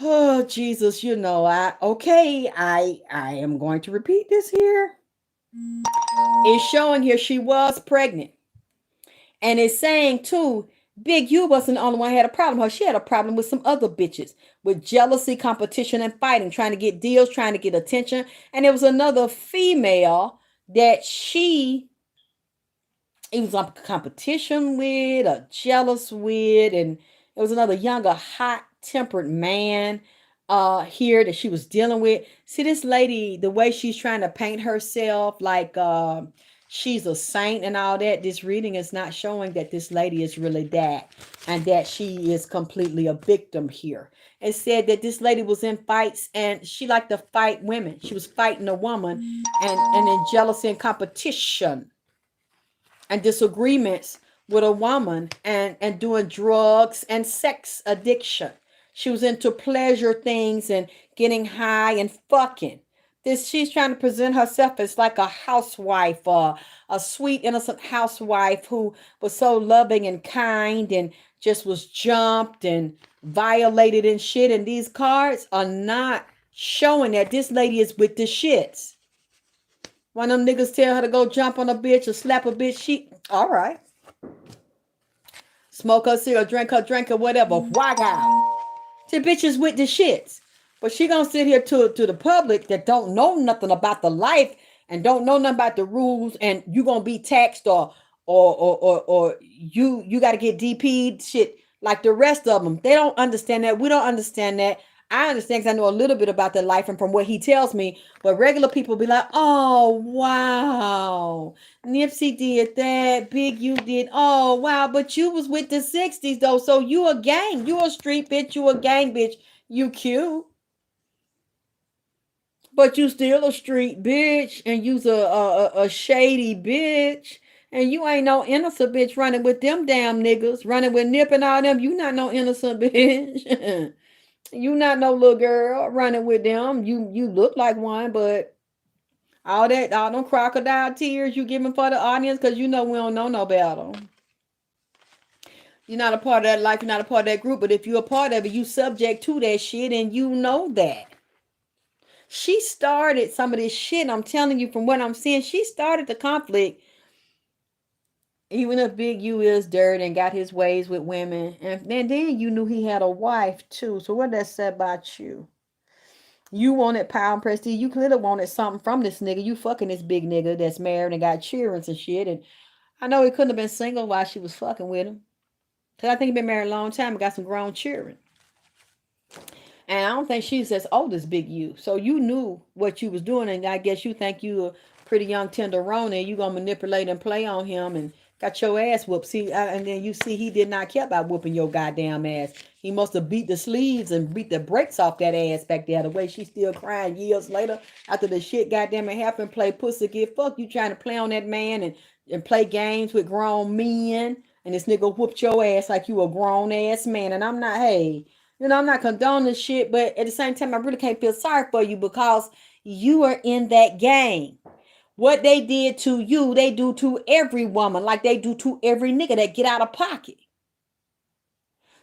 Oh, Jesus, you know, I am going to repeat this here. It's showing here she was pregnant. And it's saying, too, Big U wasn't the only one who had a problem. She had a problem with some other bitches, with jealousy, competition, and fighting, trying to get deals, trying to get attention. And there was another female that he was on competition with, or jealous with, and it was another younger, hot-tempered man here that she was dealing with. See, this lady, the way she's trying to paint herself like she's a saint and all that, this reading is not showing that this lady is really that, and that she is completely a victim here. It said that this lady was in fights and she liked to fight women. She was fighting a woman and in jealousy and competition and disagreements with a woman, and doing drugs and sex addiction. She was into pleasure things and getting high and fucking. She's trying to present herself as like a housewife, a sweet, innocent housewife who was so loving and kind and just was jumped and violated and shit. And these cards are not showing that this lady is with the shits. One of them niggas tell her to go jump on a bitch or slap a bitch, all right. Smoke her cigarette, drink her, whatever. Why God? The bitch is with the shits. But she gonna sit here to the public that don't know nothing about the life and don't know nothing about the rules, and you gonna be taxed or you gotta get DP'd shit like the rest of them. They don't understand that. We don't understand that. I understand because I know a little bit about their life and from what he tells me, but regular people be like, oh, wow, Nipsey did that, Big U did, oh, wow, but you was with the 60s, though, so you a gang, you a street bitch, you a gang bitch, you cute, but you still a street bitch, and you's a shady bitch, and you ain't no innocent bitch running with them damn niggas, running with Nip and all them, you not no innocent bitch. You not no little girl running with them. You look like one, but all them crocodile tears you giving for the audience, because you know we don't know no better. You're not a part of that life. You're not a part of that group. But if you're a part of it, you subject to that shit, and you know that. She started some of this shit. I'm telling you from what I'm seeing. She started the conflict. Even if Big U is dirt and got his ways with women. And then you knew he had a wife too. So what that say about you? You wanted power and prestige. You could have wanted something from this nigga. You fucking this big nigga that's married and got children and shit. And I know he couldn't have been single while she was fucking with him. Because I think he been married a long time and got some grown children. And I don't think she's as old as Big U. So you knew what you was doing. And I guess you think you a pretty young tenderoni. And you going to manipulate and play on him and got your ass whooped. See, and then you see he did not care about whooping your goddamn ass. He must have beat the sleeves and beat the brakes off that ass back there. The way she's still crying years later after the shit goddamn it happened. Play pussy, get fucked. You trying to play on that man and play games with grown men. And this nigga whooped your ass like you a grown ass man. And I'm not, hey, you know, I'm not condoning this shit. But at the same time, I really can't feel sorry for you because you are in that game. What they did to you, they do to every woman, like they do to every nigga that get out of pocket.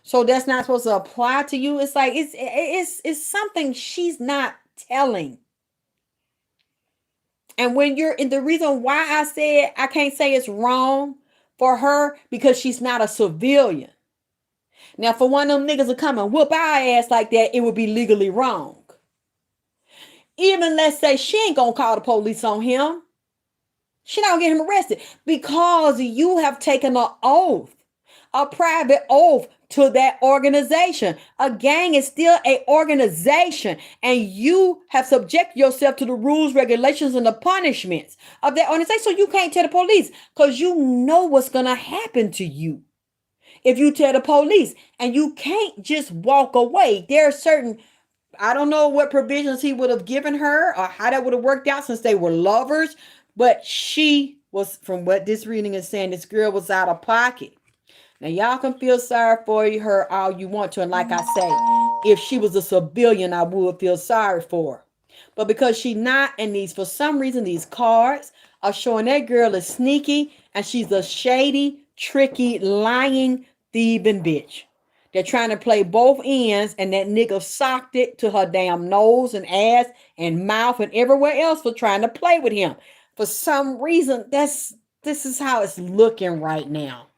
So that's not supposed to apply to you. It's like it's something she's not telling. And when you're in, the reason why I said I can't say it's wrong for her because she's not a civilian. Now, for one of them niggas to come and whoop our ass like that, it would be legally wrong. Even let's say she ain't gonna call the police on him. She not gonna get him arrested because you have taken an oath, a private oath to that organization. A gang is still an organization, and you have subjected yourself to the rules, regulations, and the punishments of that organization. So you can't tell the police because you know what's gonna happen to you if you tell the police, and you can't just walk away. There are certain, I don't know what provisions he would have given her or how that would have worked out since they were lovers, but she was, from what this reading is saying, this girl was out of pocket. Now, y'all can feel sorry for her all you want to. And like I say, If she was a civilian, I would feel sorry for her. But because she not, and these, for some reason, these cards are showing that girl is sneaky and she's a shady, tricky, lying, thieving bitch. They're trying to play both ends, and that nigga socked it to her damn nose and ass and mouth and everywhere else for trying to play with him. For some reason, this is how it's looking right now.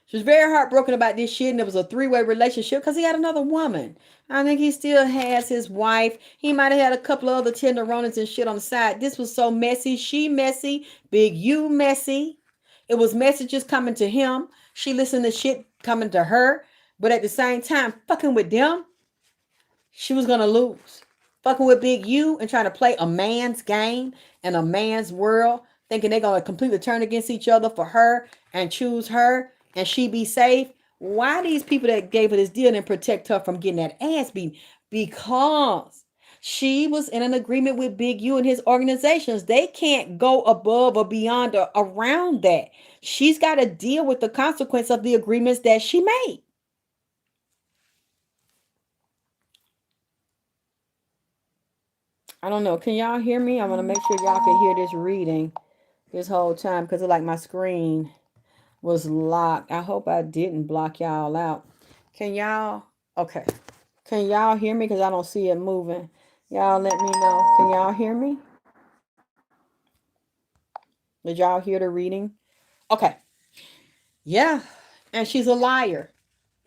She was very heartbroken about this shit, and it was a three-way relationship because he had another woman. I think he still has his wife. He might have had a couple of other tenderonis and shit on the side. This was so messy. She messy. Big U messy. It was messages coming to him. She listened to shit coming to her. But at the same time, fucking with them, she was going to lose. Fucking with Big U and trying to play a man's game in a man's world, thinking they're going to completely turn against each other for her and choose her and she be safe. Why these people that gave her this deal and protect her from getting that ass beaten? Because she was in an agreement with Big U and his organizations. They can't go above or beyond or around that. She's got to deal with the consequence of the agreements that she made. I don't know. Can y'all hear me? I want to make sure y'all can hear this reading this whole time because it's like my screen was locked. I hope I didn't block y'all out. Can y'all? Okay. Can y'all hear me? Because I don't see it moving. Y'all let me know. Can y'all hear me? Did y'all hear the reading? Okay. Yeah. And she's a liar.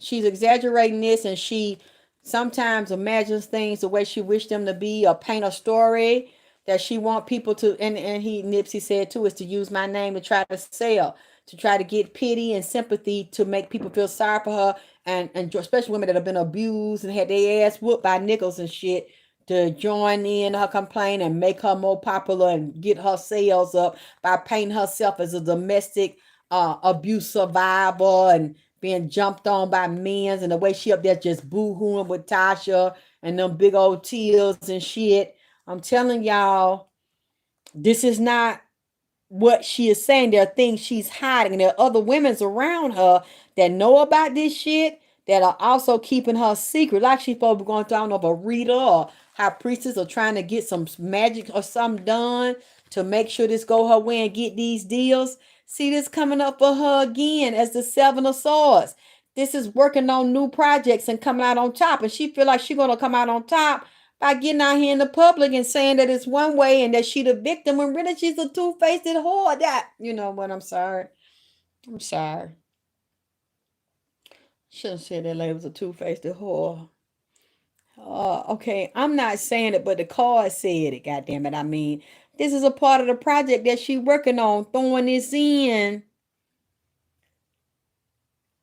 She's exaggerating this, and she sometimes imagines things the way she wished them to be, or paint a story that she want people to, and he, Nipsey said too, is to use my name to try to sell, to try to get pity and sympathy, to make people feel sorry for her, and especially women that have been abused and had their ass whooped by niggas and shit, to join in her complaint and make her more popular and get her sales up by painting herself as a domestic abuse survivor and being jumped on by men, and the way she up there just boo-hooing with Tasha and them big old tears and shit. I'm telling y'all, this is not what she is saying. There are things she's hiding. There are other women's around her that know about this shit that are also keeping her secret. Like she's supposed to be going through, I don't know, a Rita or how priestess are trying to get some magic or something done to make sure this go her way and get these deals. See this coming up for her again as the Seven of Swords. This is working on new projects and coming out on top. And she feel like she's going to come out on top by getting out here in the public and saying that it's one way and that she the victim when really she's a two-faced whore. That, you know what, I'm sorry. I'm sorry. Shouldn't say that lady was a two-faced whore. Okay, I'm not saying it, but the card said it, goddamn it. I mean, this is a part of the project that she working on, throwing this in.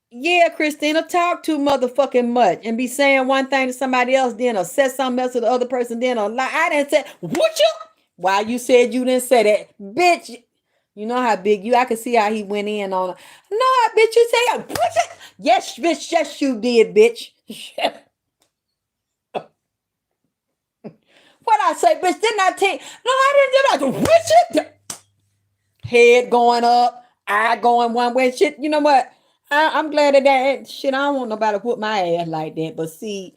Yeah, Christina, talk too motherfucking much and be saying one thing to somebody else, then or say something else to the other person, then or lie. I didn't say, what you? Why you said you didn't say that? Bitch, you know how big you, I could see how he went in on her. No, bitch, you say, what you? Yes, bitch, yes, you did, bitch. What I say, bitch, didn't I tell you? No, I didn't do that. Head going up, eye going one way. Shit, you know what? I'm glad of that shit. I don't want nobody to whoop my ass like that. But see,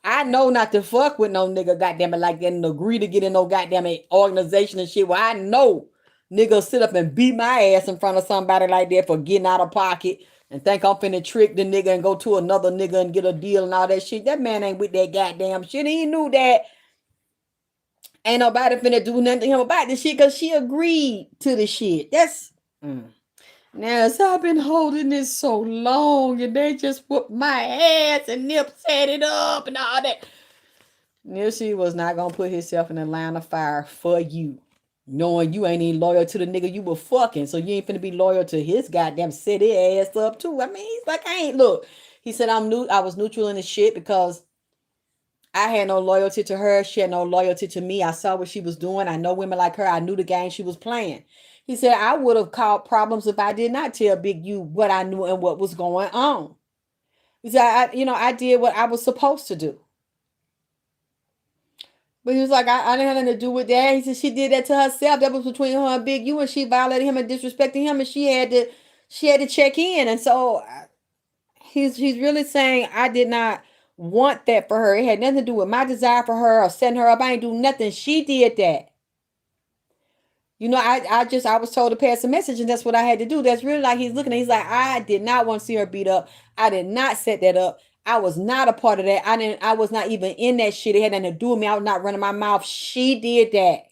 I know not to fuck with no nigga, goddamn it, like that, and agree to get in no goddamn organization and shit where I know niggas sit up and beat my ass in front of somebody like that for getting out of pocket and think I'm finna trick the nigga and go to another nigga and get a deal and all that shit. That man ain't with that goddamn shit. He knew that ain't nobody finna do nothing to him about this shit because she agreed to the shit. That's now, so I've been holding this so long and they just whooped my ass and Nip set it up and all that. Nipsey was not gonna put himself in a line of fire for you, knowing you ain't even loyal to the nigga you were fucking, so you ain't finna be loyal to his goddamn set his ass up too. I mean, he's like, I ain't look. He said I was neutral in the shit because I had no loyalty to her. She had no loyalty to me. I saw what she was doing. I know women like her. I knew the game she was playing. He said, I would have caused problems if I did not tell Big U what I knew and what was going on. He said, I did what I was supposed to do. But he was like, I didn't have nothing to do with that. He said, she did that to herself. That was between her and Big U, and she violated him and disrespected him, and she had to check in. And so He's really saying I did not want that for her. It had nothing to do with my desire for her or setting her up. I ain't do nothing. She did that. You know, I was told to pass a message, and that's what I had to do. That's really like he's looking at. He's like, I did not want to see her beat up. I did not set that up. I was not a part of that. I was not even in that shit. It had nothing to do with me. I was not running my mouth. She did that.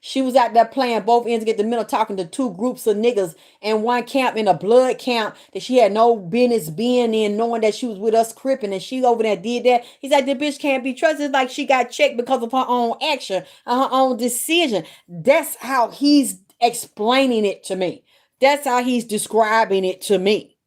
She was out there playing both ends to get the middle, talking to two groups of niggas in one camp, in a blood camp that she had no business being in, knowing that she was with us cripping, and she over there did that. He's like, the bitch can't be trusted. It's like she got checked because of her own action and her own decision. That's how he's explaining it to me. That's how he's describing it to me.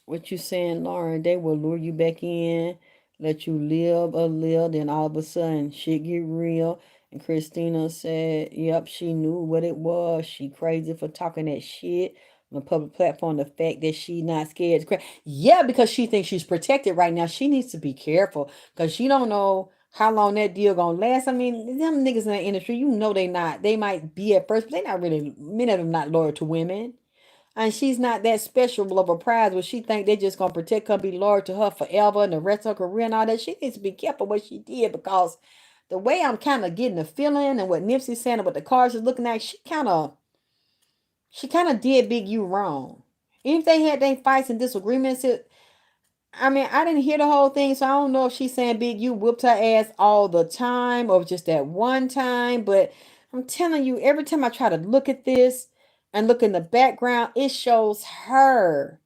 What you saying, Lauren? They will lure you back in, let you live a little, then all of a sudden shit get real. And Christina said, yep, she knew what it was. She crazy for talking that shit on a public platform. The fact that she not scared to cry. Yeah, because she thinks she's protected right now. She needs to be careful because she don't know how long that deal gonna last. I mean, them niggas in the industry, you know they not. They might be at first, but they not really, many of them not loyal to women. And she's not that special of a prize where she think they just gonna protect her, be loyal to her forever and the rest of her career and all that. She needs to be careful what she did because the way I'm kind of getting the feeling and what Nipsey's saying and what the cards is looking at, she kind of did Big U wrong. Even if they had their fights and disagreements, I mean, I didn't hear the whole thing, so I don't know if she's saying Big U whipped her ass all the time or just that one time. But I'm telling you, every time I try to look at this and look in the background, it shows her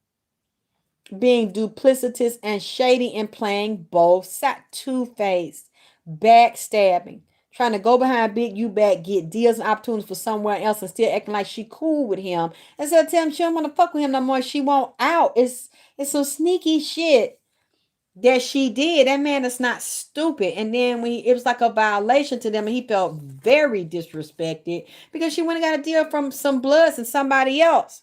being duplicitous and shady and playing both sides. Two-faced, backstabbing, trying to go behind Big U back, get deals and opportunities for somewhere else and still acting like she cool with him. Instead of telling him she don't want to fuck with him no more, she won't out. It's some sneaky shit that she did. That man is not stupid. And then when it was like a violation to them, and he felt very disrespected because she went and got a deal from some bloods and somebody else.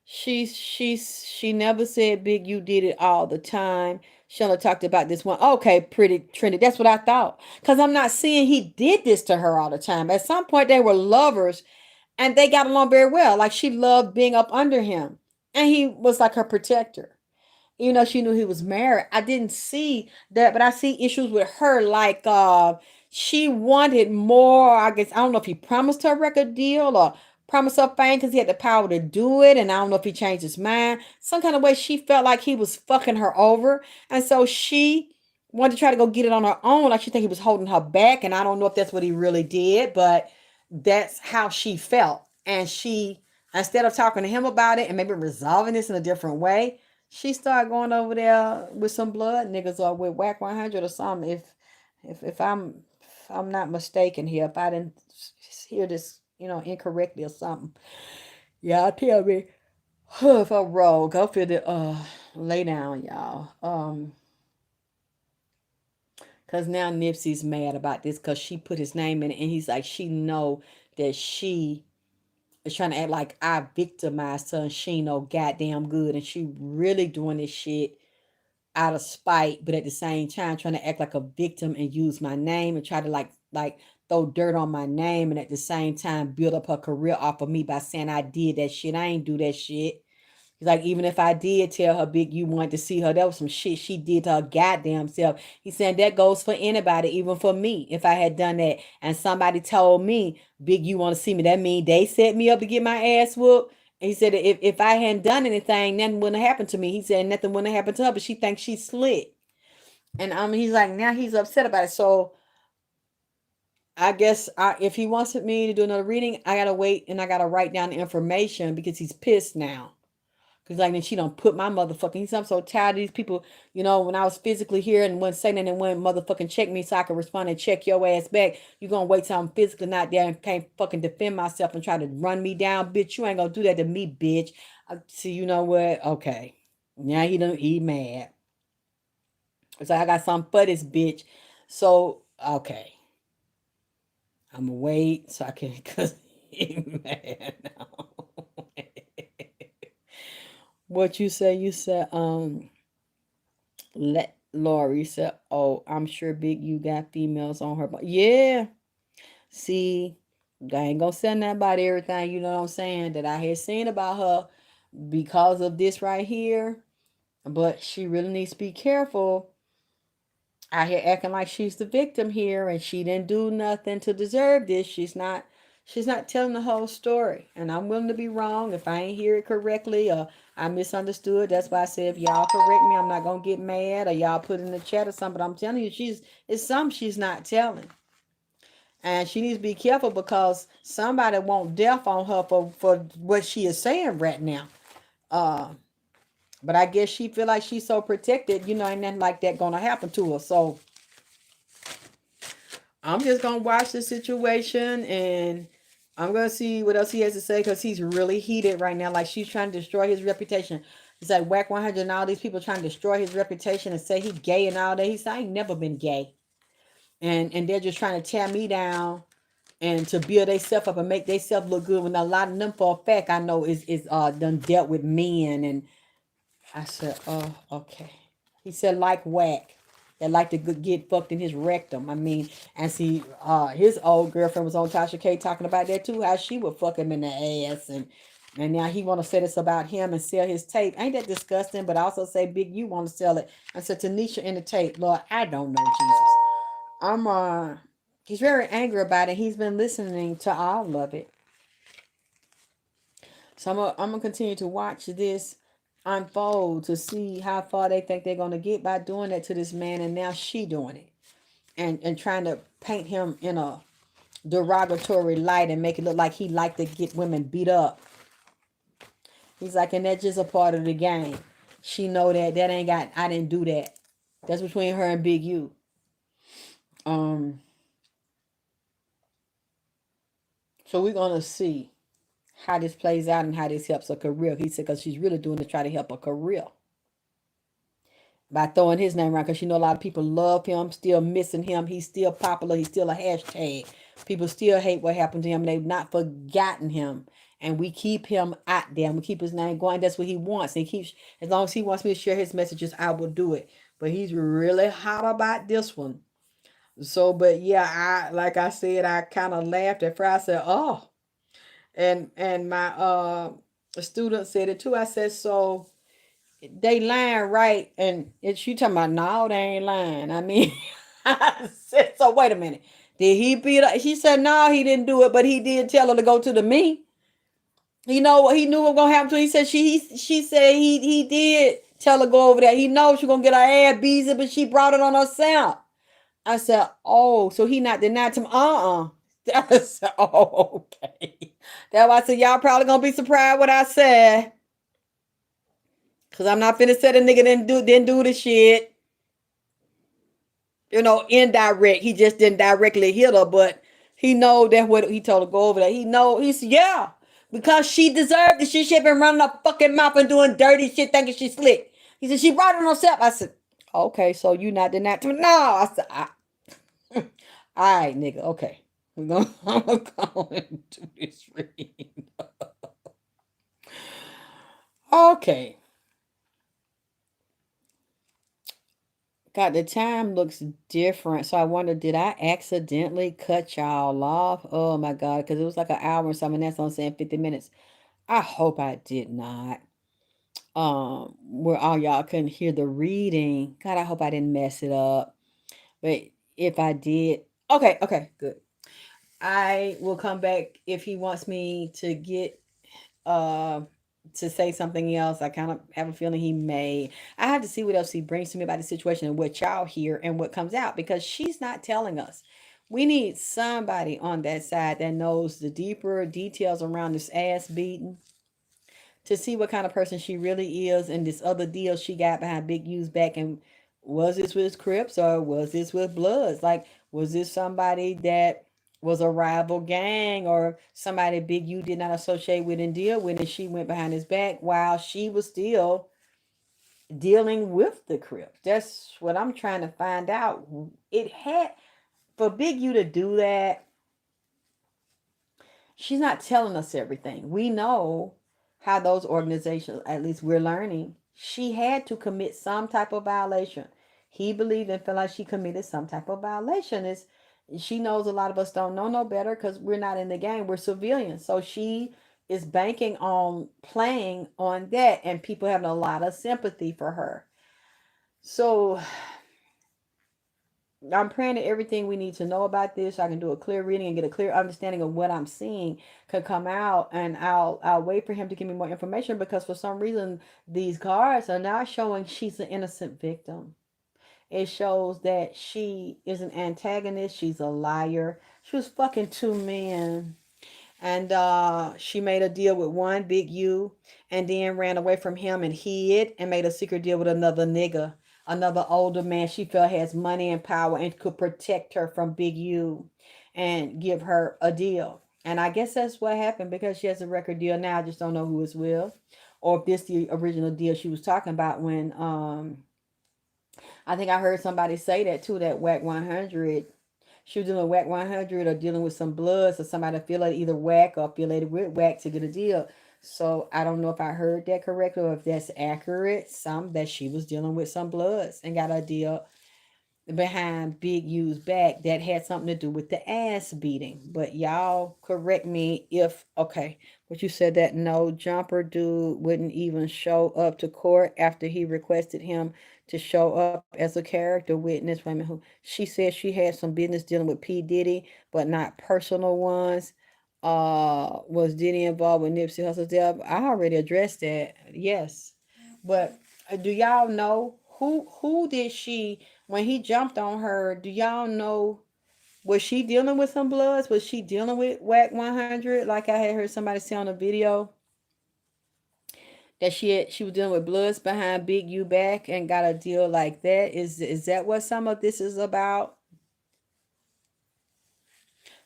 She never said Big U did it all the time. She only talked about this one. Okay, pretty Trinity. That's what I thought. Because I'm not seeing he did this to her all the time. At some point they were lovers and they got along very well. Like she loved being up under him. And he was like her protector. Even though she knew he was married, I didn't see that, but I see issues with her. Like she wanted more. I guess I don't know if he promised her a record deal or promised her fame because he had the power to do it, and I don't know if he changed his mind. Some kind of way she felt like he was fucking her over, and so she wanted to try to go get it on her own. Like she think he was holding her back, and I don't know if that's what he really did, but that's how she felt. And she, instead of talking to him about it and maybe resolving this in a different way, she started going over there with some blood niggas or with Whack 100 or something. If I'm not mistaken here, if I didn't hear this, incorrectly or something. Y'all tell me if I'm wrong. Go feel the lay down, y'all. Cause now Nipsey's mad about this because she put his name in it, and he's like, she know that she is trying to act like I victimized her and she no goddamn good, and she really doing this shit out of spite, but at the same time trying to act like a victim and use my name and try to like throw dirt on my name, and at the same time build up her career off of me by saying I did that shit. I ain't do that shit. He's like, even if I did tell her Big U wanted to see her, that was some shit she did to her goddamn self. He's saying that goes for anybody, even for me. If I had done that and somebody told me Big U want to see me, that mean they set me up to get my ass whooped. And he said if I hadn't done anything, nothing wouldn't have happened to me. He said nothing wouldn't have happened to her, but she thinks she's slick. And he's like, now he's upset about it. So I guess if he wants me to do another reading, I gotta wait and I gotta write down the information because he's pissed now. Cause like then she don't put my motherfucking. He said, I'm so tired of these people. When I was physically here and wouldn't say nothing and wouldn't motherfucking check me so I could respond and check your ass back. You gonna wait till I'm physically not there and can't fucking defend myself and try to run me down, bitch. You ain't gonna do that to me, bitch. See, you know what? Okay. Now he mad. So I got something for this bitch. So okay. I'ma wait so I can cause he mad now. What you say? You said, let Lori said, oh, I'm sure Big U got females on her. But yeah, see, I ain't gonna say nothing about everything, you know what I'm saying, that I had seen about her because of this right here. But she really needs to be careful out here acting like she's the victim here, and she didn't do nothing to deserve this. She's not telling the whole story. And I'm willing to be wrong if I ain't hear it correctly or I misunderstood. That's why I said if y'all correct me, I'm not gonna get mad, or y'all put in the chat or something. But I'm telling you, it's something she's not telling. And she needs to be careful because somebody won't death on her for what she is saying right now. Uh but I guess she feel like she's so protected, ain't nothing like that gonna happen to her. So I'm just gonna watch the situation, and I'm gonna see what else he has to say, because he's really heated right now. Like, she's trying to destroy his reputation. It's like Whack 100 and all these people trying to destroy his reputation and say he gay and all that. He said, I ain't never been gay. And they're just trying to tear me down and to build themselves up and make themselves look good, when a lot of them for a fact I know is done dealt with men. And I said, oh, okay. He said, like Whack, that like to get fucked in his rectum. I mean, and see, his old girlfriend was on Tasha K talking about that too, how she would fuck him in the ass. And now he want to say this about him and sell his tape. Ain't that disgusting? But I also say, Big, you want to sell it. I said, Tanisha in the tape. Lord, I don't know, Jesus. He's very angry about it. He's been listening to all of it. So I'm gonna continue to watch this unfold to see how far they think they're gonna get by doing that to this man, and now she doing it, and trying to paint him in a derogatory light and make it look like he like to get women beat up. He's like, and that's just a part of the game. She know that ain't got. I didn't do that. That's between her and Big U. So we're gonna see how this plays out and how this helps her career. He said, because she's really doing to try to help her career by throwing his name around, because you know a lot of people love him, still missing him. He's still popular. He's still a hashtag. People still hate what happened to him. They've not forgotten him. And we keep him out there. And we keep his name going. That's what he wants. And he keeps, as long as he wants me to share his messages, I will do it. But he's really hot about this one. So, but yeah, like I said, I kind of laughed at first. I said, oh. And my student said it too. I said, so they lying, right? And she talking about, no, they ain't lying. I mean, I said, so wait a minute. Did he beat her? She said, no, he didn't do it, but he did tell her to go to the me. You know what? He knew what was gonna happen to her. He said she said he did tell her to go over there. He knows she's gonna get her ass beat, but she brought it on herself. I said, oh, so he not denying him. That's oh, okay. That's why I said y'all probably gonna be surprised what I said. Cause I'm not finna say the nigga didn't do the shit. Indirect. He just didn't directly hit her, but he know that what he told her to go over there. He said, yeah. Because she deserved it. She should have been running her fucking mouth and doing dirty shit thinking she slick. He said, she brought it on herself. I said, okay, so you not denying to me? No. I said, all right, nigga, okay. I'm gonna go into this reading. Okay. God, the time looks different. So I wonder, did I accidentally cut y'all off? Oh my God, because it was like an hour or something. That's what I'm saying, 50 minutes. I hope I did not. Where all y'all couldn't hear the reading. God, I hope I didn't mess it up. But if I did, okay, good. I will come back if he wants me to get to say something else. I kind of have a feeling he may. I have to see what else he brings to me about the situation and what y'all hear and what comes out, because she's not telling us. We need somebody on that side that knows the deeper details around this ass beating, to see what kind of person she really is, and this other deal she got behind Big U's back. And was this with Crips or was this with Bloods? Like, was this somebody that was a rival gang, or somebody Big U did not associate with and deal with, and she went behind his back while she was still dealing with the Crips? That's what I'm trying to find out. It had, for Big U to do that, she's not telling us everything. We know how those organizations, at least we're learning, she had to commit some type of violation. He believed and felt like she committed some type of violation. She knows a lot of us don't know no better because we're not in the game. We're civilians. So she is banking on playing on that and people having a lot of sympathy for her. So I'm praying that everything we need to know about this, I can do a clear reading and get a clear understanding of what I'm seeing, could come out, and I'll wait for him to give me more information, because for some reason these cards are not showing she's an innocent victim. It shows that she is an antagonist. She's a liar. She was fucking two men. And she made a deal with one, Big U, and then ran away from him and hid and made a secret deal with another nigga, another older man she felt has money and power and could protect her from Big U and give her a deal. And I guess that's what happened, because she has a record deal now. I just don't know who it's with, or if this the original deal she was talking about when I think I heard somebody say that too, that Whack 100, she was dealing with Whack 100 or dealing with some bloods or somebody affiliated either Whack or affiliated with Whack to get a deal. So I don't know if I heard that correctly or if that's accurate. Some that she was dealing with some bloods and got a deal behind Big U's back that had something to do with the ass beating. But y'all correct me if, okay, but you said that no jumper dude wouldn't even show up to court after he requested him to show up as a character witness. Women who she said she had some business dealing with P. Diddy, but not personal ones. Was Diddy involved with Nipsey Hussle's death? I already addressed that. Yes. But do y'all know who did she, when he jumped on her, do y'all know, was she dealing with some bloods? Was she dealing with Whack 100? Like I had heard somebody say on a video that she was dealing with bloods behind Big U back and got a deal like that. Is that what some of this is about?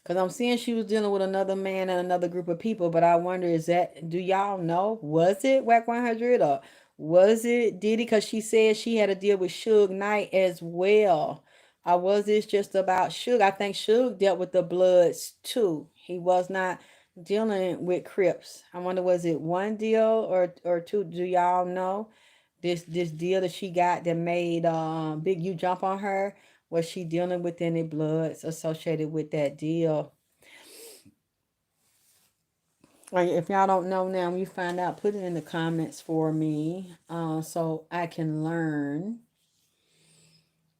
Because I'm seeing she was dealing with another man and another group of people, but I wonder, is that, do y'all know? Was it Whack 100 or was it Diddy? Because she said she had a deal with Suge Knight as well. Or was this just about Suge? I think Suge dealt with the Bloods too. He was not dealing with Crips. I wonder, was it one deal or two? Do y'all know? This deal that she got that made Big U jump on her, was she dealing with any bloods associated with that deal? Like, if y'all don't know now, when you find out, put it in the comments for me, so I can learn.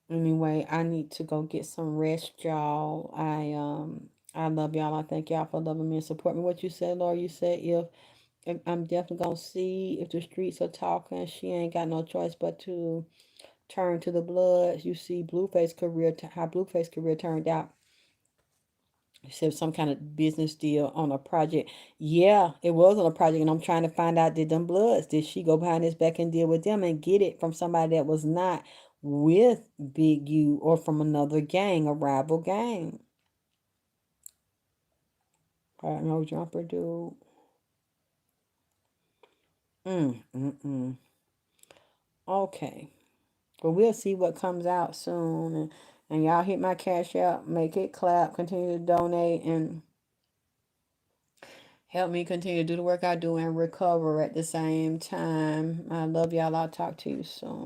Anyway, I need to go get some rest, y'all. I love y'all. I thank y'all for loving me and supporting me. What you said, Laura? You said if I'm definitely gonna see if the streets are talking. She ain't got no choice but to turn to the blood. You see Blueface career, how Blueface career turned out. You said some kind of business deal on a project. Yeah, it was on a project, and I'm trying to find out, did them bloods, did she go behind his back and deal with them and get it from somebody that was not with Big U or from another gang, a rival gang? No jumper dude. Okay. But we'll see what comes out soon. And y'all hit my cash out, make it clap, continue to donate, and help me continue to do the work I do and recover at the same time. I love y'all. I'll talk to you soon.